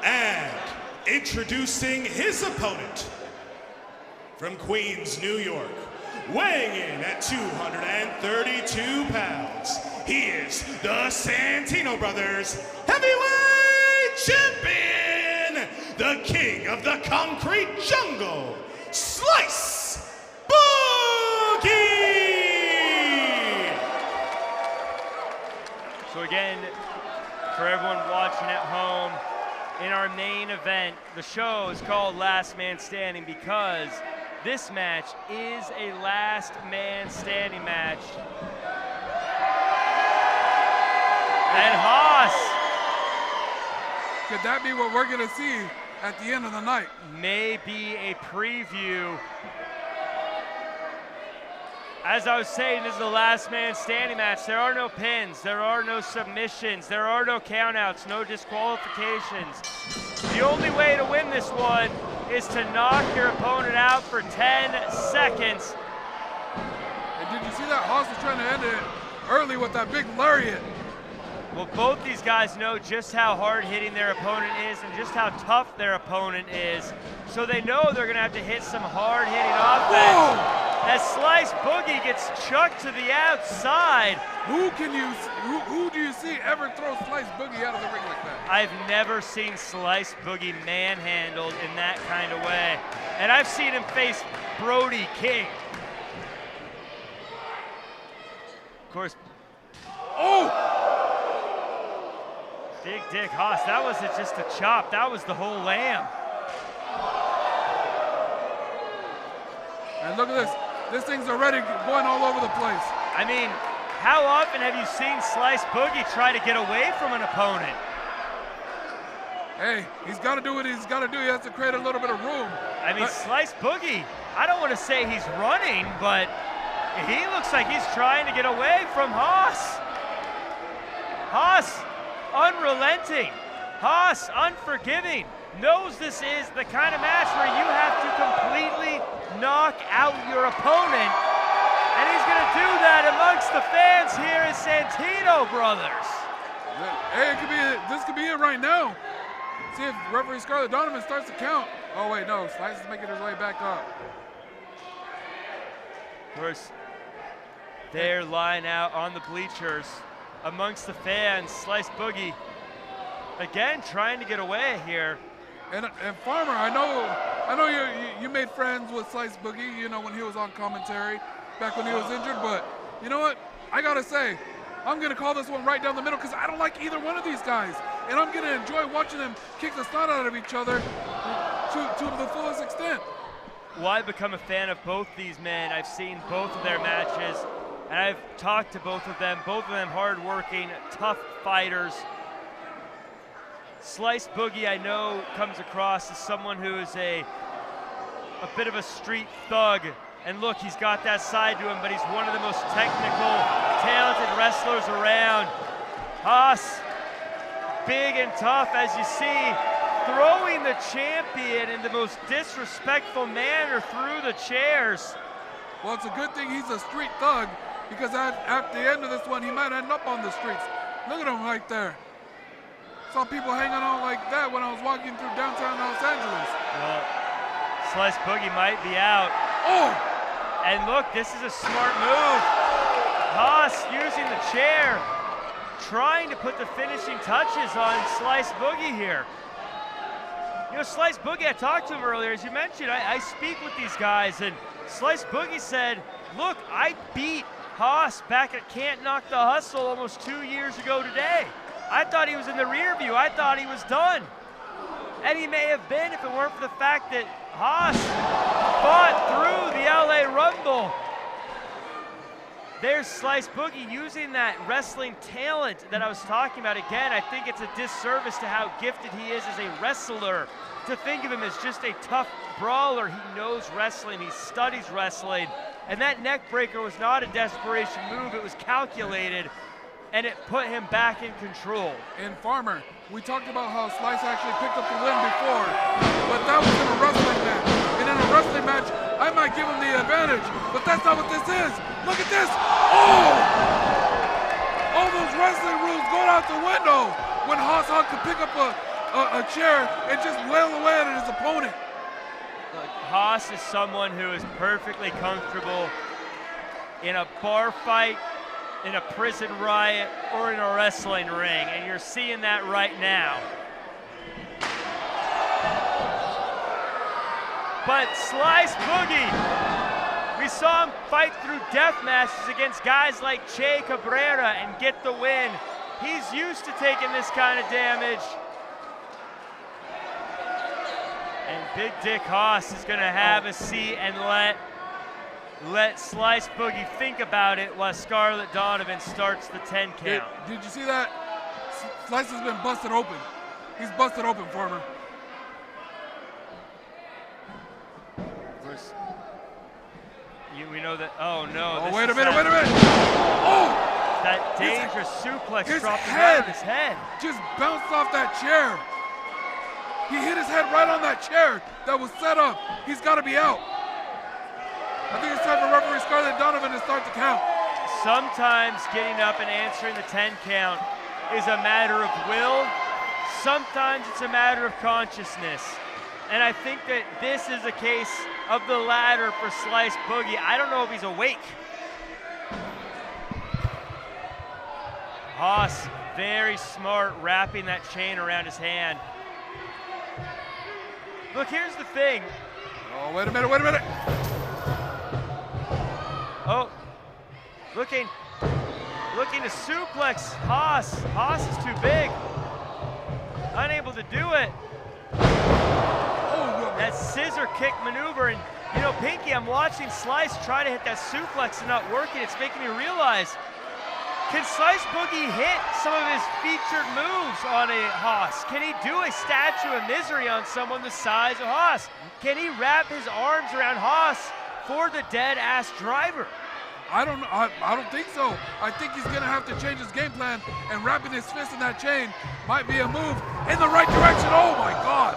And introducing his opponent, from Queens, New York, weighing in at 232 pounds, he is the Santino Brothers Heavyweight Champion, the king of the concrete jungle, Slice Boogie! So again, for everyone watching at home, in our main event, the show is called Last Man Standing because this match is a last man standing match. And Haas. Could that be what we're gonna see at the end of the night? May be a preview. As I was saying, this is the last man standing match. There are no pins, there are no submissions, there are no countouts, no disqualifications. The only way to win this one is to knock your opponent out for 10 seconds. And did you see that Haas was trying to end it early with that big lariat? Well, both these guys know just how hard-hitting their opponent is and just how tough their opponent is. So they know they're gonna have to hit some hard-hitting offense. Whoa! As Slice Boogie gets chucked to the outside. Who do you see ever throw Slice Boogie out of the ring like that? I've never seen Slice Boogie manhandled in that kind of way. And I've seen him face Brody King. Of course. Oh! Big Dick Haas, that wasn't just a chop, that was the whole lamb. And look at this. This thing's already going all over the place. I mean, how often have you seen Slice Boogie try to get away from an opponent? Hey, he's got to do what he's got to do. He has to create a little bit of room. I mean, Slice Boogie, I don't want to say he's running, but he looks like he's trying to get away from Haas. Haas, unrelenting. Haas, unforgiving. knows this is the kind of match where you have to completely knock out your opponent. And he's going to do that amongst the fans here at Santino Brothers. Hey, this could be it right now. See if referee Scarlett Donovan starts to count. Oh wait, no, Slice is making his way back up. Of course, they're lying out on the bleachers amongst the fans. Slice Boogie, again, trying to get away here. And Farmer, I know you made friends with Slice Boogie, you know, when he was on commentary, back when he was injured, but you know what? I gotta say, I'm gonna call this one right down the middle because I don't like either one of these guys. And I'm gonna enjoy watching them kick the snot out of each other to the fullest extent. Well, I've become a fan of both these men. I've seen both of their matches, and I've talked to both of them hard-working, tough fighters. Slice Boogie, I know, comes across as someone who is a bit of a street thug. And look, he's got that side to him, but he's one of the most technical, talented wrestlers around. Haas, big and tough, as you see, throwing the champion in the most disrespectful manner through the chairs. Well, it's a good thing he's a street thug, because at the end of this one, he might end up on the streets. Look at him right there. Saw people hanging out like that when I was walking through downtown Los Angeles. Well, Slice Boogie might be out. Oh! And look, this is a smart move. Haas using the chair, trying to put the finishing touches on Slice Boogie here. You know, Slice Boogie, I talked to him earlier, as you mentioned, I speak with these guys, and Slice Boogie said, look, I beat Haas back at Can't Knock the Hustle almost 2 years ago today. I thought he was in the rear view. I thought he was done. And he may have been if it weren't for the fact that Haas fought through the LA Rumble. There's Slice Boogie using that wrestling talent that I was talking about. Again, I think it's a disservice to how gifted he is as a wrestler. To think of him as just a tough brawler. He knows wrestling, he studies wrestling. And that neck breaker was not a desperation move, it was calculated. And it put him back in control. And Farmer, we talked about how Slice actually picked up the win before, but that was in a wrestling match. And in a wrestling match, I might give him the advantage, but that's not what this is. Look at this. Oh! All those wrestling rules going out the window when Haas could pick up a chair and just wail away at his opponent. Look, Haas is someone who is perfectly comfortable in a bar fight, in a prison riot, or in a wrestling ring, and you're seeing that right now. But Slice Boogie, we saw him fight through death matches against guys like Che Cabrera and get the win. He's used to taking this kind of damage. And Big Dick Haas is gonna have a seat and let Slice Boogie think about it while Scarlett Donovan starts the 10 count. Did you see that? Slice has been busted open. He's busted open, Farmer. We know that, oh no. Oh, wait a minute. Oh! That dangerous suplex dropped head on his head. Just bounced off that chair. He hit his head right on that chair that was set up. He's got to be out. I think it's time for referee Scarlett Donovan to start the count. Sometimes getting up and answering the 10 count is a matter of will. Sometimes it's a matter of consciousness. And I think that this is a case of the latter for Slice Boogie. I don't know if he's awake. Haas, very smart, wrapping that chain around his hand. Look, here's the thing. Oh, wait a minute. Oh, looking to suplex Haas. Haas is too big. Unable to do it. That scissor kick maneuver, and you know, Pinky, I'm watching Slice try to hit that suplex and not working. It's making me realize, can Slice Boogie hit some of his featured moves on a Haas? Can he do a Statue of Misery on someone the size of Haas? Can he wrap his arms around Haas for the dead-ass driver? I don't think so. I think he's gonna have to change his game plan, and wrapping his fist in that chain might be a move in the right direction. Oh my God!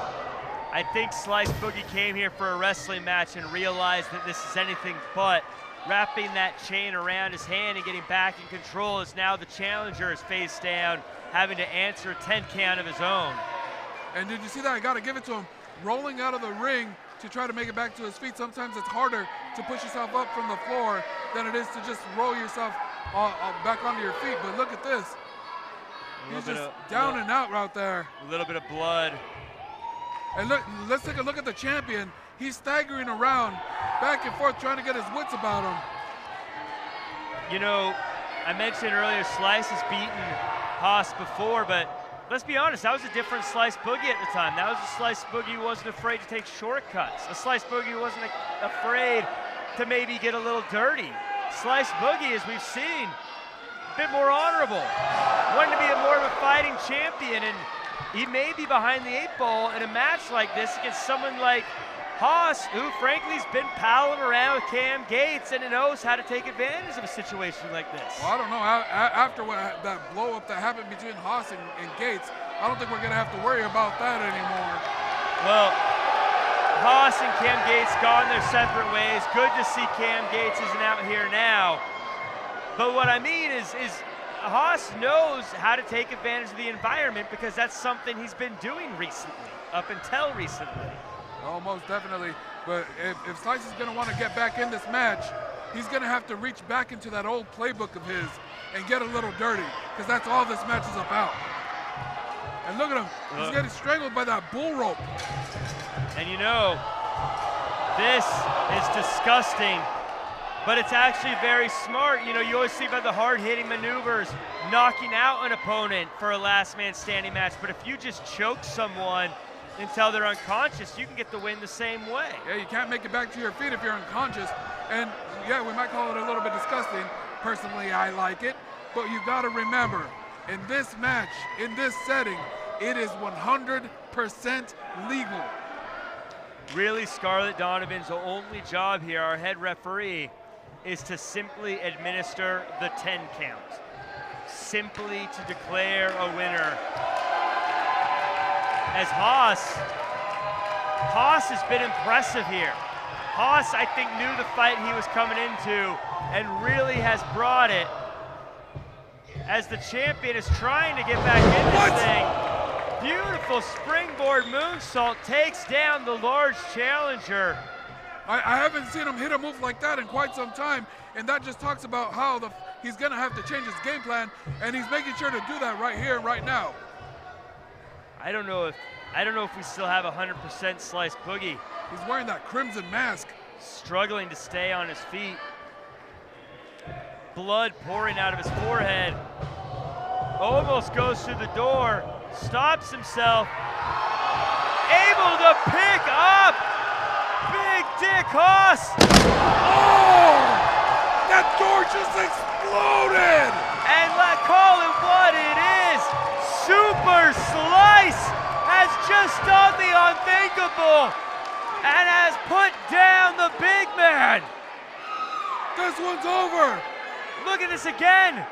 I think Slice Boogie came here for a wrestling match and realized that this is anything but. Wrapping that chain around his hand and getting back in control as now the challenger is face down, having to answer a 10 count of his own. And did you see that? I got to give it to him. Rolling out of the ring to try to make it back to his feet. Sometimes it's harder to push yourself up from the floor than it is to just roll yourself back onto your feet. But look at this. He's just down and out right there. A little bit of blood. And look, let's take a look at the champion. He's staggering around, back and forth, trying to get his wits about him. You know, I mentioned earlier Slice has beaten Haas before, but let's be honest, that was a different Slice Boogie at the time. That was a Slice Boogie who wasn't afraid to take shortcuts. A Slice Boogie who wasn't afraid to maybe get a little dirty. Slice Boogie, as we've seen, a bit more honorable. Wanted to be more of a fighting champion, and he may be behind the 8-ball in a match like this against someone like Haas, who frankly has been palling around with Cam Gates and knows how to take advantage of a situation like this. Well, I don't know. After that blow-up that happened between Haas and Gates, I don't think we're going to have to worry about that anymore. Well, Haas and Cam Gates gone their separate ways. Good to see Cam Gates isn't out here now. But what I mean is Haas knows how to take advantage of the environment because that's something he's been doing recently, up until recently. Oh, most definitely. But if Slice is going to want to get back in this match, he's going to have to reach back into that old playbook of his and get a little dirty, because that's all this match is about. And look at him. He's getting strangled by that bull rope. And you know, this is disgusting, but it's actually very smart. You know, you always see about the hard-hitting maneuvers, knocking out an opponent for a last man standing match, but if you just choke someone until they're unconscious, you can get the win the same way. Yeah, you can't make it back to your feet if you're unconscious. And yeah, we might call it a little bit disgusting. Personally, I like it. But you gotta remember, in this match, in this setting, it is 100% legal. Really, Scarlett Donovan's only job here, our head referee, is to simply administer the 10 count. Simply to declare a winner. As Haas has been impressive here. Haas, I think, knew the fight he was coming into and really has brought it. As the champion is trying to get back in this thing. Beautiful springboard moonsault takes down the large challenger. I haven't seen him hit a move like that in quite some time, and that just talks about how he's gonna have to change his game plan, and he's making sure to do that right here, right now. I don't know if we still have 100% Slice Boogie. He's wearing that crimson mask. Struggling to stay on his feet. Blood pouring out of his forehead. Almost goes through the door. Stops himself. Able to pick up Big Dick Haas. Oh! That door just exploded! And call it what it is. Super Slice has just done the unthinkable and has put down the big man. This one's over. Look at this again.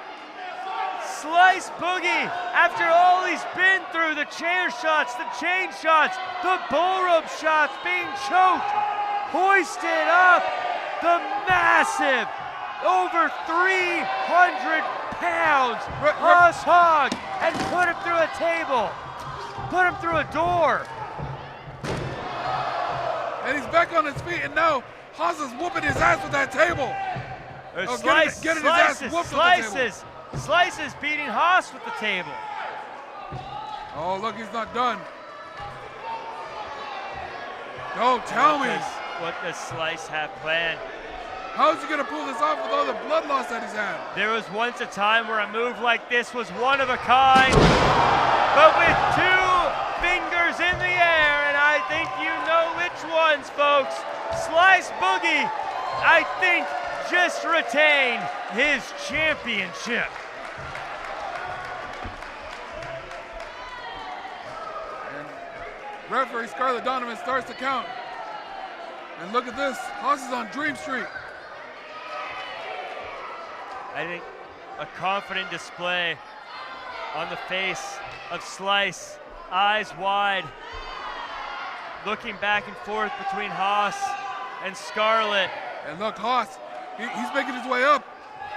Slice Boogie, after all he's been through, the chair shots, the chain shots, the bull rope shots, being choked, hoisted up, the massive, over 300 pounds, Haas HOGG, and put him through a table, put him through a door. And he's back on his feet, and now Haas is whooping his ass with that table. Slices beating Haas with the table. Oh, look, he's not done. Don't tell me. What does Slice have planned? How's he gonna pull this off with all the blood loss that he's had? There was once a time where a move like this was one of a kind, but with 2 fingers in the air, and I think you know which ones, folks. Slice Boogie, I think, just retained his championship. And referee Scarlett Donovan starts to count. And look at this, Haas is on Dream Street. I think a confident display on the face of Slice, eyes wide. looking back and forth between Haas and Scarlett. And look, Haas, he's making his way up.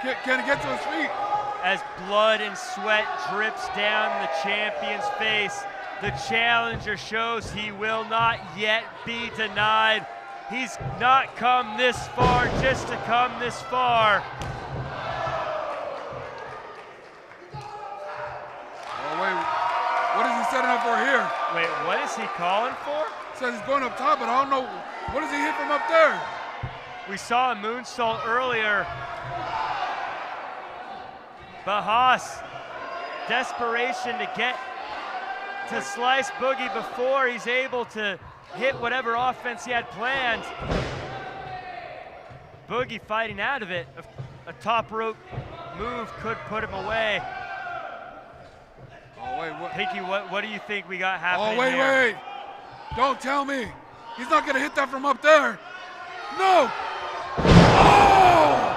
Can he get to his feet? As blood and sweat drips down the champion's face, the challenger shows he will not yet be denied. He's not come this far just to come this far. Oh, wait. What is he setting up for here? Wait, what is he calling for? Says he's going up top, but I don't know. What does he hit from up there? We saw a moonsault earlier. But Haas, desperation to get to slice Boogie before he's able to hit whatever offense he had planned. Boogie fighting out of it. A top rope move could put him away. Oh, wait, what? Pinky, what do you think we got happening Oh, wait, here? wait. Don't tell me. He's not going to hit that from up there. No. Oh!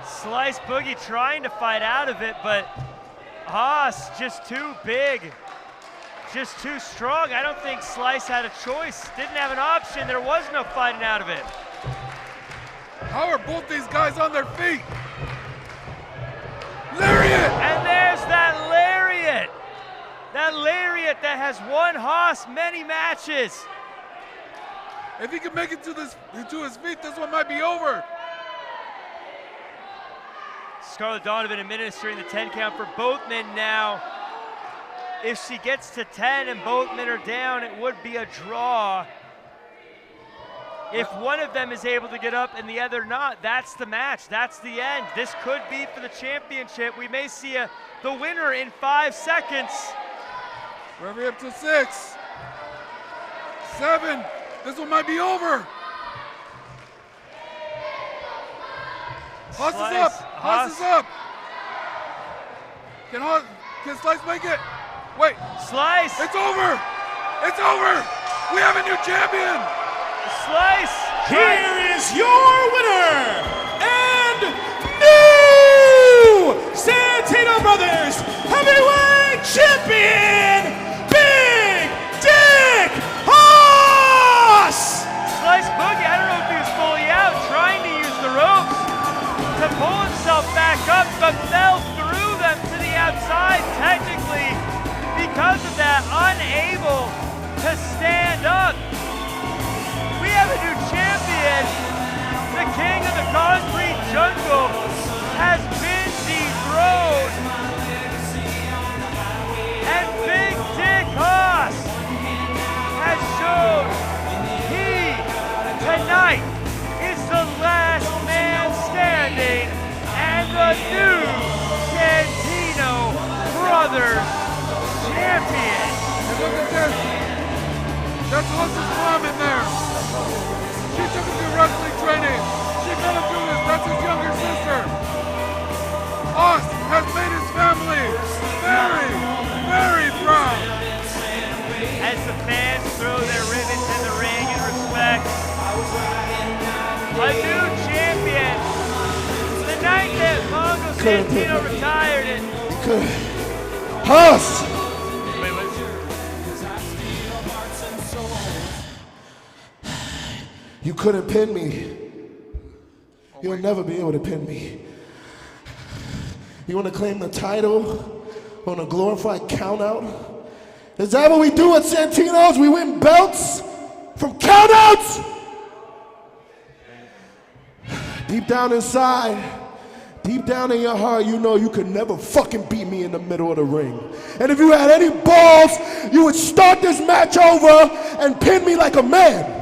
Slice Boogie trying to fight out of it, but Haas just too big, just too strong. I don't think Slice had a choice, didn't have an option. There was no fighting out of it. How are both these guys on their feet? Lariat! And there's that lariat. That lariat that has won Haas many matches. If he can make it to his feet, this one might be over. Scarlett Donovan administering the 10 count for both men now. If she gets to 10 and both men are down, it would be a draw. If one of them is able to get up and the other not, that's the match. That's the end. This could be for the championship. We may see the winner in 5 seconds. We're up to 6, 7. This one might be over. Haas is up. Haas is up. Can Slice make it? Wait. Slice. It's over. It's over. We have a new champion. Slice. Here is your winner and new Santino Brothers Heavyweight Champion, Big Dick Haas! Slice Boogie, I don't know if he was fully out, trying to use the ropes to pull himself back up, but fell through them to the outside, technically, because of that, unable to stand up. We have a new champion. The king of the concrete jungle has been dethroned. And Big Dick Haas has shown he, tonight, is the last man standing and the new Santino Brothers champion. And look at this. That's Haas's mom in there. She took him through wrestling training. She got him through this. That's his younger sister. Haas has made his family very, very proud. As the fans throw their ribbons in the ring in respect, a new champion. The night that Mongo Santino retired it. Haas! Wait, what? You couldn't pin me. You'll never be able to pin me. You want to claim the title on a glorified countout? Is that what we do at Santino's? We win belts from countouts? Deep down inside, deep down in your heart, you know you could never fucking beat me in the middle of the ring. And if you had any balls, you would start this match over and pin me like a man.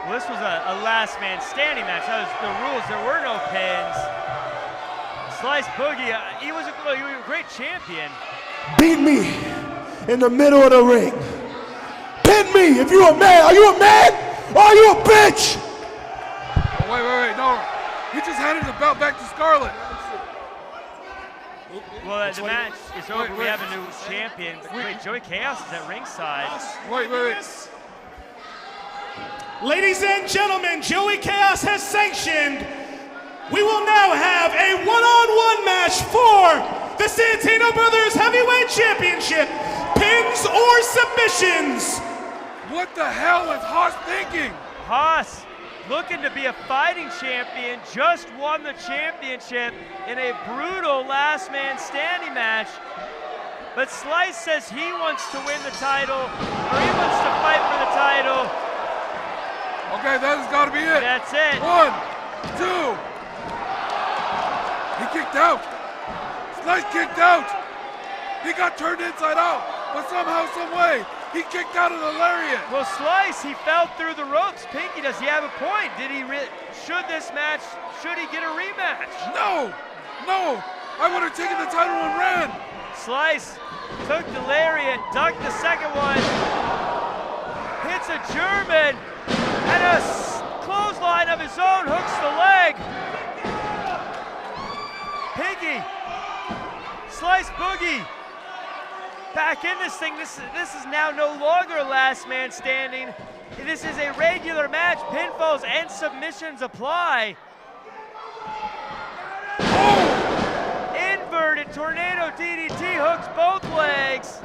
Well, this was a last man standing match. That was the rules. There were no pins. Slice Boogie, he was a great champion. Beat me in the middle of the ring. Pin me if you're a man. Are you a man or are you a bitch? Oh, wait, no. He just handed the belt back to Scarlett. Well, the match is over. We have a new champion. Wait, Joey Chaos is at ringside. Wait. Ladies and gentlemen, Joey Chaos has sanctioned. We will now have a one-on-one match for the Santino Brothers Heavyweight Championship. Pins or submissions. What the hell is Haas thinking? Haas, looking to be a fighting champion, just won the championship in a brutal last man standing match. But Slice says he wants to win the title, or he wants to fight for the title. Okay, that has got to be it. That's it. 1, 2. He kicked out. Slice kicked out. He got turned inside out, but somehow, some way, he kicked out of the lariat. Well, Slice, he fell through the ropes. Pinky, does he have a point? Should he get a rematch? No, I would have taken the title and ran. Slice took the lariat, ducked the second one, hits a German, and a clothesline of his own hooks the leg. Pinky, Slice Boogie, back in this thing. This is now no longer last man standing. This is a regular match. Pinfalls and submissions apply. Inverted tornado DDT hooks both legs.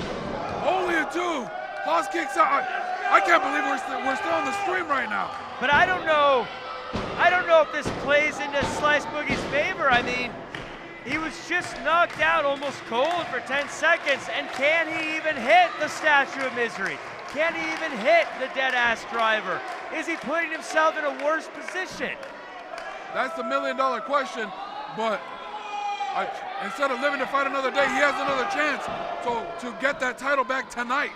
Only a 2. Haas kicks out. I can't believe we're still on the stream right now. But I don't know if this plays into Slice Boogie's favor. I mean, he was just knocked out almost cold for 10 seconds, and can he even hit the Statue of Misery? Can he even hit the dead-ass driver? Is he putting himself in a worse position? That's the $1 million question, but instead of living to fight another day, he has another chance to get that title back tonight.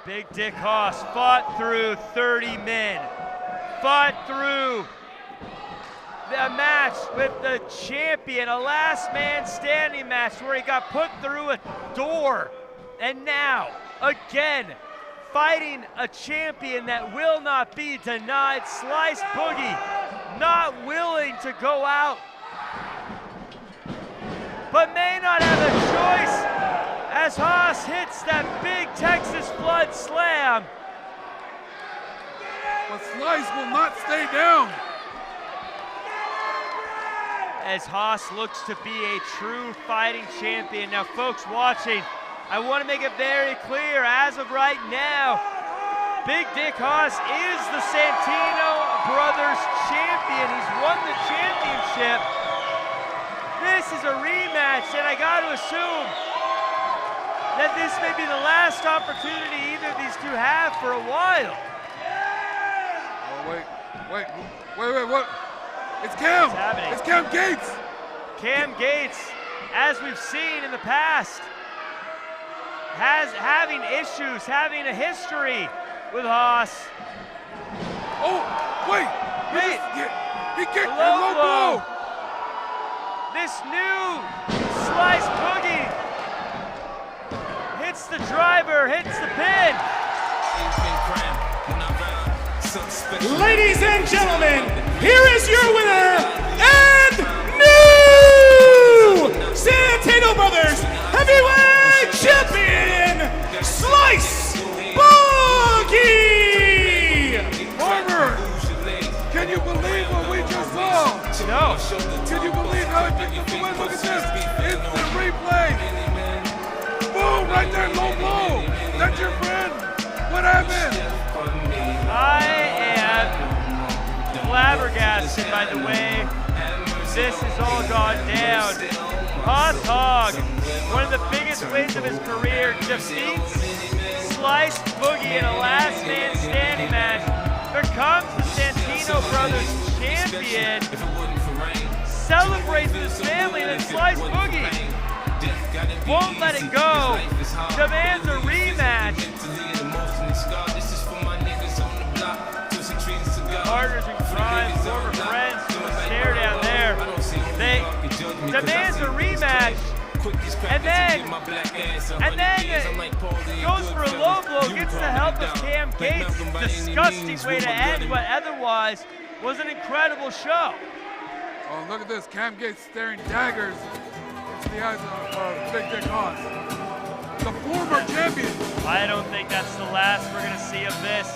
Big Dick Haas fought through 30 men, fought through a match with the champion, a last man standing match where he got put through a door, and now, again, fighting a champion that will not be denied. Slice Boogie not willing to go out, but may not have a choice as Haas hits that big Texas Flood slam. But Slice will not stay down. As Haas looks to be a true fighting champion. Now, folks watching, I want to make it very clear, as of right now, Big Dick Haas is the Santino Brothers champion. He's won the championship. This is a rematch, and I got to assume that this may be the last opportunity either of these two have for a while. Oh, wait, what? It's Cam! What's happening? It's Cam Gates! Cam Gates, as we've seen in the past, having issues, having a history with Haas. Oh, wait! He kicked a low blow! This new Slice Boogie hits the driver, hits the pin. Ladies and gentlemen, here is your winner and new Santino Brothers Heavyweight Champion, Slice Boogie! Farmer, can you believe what we just saw? No. Can you believe how he picked up the win? Look at this. Instant replay. Boom, right there, low blow. That's your friend. What happened? I am flabbergasted by the way this has all gone down. HOGG, one of the biggest wins of his career, defeats Slice Boogie in a last man standing match, becomes the Santino Brothers champion, celebrates with his family, and then Slice Boogie won't let it go, demands a rematch. Partners in crime, former friends, doing a stare down there. They demands a rematch, and then goes for a low blow, gets the help of Cam Gates. Disgusting way to end what otherwise was an incredible show. Oh, look at this. Cam Gates staring daggers into the eyes of Big Dick Haas, the former champion. I don't think that's the last we're going to see of this.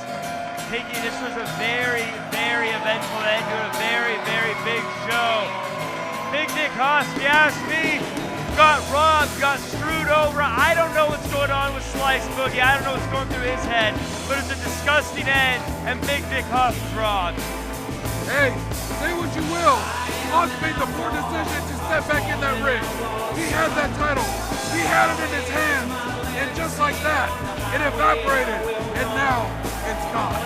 Pinky, this was a very, very eventful end to a very, very big show. Big Dick Haas, if you ask me, got robbed, got screwed over. I don't know what's going on with Slice Boogie. I don't know what's going through his head. but it's a disgusting end, and Big Dick Hoss drawn. Hey, say what you will. Hoss made the poor decision to step back in that ring. He had that title. He had it in his hands. And just like that, it evaporated. And now, it's gone.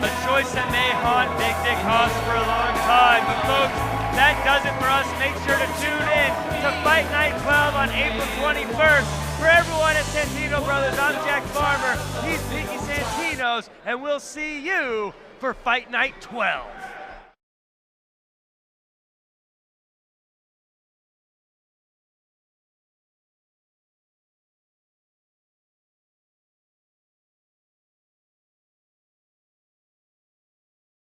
A choice that may haunt Big Dick Hoss for a long time. But folks, that does it for us. Make sure to tune in to Fight Night 12 on April 21st. For everyone at Santino Brothers, I'm Jack Farmer. He's Pinky Santinos. And we'll see you for Fight Night 12.